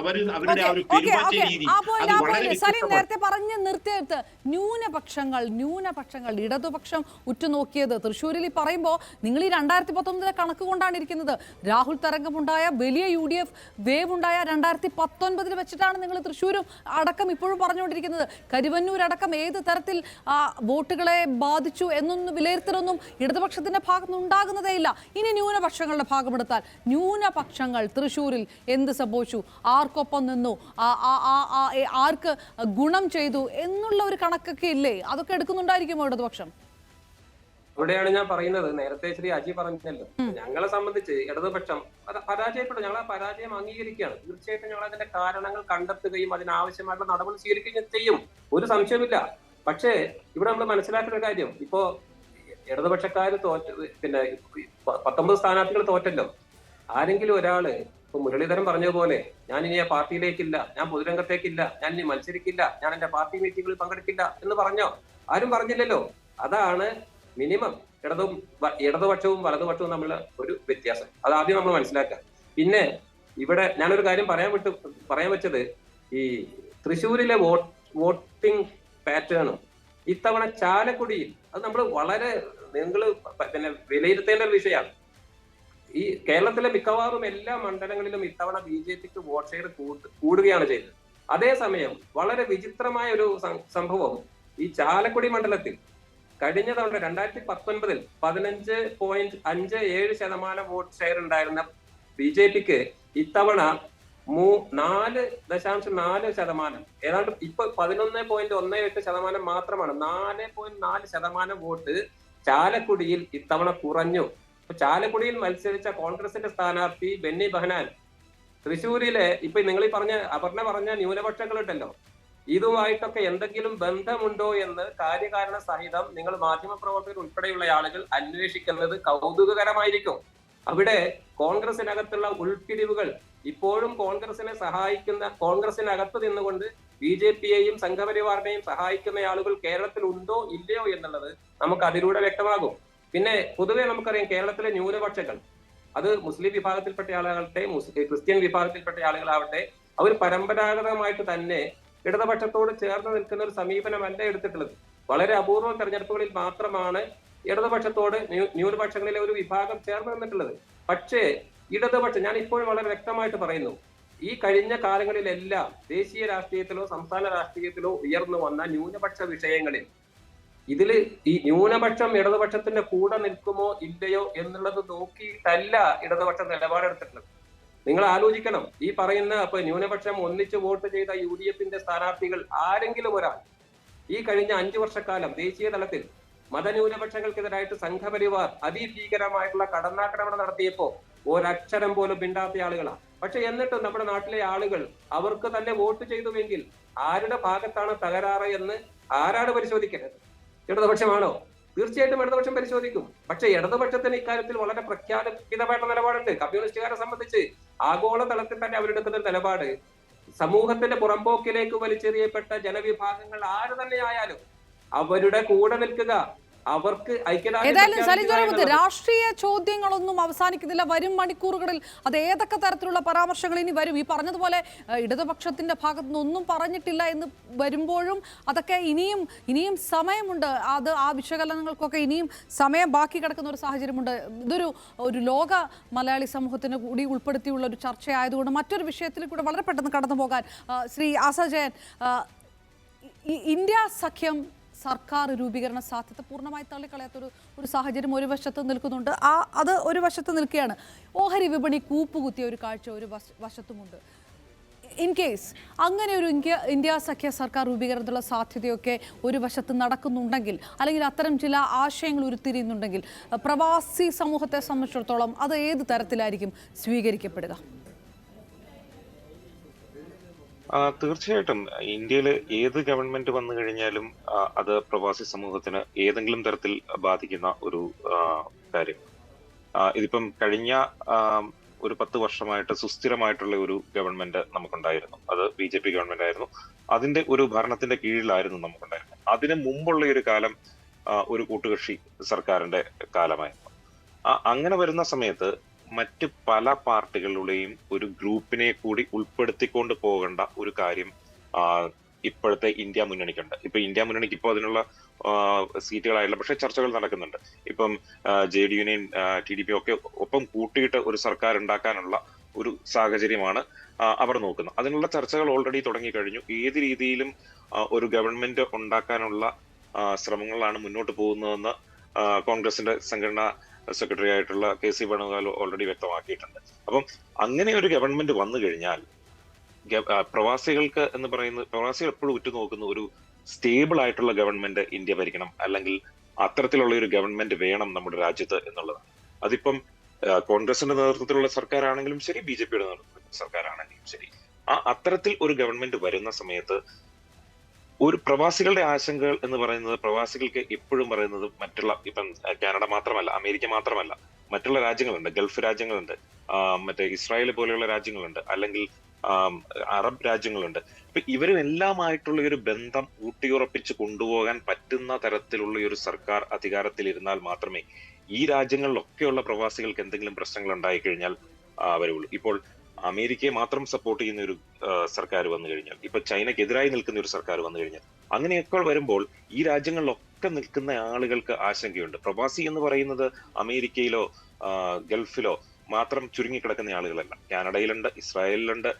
ഒരു പെരുമാറ്റ രീതി അത് വളരെ നേരത്തെ പറഞ്ഞ് നിർത്തിയെടുത്ത് ന്യൂനപക്ഷങ്ങൾ ഇടതുപക്ഷം ഉറ്റുനോക്കിയത് തൃശ്ശൂരിൽ പറയുമ്പോൾ നിങ്ങൾ ഈ 2019 കണക്ക് കൊണ്ടാണ് ഇരിക്കുന്നത്. രാഹുൽ തരംഗമുണ്ടായ വലിയ UDF വേവ് ഉണ്ടായ 2019 വെച്ചിട്ടാണ് നിങ്ങൾ തൃശ്ശൂരും അടക്കം ഇപ്പോഴും പറഞ്ഞുകൊണ്ടിരിക്കുന്നത്. കരുവന്നൂർ അടക്കം ഏത് തരത്തിൽ വോട്ടുകളെ ബാധിച്ചു എന്നൊന്നും വിലയിരുത്തലൊന്നും ഇടതുപക്ഷത്തിന്റെ ഭാഗത്ത് ഉണ്ടാകുന്നതേയില്ല. ഇനി ന്യൂനപക്ഷങ്ങളുടെ ഭാഗമെടുത്താൽ ന്യൂനപക്ഷങ്ങൾ തൃശ്ശൂരിൽ എന്ത് സംഭവിച്ചു, ആർക്കൊപ്പം നിന്നു, ആർക്ക് ഗുണം ചെയ്തു എന്നുള്ള ഒരു കണക്കൊക്കെ ഇല്ലേ? അതൊക്കെ എടുക്കുന്നുണ്ടായിരിക്കുമോ ഇടതുപക്ഷം? ഇവിടെയാണ് ഞാൻ പറയുന്നത്, നേരത്തെ ശ്രീ അജി പറഞ്ഞല്ലോ, ഞങ്ങളെ സംബന്ധിച്ച് ഇടതുപക്ഷം പരാജയപ്പെട്ടു. ഞങ്ങൾ ആ പരാജയം അംഗീകരിക്കുകയാണ്. തീർച്ചയായിട്ടും ഞങ്ങൾ അതിന്റെ കാരണങ്ങൾ കണ്ടെത്തുകയും അതിനാവശ്യമായിട്ടുള്ള നടപടി സ്വീകരിക്കുകയും ചെയ്യും, ഒരു സംശയമില്ല. പക്ഷേ ഇവിടെ നമ്മൾ മനസ്സിലാക്കുന്ന കാര്യം, ഇപ്പോ ഇടതുപക്ഷക്കാര് പിന്നെ 19 സ്ഥാനാർത്ഥികൾ തോറ്റല്ലോ. ആരെങ്കിലും ഒരാള് ഇപ്പൊ മുരളീധരൻ പറഞ്ഞതുപോലെ ഞാൻ ഇനി ആ പാർട്ടിയിലേക്കില്ല, ഞാൻ പൊതുരംഗത്തേക്കില്ല, ഞാൻ ഇനി മത്സരിക്കില്ല, ഞാൻ എന്റെ പാർട്ടി മീറ്റിംഗുകളിൽ പങ്കെടുക്കില്ല എന്ന് പറഞ്ഞോ? ആരും പറഞ്ഞില്ലല്ലോ. അതാണ് മിനിമം ഇടതുപക്ഷവും വലതുപക്ഷവും തമ്മിലുള്ള ഒരു വ്യത്യാസം. അത് ആദ്യം നമ്മൾ മനസ്സിലാക്കുക. പിന്നെ ഇവിടെ ഞാനൊരു കാര്യം പറയാൻ വെച്ചത്, ഈ തൃശ്ശൂരിലെ വോട്ടിംഗ് പാറ്റേണും ഇത്തവണ ചാലക്കുടിയിൽ അത് നമ്മൾ വളരെ നിങ്ങൾ പിന്നെ വിലയിരുത്തേണ്ട ഒരു വിഷയമാണ്. ഈ കേരളത്തിലെ മിക്കവാറും എല്ലാ മണ്ഡലങ്ങളിലും ഇത്തവണ BJPക്ക് വോട്ട് ഷെയർ കൂടുകയാണ് ചെയ്തത്. അതേസമയം വളരെ വിചിത്രമായ ഒരു സംഭവം ഈ ചാലക്കുടി മണ്ഡലത്തിൽ കഴിഞ്ഞ തവണ 2019 15.57% വോട്ട് ഷെയർ ഉണ്ടായിരുന്ന BJPക്ക് ഇത്തവണ 4.4%, ഏതാണ്ട് ഇപ്പൊ 11.18% മാത്രമാണ്. 4.4% വോട്ട് ചാലക്കുടിയിൽ ഇത്തവണ കുറഞ്ഞു. ചാലക്കുടിയിൽ മത്സരിച്ച കോൺഗ്രസിന്റെ സ്ഥാനാർത്ഥി ബെന്നി ബെഹനാൻ തൃശ്ശൂരിലെ ഇപ്പൊ നിങ്ങൾ ഈ അപർണ പറഞ്ഞ ന്യൂനപക്ഷങ്ങളുണ്ടല്ലോ, ഇതുമായിട്ടൊക്കെ എന്തെങ്കിലും ബന്ധമുണ്ടോ എന്ന് കാര്യകാരണ സഹിതം നിങ്ങൾ മാധ്യമപ്രവർത്തകർ ഉൾപ്പെടെയുള്ള ആളുകൾ അന്വേഷിക്കുന്നത് കൗതുകകരമായിരിക്കും. അവിടെ കോൺഗ്രസിനകത്തുള്ള ഉൾപ്പിരിവുകൾ ഇപ്പോഴും കോൺഗ്രസിനകത്ത് നിന്നുകൊണ്ട് BJPയെയും സംഘപരിവാറിനെയും സഹായിക്കുന്ന ആളുകൾ കേരളത്തിൽ ഉണ്ടോ ഇല്ലയോ എന്നുള്ളത് നമുക്ക് അതിലൂടെ വ്യക്തമാകും. പിന്നെ പൊതുവെ നമുക്കറിയാം, കേരളത്തിലെ ന്യൂനപക്ഷങ്ങൾ, അത് മുസ്ലിം വിഭാഗത്തിൽപ്പെട്ട ആളുകളാകട്ടെ, ക്രിസ്ത്യൻ വിഭാഗത്തിൽപ്പെട്ട ആളുകളാവട്ടെ, അവർ പരമ്പരാഗതമായിട്ട് തന്നെ ഇടതുപക്ഷത്തോട് ചേർന്ന് നിൽക്കുന്ന ഒരു സമീപനമല്ല എടുത്തിട്ടുള്ളത്. വളരെ അപൂർവ തെരഞ്ഞെടുപ്പുകളിൽ മാത്രമാണ് ഇടതുപക്ഷത്തോട് ന്യൂനപക്ഷങ്ങളിലെ ഒരു വിഭാഗം ചേർന്ന് നിന്നിട്ടുള്ളത്. പക്ഷേ ഇടതുപക്ഷം, ഞാൻ ഇപ്പോഴും വളരെ വ്യക്തമായിട്ട് പറയുന്നു, ഈ കഴിഞ്ഞ കാലങ്ങളിലെല്ലാം ദേശീയ രാഷ്ട്രീയത്തിലോ സംസ്ഥാന രാഷ്ട്രീയത്തിലോ ഉയർന്നു വന്ന ന്യൂനപക്ഷ വിഷയങ്ങളിൽ ഇതിൽ ഈ ന്യൂനപക്ഷം ഇടതുപക്ഷത്തിന്റെ കൂടെ നിൽക്കുമോ ഇല്ലയോ എന്നുള്ളത് നോക്കിയിട്ടല്ല ഇടതുപക്ഷം നിലപാടെടുത്തിട്ടുള്ളത്. നിങ്ങൾ ആലോചിക്കണം, ഈ പറയുന്ന അപ്പൊ ന്യൂനപക്ഷം ഒന്നിച്ച് വോട്ട് ചെയ്ത UDFന്റെ സ്ഥാനാർത്ഥികൾ ആരെങ്കിലും ഒരാൾ ഈ കഴിഞ്ഞ 5 വർഷക്കാലം ദേശീയ തലത്തിൽ മതന്യൂനപക്ഷങ്ങൾക്കെതിരായിട്ട് സംഘപരിവാർ അതിഭീകരമായിട്ടുള്ള കടന്നാക്രമണം നടത്തിയപ്പോ ഒരക്ഷരം പോലും മിണ്ടാത്ത ആളുകളാണ്. പക്ഷെ എന്നിട്ടും നമ്മുടെ നാട്ടിലെ ആളുകൾ അവർക്ക് തന്നെ വോട്ട് ചെയ്തുവെങ്കിൽ ആരുടെ ഭാഗത്താണ് തകരാറ് എന്ന് ആരാണ് പരിശോധിക്കുന്നത്? ഇടതുപക്ഷമാണോ? തീർച്ചയായിട്ടും ഇടതുപക്ഷം പരിശോധിക്കും. പക്ഷെ ഇടതുപക്ഷത്തിന് ഇക്കാര്യത്തിൽ വളരെ പ്രഖ്യാപിതമായിട്ടുള്ള നിലപാടുണ്ട്. കമ്മ്യൂണിസ്റ്റുകാരെ സംബന്ധിച്ച് ആഗോള തലത്തിൽ തന്നെ അവരെടുക്കുന്ന നിലപാട് സമൂഹത്തിന്റെ പുറമ്പോക്കിലേക്ക് വലിച്ചെറിയപ്പെട്ട ജനവിഭാഗങ്ങൾ ആര് തന്നെ ആയാലും അവരുടെ കൂടെ നിൽക്കുക, അവർക്ക് ഏതായാലും സലിം ജോർജ്, രാഷ്ട്രീയ ചോദ്യങ്ങളൊന്നും അവസാനിക്കുന്നില്ല. വരും മണിക്കൂറുകളിൽ അത് ഏതൊക്കെ തരത്തിലുള്ള പരാമർശങ്ങൾ ഇനി വരും? ഈ പറഞ്ഞതുപോലെ ഇടതുപക്ഷത്തിന്റെ ഭാഗത്തു നിന്നൊന്നും പറഞ്ഞിട്ടില്ല എന്ന് വരുമ്പോഴും അതൊക്കെ ഇനിയും സമയമുണ്ട്. അത് ആ വിശകലനങ്ങൾക്കൊക്കെ ഇനിയും സമയം ബാക്കി കിടക്കുന്ന ഒരു സാഹചര്യമുണ്ട്. ഒരു ലോക മലയാളി സമൂഹത്തിന് കൂടി ഉൾപ്പെടുത്തിയുള്ള ഒരു ചർച്ചയായതുകൊണ്ട് മറ്റൊരു വിഷയത്തിൽ കൂടെ വളരെ പെട്ടെന്ന് കടന്നു പോകാൻ ശ്രീ ആസാജയൻ, ഇന്ത്യ സഖ്യം സർക്കാർ രൂപീകരണ സാധ്യത പൂർണ്ണമായി തള്ളിക്കളയാത്തൊരു സാഹചര്യം ഒരു വശത്ത് നിൽക്കുന്നുണ്ട്. അത് ഒരു വശത്ത് നിൽക്കുകയാണ്. ഓഹരി വിപണി കൂപ്പുകുത്തിയ ഒരു കാഴ്ച ഒരു വശത്തുമുണ്ട്. ഇൻ കേസ് അങ്ങനെ ഒരു ഇന്ത്യ സഖ്യ സർക്കാർ രൂപീകരണത്തിലുള്ള സാധ്യതയൊക്കെ ഒരു വശത്ത് നടക്കുന്നുണ്ടെങ്കിൽ, അല്ലെങ്കിൽ അത്തരം ചില ആശയങ്ങൾ ഉരുത്തിരിയുന്നുണ്ടെങ്കിൽ, പ്രവാസി സമൂഹത്തെ സംബന്ധിച്ചിടത്തോളം അത് ഏത് തരത്തിലായിരിക്കും സ്വീകരിക്കപ്പെടുക? തീർച്ചയായിട്ടും ഇന്ത്യയിൽ ഏത് ഗവൺമെന്റ് വന്നു കഴിഞ്ഞാലും അത് പ്രവാസി സമൂഹത്തിന് ഏതെങ്കിലും തരത്തിൽ ബാധിക്കുന്ന ഒരു കാര്യം. ഇതിപ്പം കഴിഞ്ഞ ഒരു 10 വർഷമായിട്ട് സുസ്ഥിരമായിട്ടുള്ള ഒരു ഗവൺമെന്റ് നമുക്കുണ്ടായിരുന്നു. അത് BJP ഗവൺമെന്റ് ആയിരുന്നു. അതിന്റെ ഒരു ഭരണത്തിന്റെ കീഴിലായിരുന്നു നമുക്കുണ്ടായിരുന്നത്. അതിന് മുമ്പുള്ള ഒരു കാലം ഒരു കൂട്ടുകക്ഷി സർക്കാരിന്റെ കാലമായിരുന്നു. അങ്ങനെ വരുന്ന സമയത്ത് മറ്റ് പല പാർട്ടികളുടെയും ഒരു ഗ്രൂപ്പിനെ കൂടി ഉൾപ്പെടുത്തിക്കൊണ്ട് പോകേണ്ട ഒരു കാര്യം ഇപ്പോഴത്തെ ഇന്ത്യ മുന്നണിക്കുണ്ട്. ഇപ്പൊ ഇന്ത്യ മുന്നണിക്ക് ഇപ്പോൾ അതിനുള്ള സീറ്റുകളായില്ല, പക്ഷെ ചർച്ചകൾ നടക്കുന്നുണ്ട്. ഇപ്പം JDUവിനെയും TDP ഒക്കെ ഒപ്പം കൂട്ടിയിട്ട് ഒരു സർക്കാർ ഉണ്ടാക്കാനുള്ള ഒരു സാഹചര്യമാണ് അവർ നോക്കുന്നത്. അതിനുള്ള ചർച്ചകൾ ഓൾറെഡി തുടങ്ങിക്കഴിഞ്ഞു. ഏത് രീതിയിലും ഒരു ഗവൺമെന്റ് ഉണ്ടാക്കാനുള്ള ശ്രമങ്ങളാണ് മുന്നോട്ട് പോകുന്നതെന്ന് കോൺഗ്രസിന്റെ സംഘടനാ സെക്രട്ടറി ആയിട്ടുള്ള KC വേണുഗോപാൽ ഓൾറെഡി വ്യക്തമാക്കിയിട്ടുണ്ട്. അപ്പം അങ്ങനെ ഒരു ഗവൺമെന്റ് വന്നു കഴിഞ്ഞാൽ പ്രവാസികൾക്ക് എന്ന് പറയുന്നത്, പ്രവാസികൾ എപ്പോഴും ഉറ്റുനോക്കുന്ന ഒരു സ്റ്റേബിൾ ആയിട്ടുള്ള ഗവൺമെന്റ് ഇന്ത്യ ഭരിക്കണം, അല്ലെങ്കിൽ അത്തരത്തിലുള്ള ഒരു ഗവൺമെന്റ് വേണം നമ്മുടെ രാജ്യത്ത് എന്നുള്ളതാണ്. അതിപ്പം കോൺഗ്രസിന്റെ നേതൃത്വത്തിലുള്ള സർക്കാരാണെങ്കിലും ശരി, BJPയുടെ നേതൃത്വത്തിലുള്ള സർക്കാരാണെങ്കിലും ശരി, അത്തരത്തിൽ ഒരു ഗവൺമെന്റ് വരുന്ന സമയത്ത് ഒരു പ്രവാസികളുടെ ആശങ്കകൾ എന്ന് പറയുന്നത്, പ്രവാസികൾക്ക് എപ്പോഴും പറയുന്നത് മറ്റുള്ള ഇപ്പം കാനഡ മാത്രമല്ല, അമേരിക്ക മാത്രമല്ല, മറ്റുള്ള രാജ്യങ്ങളുണ്ട്, ഗൾഫ് രാജ്യങ്ങളുണ്ട്, മറ്റേ ഇസ്രായേൽ പോലെയുള്ള രാജ്യങ്ങളുണ്ട്, അല്ലെങ്കിൽ അറബ് രാജ്യങ്ങളുണ്ട്. അപ്പൊ ഇവരും എല്ലാമായിട്ടുള്ള ഒരു ബന്ധം ഊട്ടിയുറപ്പിച്ച് കൊണ്ടുപോകാൻ പറ്റുന്ന തരത്തിലുള്ള ഒരു സർക്കാർ അധികാരത്തിലിരുന്നാൽ മാത്രമേ ഈ രാജ്യങ്ങളിലൊക്കെയുള്ള പ്രവാസികൾക്ക് എന്തെങ്കിലും പ്രശ്നങ്ങൾ ഉണ്ടായി കഴിഞ്ഞാൽ വരുള്ളൂ. ഇപ്പോൾ അമേരിക്കയെ മാത്രം സപ്പോർട്ട് ചെയ്യുന്ന ഒരു സർക്കാർ വന്നു കഴിഞ്ഞാൽ, ഇപ്പൊ ചൈനക്കെതിരായി നിൽക്കുന്ന ഒരു സർക്കാർ വന്നു കഴിഞ്ഞാൽ, അങ്ങനെയൊക്കെ വരുമ്പോൾ ഈ രാജ്യങ്ങളിലൊക്കെ നിൽക്കുന്ന ആളുകൾക്ക് ആശങ്കയുണ്ട്. പ്രവാസി എന്ന് പറയുന്നത് അമേരിക്കയിലോ ഗൾഫിലോ മാത്രം ചുരുങ്ങിക്കിടക്കുന്ന ആളുകളല്ല. കാനഡയിലുണ്ട്, ഇസ്രായേലിലുണ്ട്,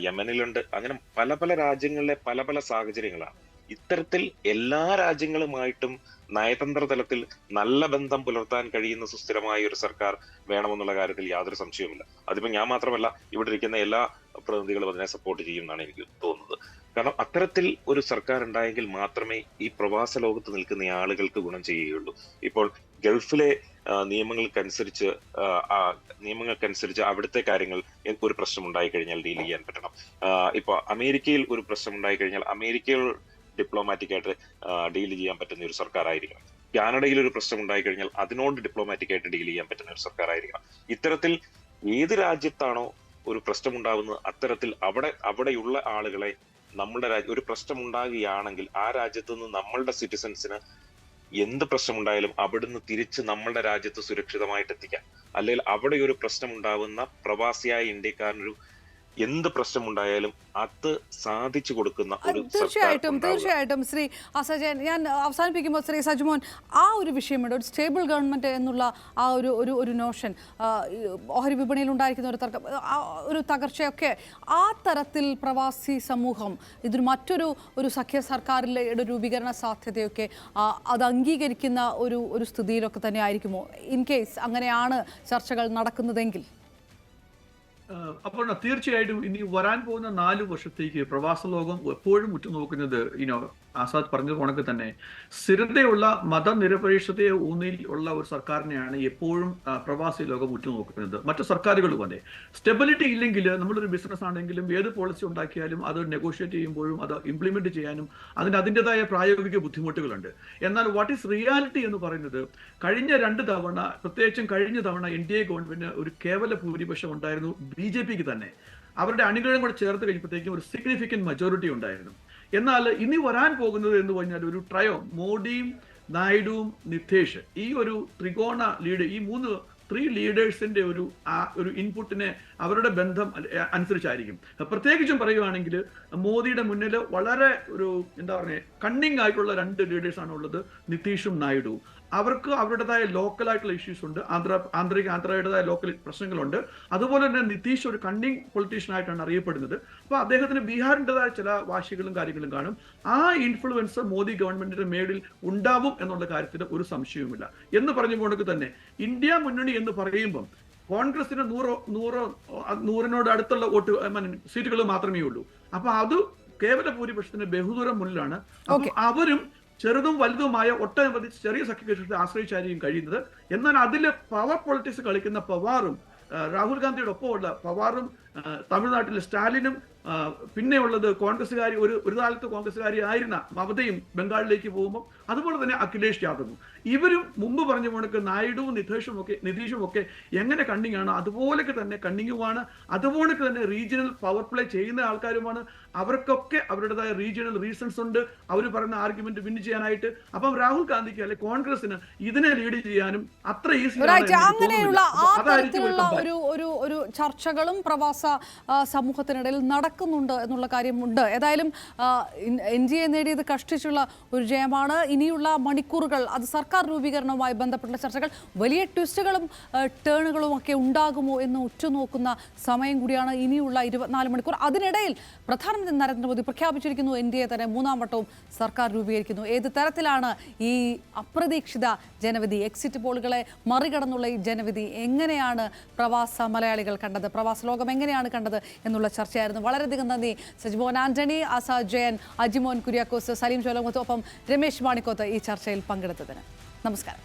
യമനിലുണ്ട്, അങ്ങനെ പല പല രാജ്യങ്ങളിലെ പല പല സാഹചര്യങ്ങളാണ്. ഇത്തരത്തിൽ എല്ലാ രാജ്യങ്ങളുമായിട്ടും നയതന്ത്ര തലത്തിൽ നല്ല ബന്ധം പുലർത്താൻ കഴിയുന്ന സുസ്ഥിരമായ ഒരു സർക്കാർ വേണമെന്നുള്ള കാര്യത്തിൽ യാതൊരു സംശയവുമില്ല. അതിപ്പോ ഞാൻ മാത്രമല്ല, ഇവിടെ ഇരിക്കുന്ന എല്ലാ പ്രതിനിധികളും അതിനെ സപ്പോർട്ട് ചെയ്യുമെന്നാണ് എനിക്ക് തോന്നുന്നത്. കാരണം അത്തരത്തിൽ ഒരു സർക്കാർ ഉണ്ടായെങ്കിൽ മാത്രമേ ഈ പ്രവാസ ലോകത്ത് നിൽക്കുന്ന ആളുകൾക്ക് ഗുണം ചെയ്യുകയുള്ളൂ. ഇപ്പോൾ ഗൾഫിലെ നിയമങ്ങൾക്കനുസരിച്ച് അവിടുത്തെ കാര്യങ്ങൾ ഒരു പ്രശ്നം ഉണ്ടായി കഴിഞ്ഞാൽ ഡീൽ ചെയ്യാൻ പറ്റണം. ഇപ്പൊ അമേരിക്കയിൽ ഒരു പ്രശ്നം ഉണ്ടായി കഴിഞ്ഞാൽ അമേരിക്കയിൽ ഡിപ്ലോമാറ്റിക് ആയിട്ട് ഡീൽ ചെയ്യാൻ പറ്റുന്ന ഒരു സർക്കാർ ആയിരിക്കണം. കാനഡയിൽ ഒരു പ്രശ്നം ഉണ്ടായി കഴിഞ്ഞാൽ അതിനോട് ഡിപ്ലോമാറ്റിക് ആയിട്ട് ഡീൽ ചെയ്യാൻ പറ്റുന്ന ഒരു സർക്കാർ ആയിരിക്കണം. ഇത്തരത്തിൽ ഏത് രാജ്യത്താണോ ഒരു പ്രശ്നം ഉണ്ടാകുന്നത്, അത്തരത്തിൽ അവിടെയുള്ള ആളുകളെ നമ്മുടെ ഒരു പ്രശ്നം ഉണ്ടാകുകയാണെങ്കിൽ ആ രാജ്യത്ത് നിന്ന് നമ്മളുടെ സിറ്റിസൺസിന് എന്ത് പ്രശ്നമുണ്ടായാലും അവിടുന്ന് തിരിച്ച് നമ്മളുടെ രാജ്യത്ത് സുരക്ഷിതമായിട്ട് എത്തിക്കാം. അല്ലെങ്കിൽ അവിടെ ഒരു പ്രശ്നം ഉണ്ടാവുന്ന പ്രവാസിയായ ഇന്ത്യക്കാരനൊരു എന്ത് പ്രശ്നമുണ്ടായാലും അത് സാധിച്ചു കൊടുക്കുന്ന ഒരു തീർച്ചയായിട്ടും ശ്രീ അസജയൻ, ഞാൻ അവസാനിപ്പിക്കുമ്പോൾ ശ്രീ സജിമോൻ, ആ ഒരു വിഷയമുണ്ട്, ഒരു സ്റ്റേബിൾ ഗവൺമെന്റ് എന്നുള്ള ആ ഒരു നോഷൻ, ഓഹരി വിപണിയിൽ ഉണ്ടായിരിക്കുന്ന ഒരു തർക്കം, ഒരു തകർച്ചയൊക്കെ, ആ തരത്തിൽ പ്രവാസി സമൂഹം ഇതിന് മറ്റൊരു സഖ്യ സർക്കാരിലെ രൂപീകരണ സാധ്യതയൊക്കെ അത് അംഗീകരിക്കുന്ന ഒരു സ്ഥിതിയിലൊക്കെ തന്നെ ആയിരിക്കുമോ, ഇൻ കേസ് അങ്ങനെയാണ് ചർച്ചകൾ നടക്കുന്നതെങ്കിൽ? അപ്പോൾ തീർച്ചയായിട്ടും ഇനി വരാൻ പോകുന്ന 4 വർഷത്തേക്ക് പ്രവാസ ലോകം എപ്പോഴും ഉറ്റുനോക്കുന്നത് ആസാദ് പറഞ്ഞത് കണക്ക് തന്നെ സ്ഥിരതയുള്ള മതനിരപേക്ഷതയെ ഊന്നിൽ ഉള്ള ഒരു സർക്കാരിനെയാണ് എപ്പോഴും പ്രവാസി ലോകം ഉറ്റുനോക്കുന്നത്. മറ്റു സർക്കാരുകളും അതെ. സ്റ്റെബിലിറ്റി ഇല്ലെങ്കിൽ നമ്മളൊരു ബിസിനസ് ആണെങ്കിലും ഏത് പോളിസി ഉണ്ടാക്കിയാലും അത് നെഗോഷിയേറ്റ് ചെയ്യുമ്പോഴും അത് ഇംപ്ലിമെന്റ് ചെയ്യാനും അതിൻ്റെതായ പ്രായോഗിക ബുദ്ധിമുട്ടുകളുണ്ട്. എന്നാൽ വാട്ട് ഈസ് റിയാലിറ്റി എന്ന് പറയുന്നത്, കഴിഞ്ഞ 2 തവണ, പ്രത്യേകിച്ചും കഴിഞ്ഞ തവണ NDA ഗവൺമെന്റിന് ഒരു കേവല ഭൂരിപക്ഷം ഉണ്ടായിരുന്നു. BJPക്ക് തന്നെ അവരുടെ അണികളും കൂടെ ചേർത്ത് കഴിഞ്ഞപ്പോഴത്തേക്കും ഒരു സിഗ്നിഫിക്കന്റ് മെജോറിറ്റി ഉണ്ടായിരുന്നു. എന്നാൽ ഇനി വരാൻ പോകുന്നത് എന്ന് പറഞ്ഞാൽ ഒരു ട്രയോ, മോഡിയും നായിഡുവും നിതീഷ്, ഈ ഒരു ത്രികോണ ലീഡ്, ഈ 3 ലീഡേഴ്സിന്റെ ഒരു ഇൻപുട്ടിനെ അവരുടെ ബന്ധം അനുസരിച്ചായിരിക്കും. പ്രത്യേകിച്ചും പറയുകയാണെങ്കിൽ മോദിയുടെ മുന്നിൽ വളരെ എന്താ പറയുക, കണ്ണിങ് ആയിട്ടുള്ള 2 ലീഡേഴ്സാണ് ഉള്ളത്, നിതീഷും നായിഡുവും. അവർക്ക് അവരുടേതായ ലോക്കലായിട്ടുള്ള ഇഷ്യൂസ് ഉണ്ട്, ആന്ധ്രയുടേതായ ലോക്കൽ പ്രശ്നങ്ങളുണ്ട്. അതുപോലെ തന്നെ നിതീഷ് ഒരു കണ്ണിങ് പൊളിറ്റീഷ്യൻ ആയിട്ടാണ് അറിയപ്പെടുന്നത്. അപ്പോൾ അദ്ദേഹത്തിന് ബീഹാറിൻ്റെതായ ചില വാശികളും കാര്യങ്ങളും കാണും. ആ ഇൻഫ്ലുവൻസ് മോദി ഗവൺമെന്റിന്റെ മേളിൽ ഉണ്ടാവും എന്നുള്ള കാര്യത്തിൽ ഒരു സംശയവുമില്ല. എന്ന് പറഞ്ഞുകൊണ്ട് തന്നെ ഇന്ത്യ മുന്നണി എന്ന് പറയുമ്പം കോൺഗ്രസിന് 100 അടുത്തുള്ള സീറ്റുകൾ മാത്രമേ ഉള്ളൂ. അപ്പൊ അത് കേവല ഭൂരിപക്ഷത്തിന് ബഹുദൂരം മുന്നിലാണ്. അപ്പൊ അവരും ചെറുതും വലുതുമായ ഒട്ടനവധി ചെറിയ സഖ്യകക്ഷികളെ ആശ്രയിച്ചായിരിക്കും കഴിയുന്നത്. എന്നാൽ അതിൽ പവർ പൊളിറ്റിക്സ് കളിക്കുന്ന പവാറും, രാഹുൽ ഗാന്ധിയുടെ ഒപ്പമുള്ള പവാറും, തമിഴ്നാട്ടിലെ സ്റ്റാലിനും, പിന്നെ ഉള്ളത് കോൺഗ്രസ്സുകാരി, ഒരു കാലത്ത് കോൺഗ്രസ്സുകാരി ആയിരുന്ന മമതയും ബംഗാളിലേക്ക് പോകുമ്പോൾ, അതുപോലെ തന്നെ അഖിലേഷ് യാദവും, ഇവരും മുമ്പ് പറഞ്ഞ പോണക്ക് നായിഡുവും നിതീഷും ഒക്കെ എങ്ങനെ കണ്ണിങ് ആണ് അതുപോലൊക്കെ തന്നെ കണ്ണിങ്ങുമാണ്. അതുപോലൊക്കെ തന്നെ റീജിയണൽ പവർ പ്ലേ ചെയ്യുന്ന ആൾക്കാരുമാണ്. അവർക്കൊക്കെ അവരുടേതായ റീജിയണൽ റീസൺസ് ഉണ്ട് അവർ പറയുന്ന ആർഗ്യുമെന്റ് വിൻ ചെയ്യാനായിട്ട്. അപ്പം രാഹുൽ ഗാന്ധിക്ക് അല്ലെ കോൺഗ്രസിന് ഇതിനെ ലീഡ് ചെയ്യാനും അത്ര ഈസി അങ്ങനെയുള്ള ആ തരത്തിലുള്ള ഒരു ചർച്ചകളും പ്രവാസ സമൂഹത്തിനിടയിൽ നടക്കുന്നുണ്ട് എന്നുള്ള കാര്യമുണ്ട്. ഏതായാലും NDA നേടിയത് കഷ്ടിച്ചുള്ള ഒരു ജയമാണ്. ഇനിയുള്ള മണിക്കൂറുകൾ അത് സർക്കാർ രൂപീകരണവുമായി ബന്ധപ്പെട്ട ചർച്ചകൾ, വലിയ ട്വിസ്റ്റുകളും ടേണുകളും ഒക്കെ ഉണ്ടാകുമോ എന്ന് ഉറ്റുനോക്കുന്ന സമയം കൂടിയാണ് ഇനിയുള്ള 24 മണിക്കൂർ. അതിനിടയിൽ പ്രധാനമന്ത്രി നരേന്ദ്രമോദി പ്രഖ്യാപിച്ചിരിക്കുന്നു NDA തന്നെ 3ാം വട്ടവും സർക്കാർ രൂപീകരിക്കുന്നു. ഏത് തരത്തിലാണ് ഈ അപ്രതീക്ഷിത ജനവിധി, എക്സിറ്റ് പോളുകളെ മറികടന്നുള്ള ഈ ജനവിധി എങ്ങനെയാണ് പ്രവാസ മലയാളികൾ കണ്ടത്, പ്രവാസ ലോകം എങ്ങനെയാണ് കണ്ടത് എന്നുള്ള ചർച്ചയായിരുന്നു. വളരെയധികം നന്ദി സജിമോൻ ആന്റണി, ആസാദ് ജയൻ, അജിമോൻ കുര്യാക്കോസ്, സലീം ചോലമുത്ത്, ഒപ്പം രമേശ് മാണിക്കോത്ത് ഈ ചർച്ചയിൽ പങ്കെടുത്തതിന്. നമസ്കാരം.